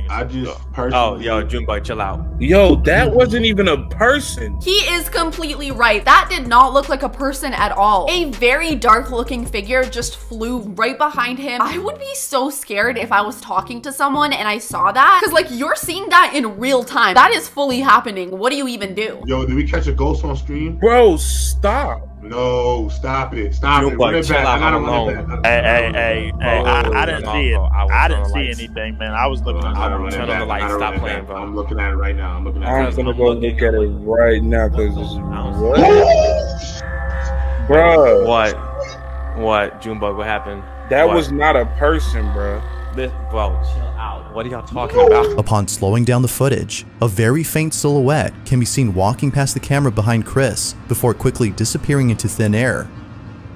I just personally... Oh, yo, Junebug, chill out. Yo, that wasn't even a person. He is completely right. That did not look like a person at all. A very dark looking figure just flew right behind him. I would be so scared if I was talking to someone and I saw that. Because like, you're seeing that in real time. That is fully happening. What do you even do? Yo, did we catch a ghost on stream? Bro, stop. No, stop it. Stop it. Run it back. I Hey, I didn't see it. I didn't see anything, man. I was looking at it. Turn on the lights. Stop playing, bro. I'm looking at it right now. I'm gonna go look at it right now because what? Bro. What? Junebug, what happened? That was not a person, bro. Bro, chill out. What are y'all talking about? Upon slowing down the footage, a very faint silhouette can be seen walking past the camera behind Chris before quickly disappearing into thin air.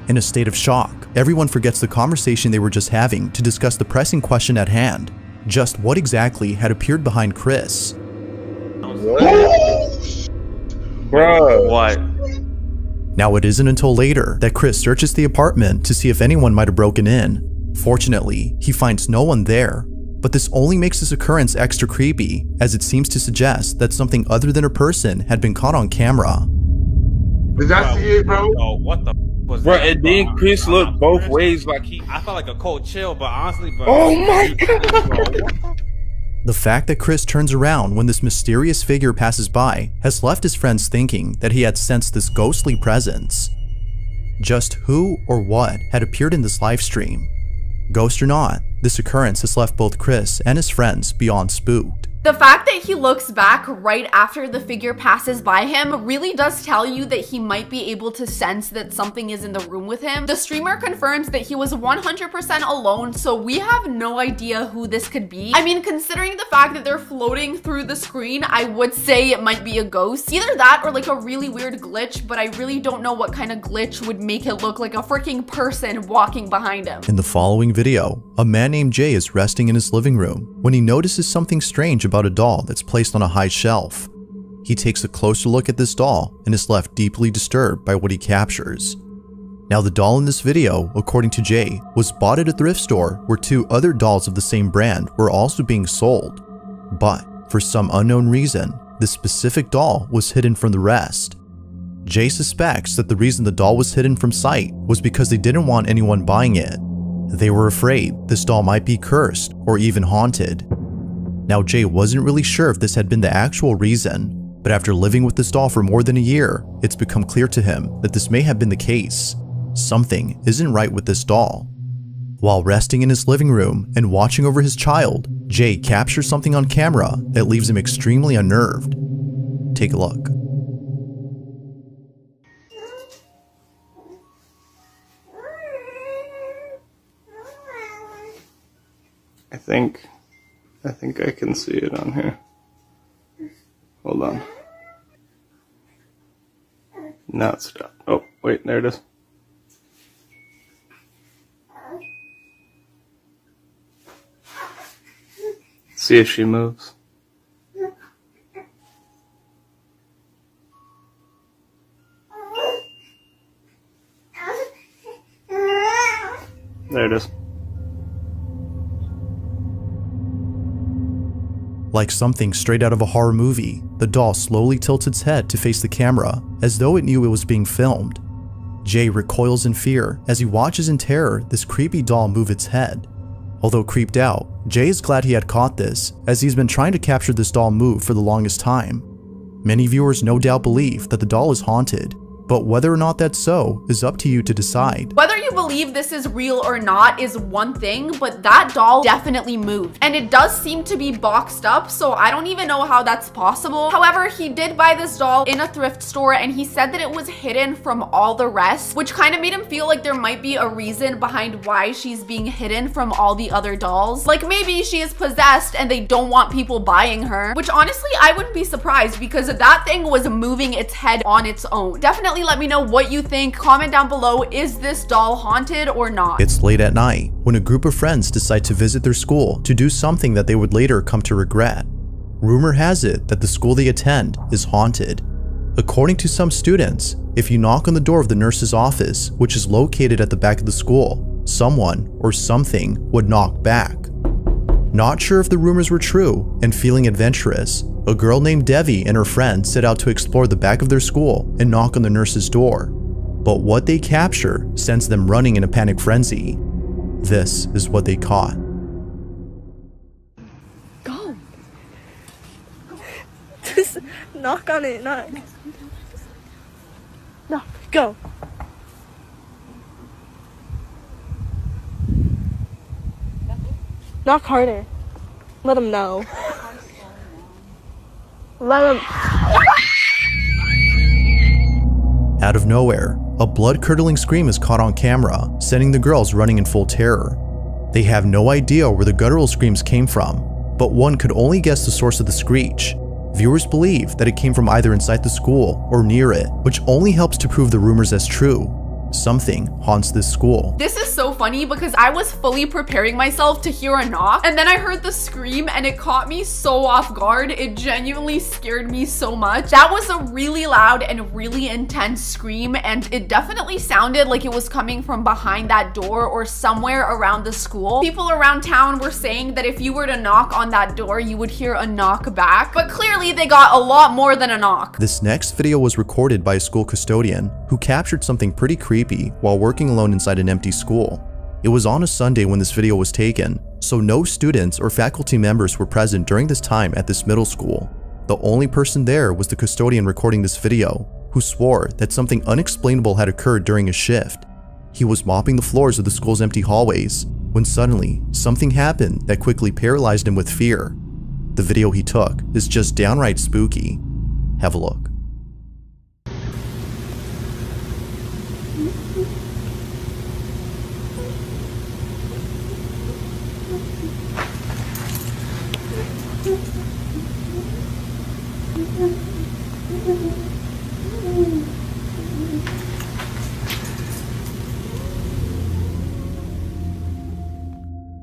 In a state of shock, everyone forgets the conversation they were just having to discuss the pressing question at hand. Just what exactly had appeared behind Chris? Bro. What? Now it isn't until later that Chris searches the apartment to see if anyone might have broken in. Fortunately, he finds no one there, but this only makes this occurrence extra creepy, as it seems to suggest that something other than a person had been caught on camera. Did I see it, bro? Oh, what the was bro, that? and then Chris looked both ways like he... I felt like a cold chill, but honestly, bro. Oh my God. The fact that Chris turns around when this mysterious figure passes by has left his friends thinking that he had sensed this ghostly presence. Just who or what had appeared in this live stream? Ghost or not, this occurrence has left both Chris and his friends beyond spooked. The fact that he looks back right after the figure passes by him really does tell you that he might be able to sense that something is in the room with him. The streamer confirms that he was 100% alone, so we have no idea who this could be. I mean, considering the fact that they're floating through the screen, I would say it might be a ghost. Either that or like a really weird glitch, but I really don't know what kind of glitch would make it look like a freaking person walking behind him. In the following video, a man named Jay is resting in his living room when he notices something strange about a doll that's placed on a high shelf. He takes a closer look at this doll and is left deeply disturbed by what he captures. Now, the doll in this video, according to Jay, was bought at a thrift store where 2 other dolls of the same brand were also being sold. But for some unknown reason, this specific doll was hidden from the rest. Jay suspects that the reason the doll was hidden from sight was because they didn't want anyone buying it. They were afraid this doll might be cursed or even haunted. Now, Jay wasn't really sure if this had been the actual reason, but after living with this doll for more than a year, it's become clear to him that this may have been the case. Something isn't right with this doll. While resting in his living room and watching over his child, Jay captures something on camera that leaves him extremely unnerved. Take a look. I think I can see it on here. Hold on. Now it's stopped. Oh, wait, there it is. See if she moves. There it is. Like something straight out of a horror movie, the doll slowly tilts its head to face the camera, as though it knew it was being filmed. Jay recoils in fear as he watches in terror this creepy doll move its head. Although creeped out, Jay is glad he had caught this, as he's been trying to capture this doll move for the longest time. Many viewers no doubt believe that the doll is haunted, but whether or not that's so is up to you to decide. Whether you believe this is real or not is one thing, but that doll definitely moved. And it does seem to be boxed up, so I don't even know how that's possible. However, he did buy this doll in a thrift store and he said that it was hidden from all the rest, which kind of made him feel like there might be a reason behind why she's being hidden from all the other dolls. Like maybe she is possessed and they don't want people buying her, which honestly, I wouldn't be surprised because that thing was moving its head on its own. Definitely let me know what you think. Comment down below, is this doll haunted or not? It's late at night when a group of friends decide to visit their school to do something that they would later come to regret. Rumor has it that the school they attend is haunted. According to some students, if you knock on the door of the nurse's office, which is located at the back of the school, someone or something would knock back. Not sure if the rumors were true, and feeling adventurous, a girl named Devi and her friend set out to explore the back of their school and knock on the nurse's door. But what they capture sends them running in a panic frenzy. This is what they caught. Go. Just knock on it, knock. No, go. Knock harder. Let them know. Let them. Out of nowhere, a blood-curdling scream is caught on camera, sending the girls running in full terror. They have no idea where the guttural screams came from, but one could only guess the source of the screech. Viewers believe that it came from either inside the school or near it, which only helps to prove the rumors as true. Something haunts this school. This is so funny because I was fully preparing myself to hear a knock and then I heard the scream and it caught me so off guard. It genuinely scared me so much. That was a really loud and really intense scream and it definitely sounded like it was coming from behind that door or somewhere around the school. People around town were saying that if you were to knock on that door, you would hear a knock back, but clearly they got a lot more than a knock. This next video was recorded by a school custodian who captured something pretty creepy while working alone inside an empty school. It was on a Sunday when this video was taken, so no students or faculty members were present during this time at this middle school. The only person there was the custodian recording this video, who swore that something unexplainable had occurred during his shift. He was mopping the floors of the school's empty hallways when suddenly something happened that quickly paralyzed him with fear. The video he took is just downright spooky. Have a look.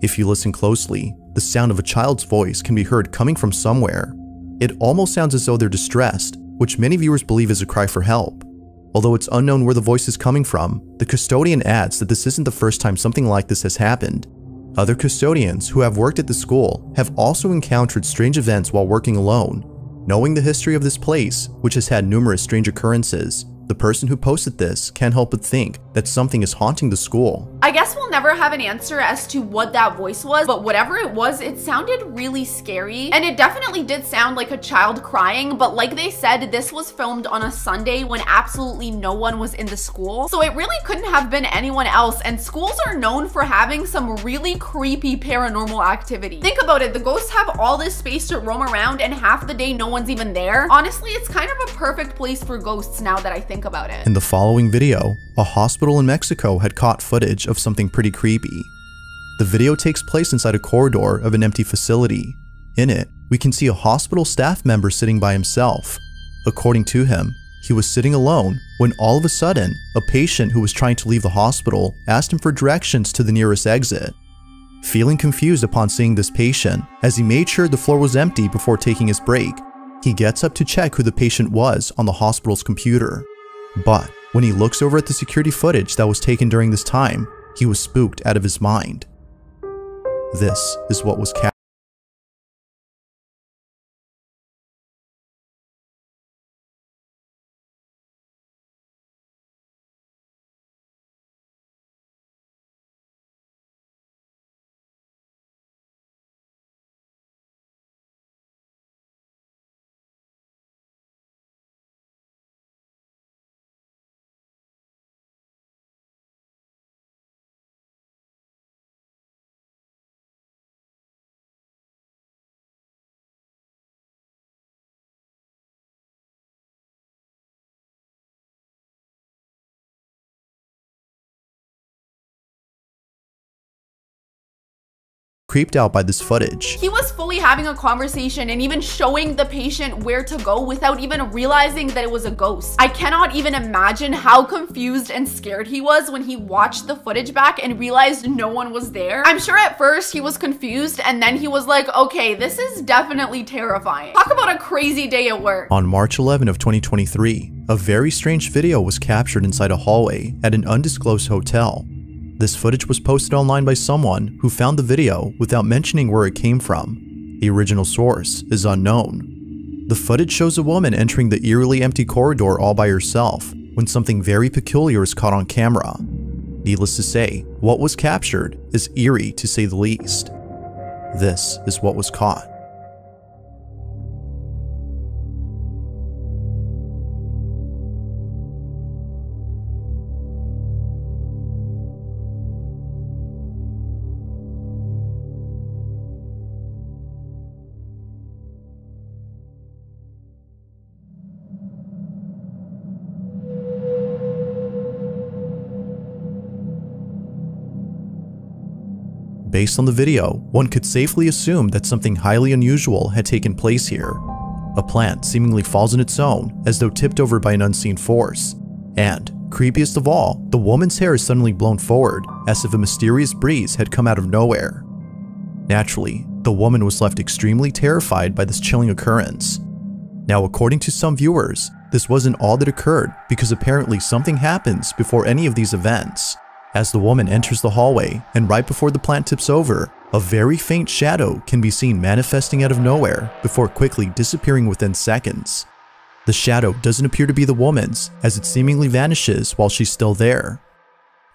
If you listen closely, the sound of a child's voice can be heard coming from somewhere. It almost sounds as though they're distressed, which many viewers believe is a cry for help. Although it's unknown where the voice is coming from, the custodian adds that this isn't the first time something like this has happened. Other custodians who have worked at the school have also encountered strange events while working alone. Knowing the history of this place, which has had numerous strange occurrences, the person who posted this can't help but think that something is haunting the school. I guess we'll never have an answer as to what that voice was, but whatever it was, it sounded really scary. And it definitely did sound like a child crying, but like they said, this was filmed on a Sunday when absolutely no one was in the school. So it really couldn't have been anyone else, and schools are known for having some really creepy paranormal activity. Think about it, the ghosts have all this space to roam around and half the day no one's even there. Honestly, it's kind of a perfect place for ghosts now that I think about it. In the following video, a hospital in Mexico had caught footage of something pretty creepy. The video takes place inside a corridor of an empty facility. In it, we can see a hospital staff member sitting by himself. According to him, he was sitting alone when all of a sudden, a patient who was trying to leave the hospital asked him for directions to the nearest exit. Feeling confused upon seeing this patient, as he made sure the floor was empty before taking his break, he gets up to check who the patient was on the hospital's computer. But when he looks over at the security footage that was taken during this time, he was spooked out of his mind. This is what was captured. Creeped out by this footage. He was fully having a conversation and even showing the patient where to go without even realizing that it was a ghost. I cannot even imagine how confused and scared he was when he watched the footage back and realized no one was there. I'm sure at first he was confused and then he was like, okay, this is definitely terrifying. Talk about a crazy day at work. On March 11 of 2023, a very strange video was captured inside a hallway at an undisclosed hotel. This footage was posted online by someone who found the video without mentioning where it came from. The original source is unknown. The footage shows a woman entering the eerily empty corridor all by herself when something very peculiar is caught on camera. Needless to say, what was captured is eerie to say the least. This is what was caught. Based on the video, one could safely assume that something highly unusual had taken place here. A plant seemingly falls on its own, as though tipped over by an unseen force. And, creepiest of all, the woman's hair is suddenly blown forward, as if a mysterious breeze had come out of nowhere. Naturally, the woman was left extremely terrified by this chilling occurrence. Now, according to some viewers, this wasn't all that occurred because apparently something happens before any of these events. As the woman enters the hallway, and right before the plant tips over, a very faint shadow can be seen manifesting out of nowhere before quickly disappearing within seconds. The shadow doesn't appear to be the woman's, as it seemingly vanishes while she's still there.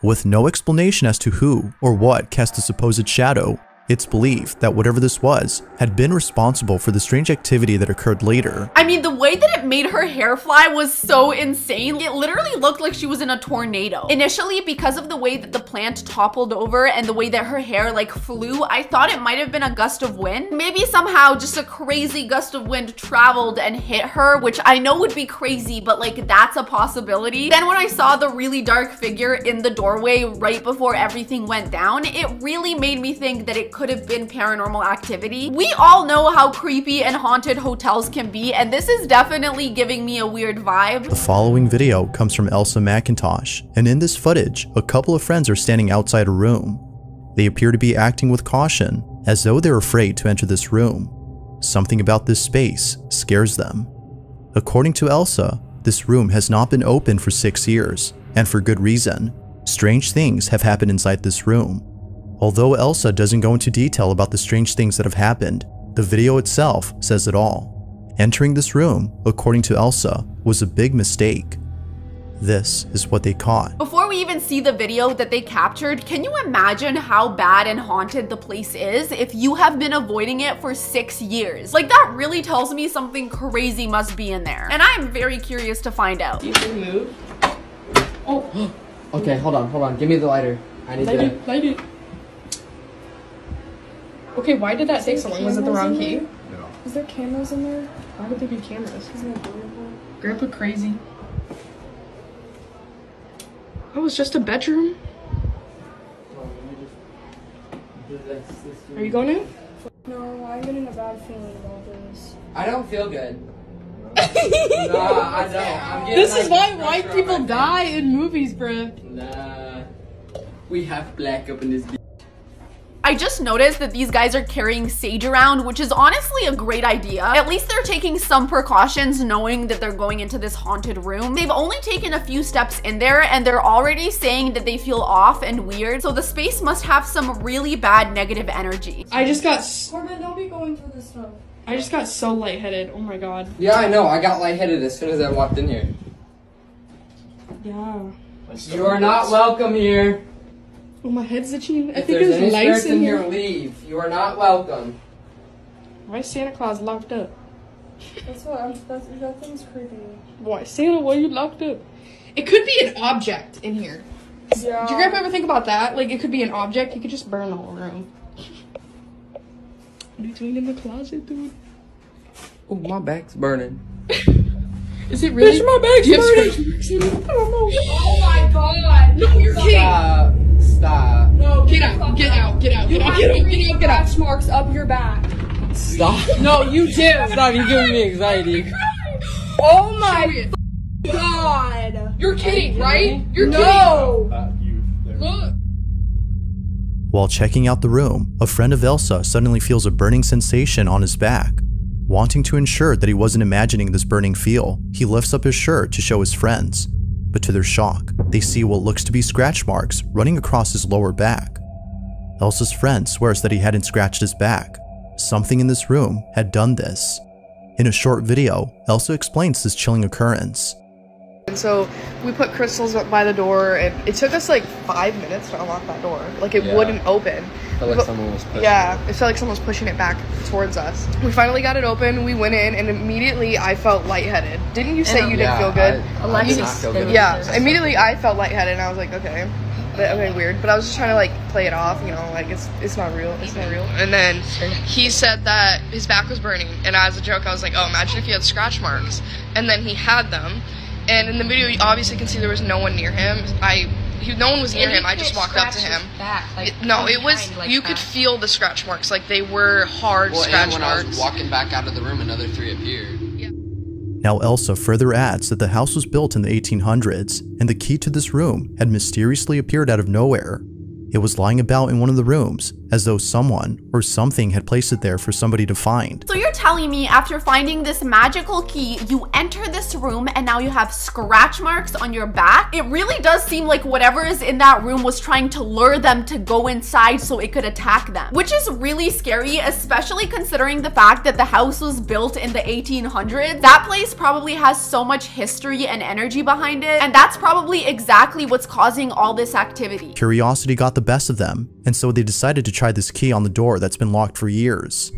With no explanation as to who or what cast the supposed shadow, It's believed that whatever this was had been responsible for the strange activity that occurred later. I mean, the way that it made her hair fly was so insane. It literally looked like she was in a tornado. Initially, because of the way that the plant toppled over and the way that her hair like flew, I thought it might have been a gust of wind. Maybe somehow just a crazy gust of wind traveled and hit her, which I know would be crazy, but like that's a possibility. Then when I saw the really dark figure in the doorway right before everything went down, it really made me think that it could have been paranormal activity. We all know how creepy and haunted hotels can be, and this is definitely giving me a weird vibe. The following video comes from Elsa McIntosh, and in this footage, a couple of friends are standing outside a room. They appear to be acting with caution, as though they're afraid to enter this room. Something about this space scares them. According to Elsa, this room has not been open for 6 years, and for good reason. Strange things have happened inside this room. Although Elsa doesn't go into detail about the strange things that have happened, the video itself says it all. Entering this room, according to Elsa, was a big mistake. This is what they caught. Before we even see the video that they captured, can you imagine how bad and haunted the place is if you have been avoiding it for 6 years? Like, that really tells me something crazy must be in there. And I'm very curious to find out. You can move. Oh. Okay, hold on. Give me the lighter. I need to light it. Okay, why did that take so long? Was it the wrong key? No. Is there cameras in there? Why would there be cameras? Grandpa crazy. Oh, it's just a bedroom? Are you going in? No, I'm getting a bad feeling about this. I don't feel good. Nah, I don't. I'm getting, this is why white people die in movies, bruh. Nah. We have black up in this bitch. I just noticed that these guys are carrying sage around, which is honestly a great idea. At least they're taking some precautions knowing that they're going into this haunted room. They've only taken a few steps in there and they're already saying that they feel off and weird. So the space must have some really bad negative energy. I just got... Corbin, don't be going through this stuff. I just got so lightheaded. Oh my god. Yeah, I know. I got lightheaded as soon as I walked in here. Yeah. You are not welcome here. Oh, my head's itching. I If think there's there's any lights spirits in here. leave. You are not welcome. Why is Santa Claus locked up? That's what that thing's creepy. Why, Santa, why are you locked up? It could be an object in here. Yeah. Did your grandpa ever think about that? Like, it could be an object. You could just burn the whole room. What are you doing in the closet, dude? Oh, my back's burning. Is it really? Bitch, my back's burning. I don't know. Oh my god! No, you're kidding. Stop. No, get out. Get out. Get out. You Get out. have Get out. 3 Get out. Get out. scratch marks up your back. Stop. No, you do. Stop, you're giving me anxiety. Oh my god! You're kidding, right? You're no. kidding. Look. While checking out the room, a friend of Elsa suddenly feels a burning sensation on his back. Wanting to ensure that he wasn't imagining this burning feel, he lifts up his shirt to show his friends. But to their shock, they see what looks to be scratch marks running across his lower back. Elsa's friend swears that he hadn't scratched his back. Something in this room had done this. In a short video, Elsa explains this chilling occurrence. And so we put crystals up by the door, and it took us like 5 minutes to unlock that door. Like, it wouldn't open. I felt like someone was pushing it. It felt like someone was pushing it back towards us. We finally got it open, we went in, and immediately I felt lightheaded. Didn't you say you didn't feel good? I did not feel good. Yeah, immediately I felt lightheaded, and I was like, okay. Okay, weird. But I was just trying to like play it off, you know, like it's not real. It's not real. And then he said that his back was burning, and as a joke, I was like, oh, imagine if he had scratch marks. And then he had them. And in the video, you obviously can see there was no one near him. No one was near him. I just walked up to him. No, it was. You could feel the scratch marks, like they were hard scratch marks. And when I was walking back out of the room, another 3 appeared. Now Elsa further adds that the house was built in the 1800s, and the key to this room had mysteriously appeared out of nowhere. It was lying about in one of the rooms, as though someone or something had placed it there for somebody to find. So you're telling me after finding this magical key, you enter this room and now you have scratch marks on your back? It really does seem like whatever is in that room was trying to lure them to go inside so it could attack them, which is really scary, especially considering the fact that the house was built in the 1800s. That place probably has so much history and energy behind it, and that's probably exactly what's causing all this activity. Curiosity got the best of them, and so they decided to try this key on the door that's been locked for years.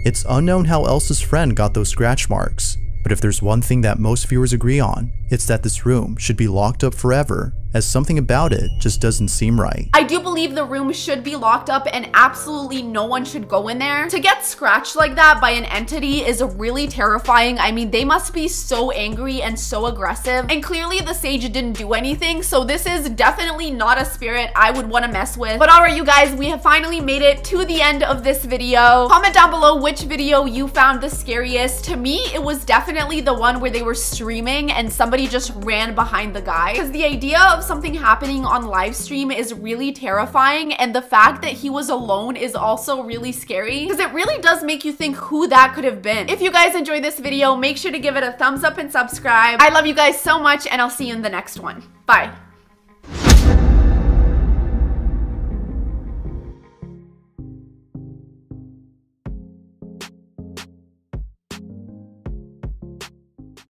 It's unknown how Elsa's friend got those scratch marks, but if there's one thing that most viewers agree on, it's that this room should be locked up forever, as something about it just doesn't seem right. I do believe the room should be locked up and absolutely no one should go in there. To get scratched like that by an entity is really terrifying. I mean, they must be so angry and so aggressive, and clearly the sage didn't do anything, so this is definitely not a spirit I would want to mess with. But alright, you guys, we have finally made it to the end of this video. Comment down below which video you found the scariest. To me, it was definitely the one where they were streaming and somebody just ran behind the guy, because the idea of something happening on live stream is really terrifying, and the fact that he was alone is also really scary, because it really does make you think who that could have been. If you guys enjoyed this video, make sure to give it a thumbs up and subscribe. I love you guys so much, and I'll see you in the next one. Bye.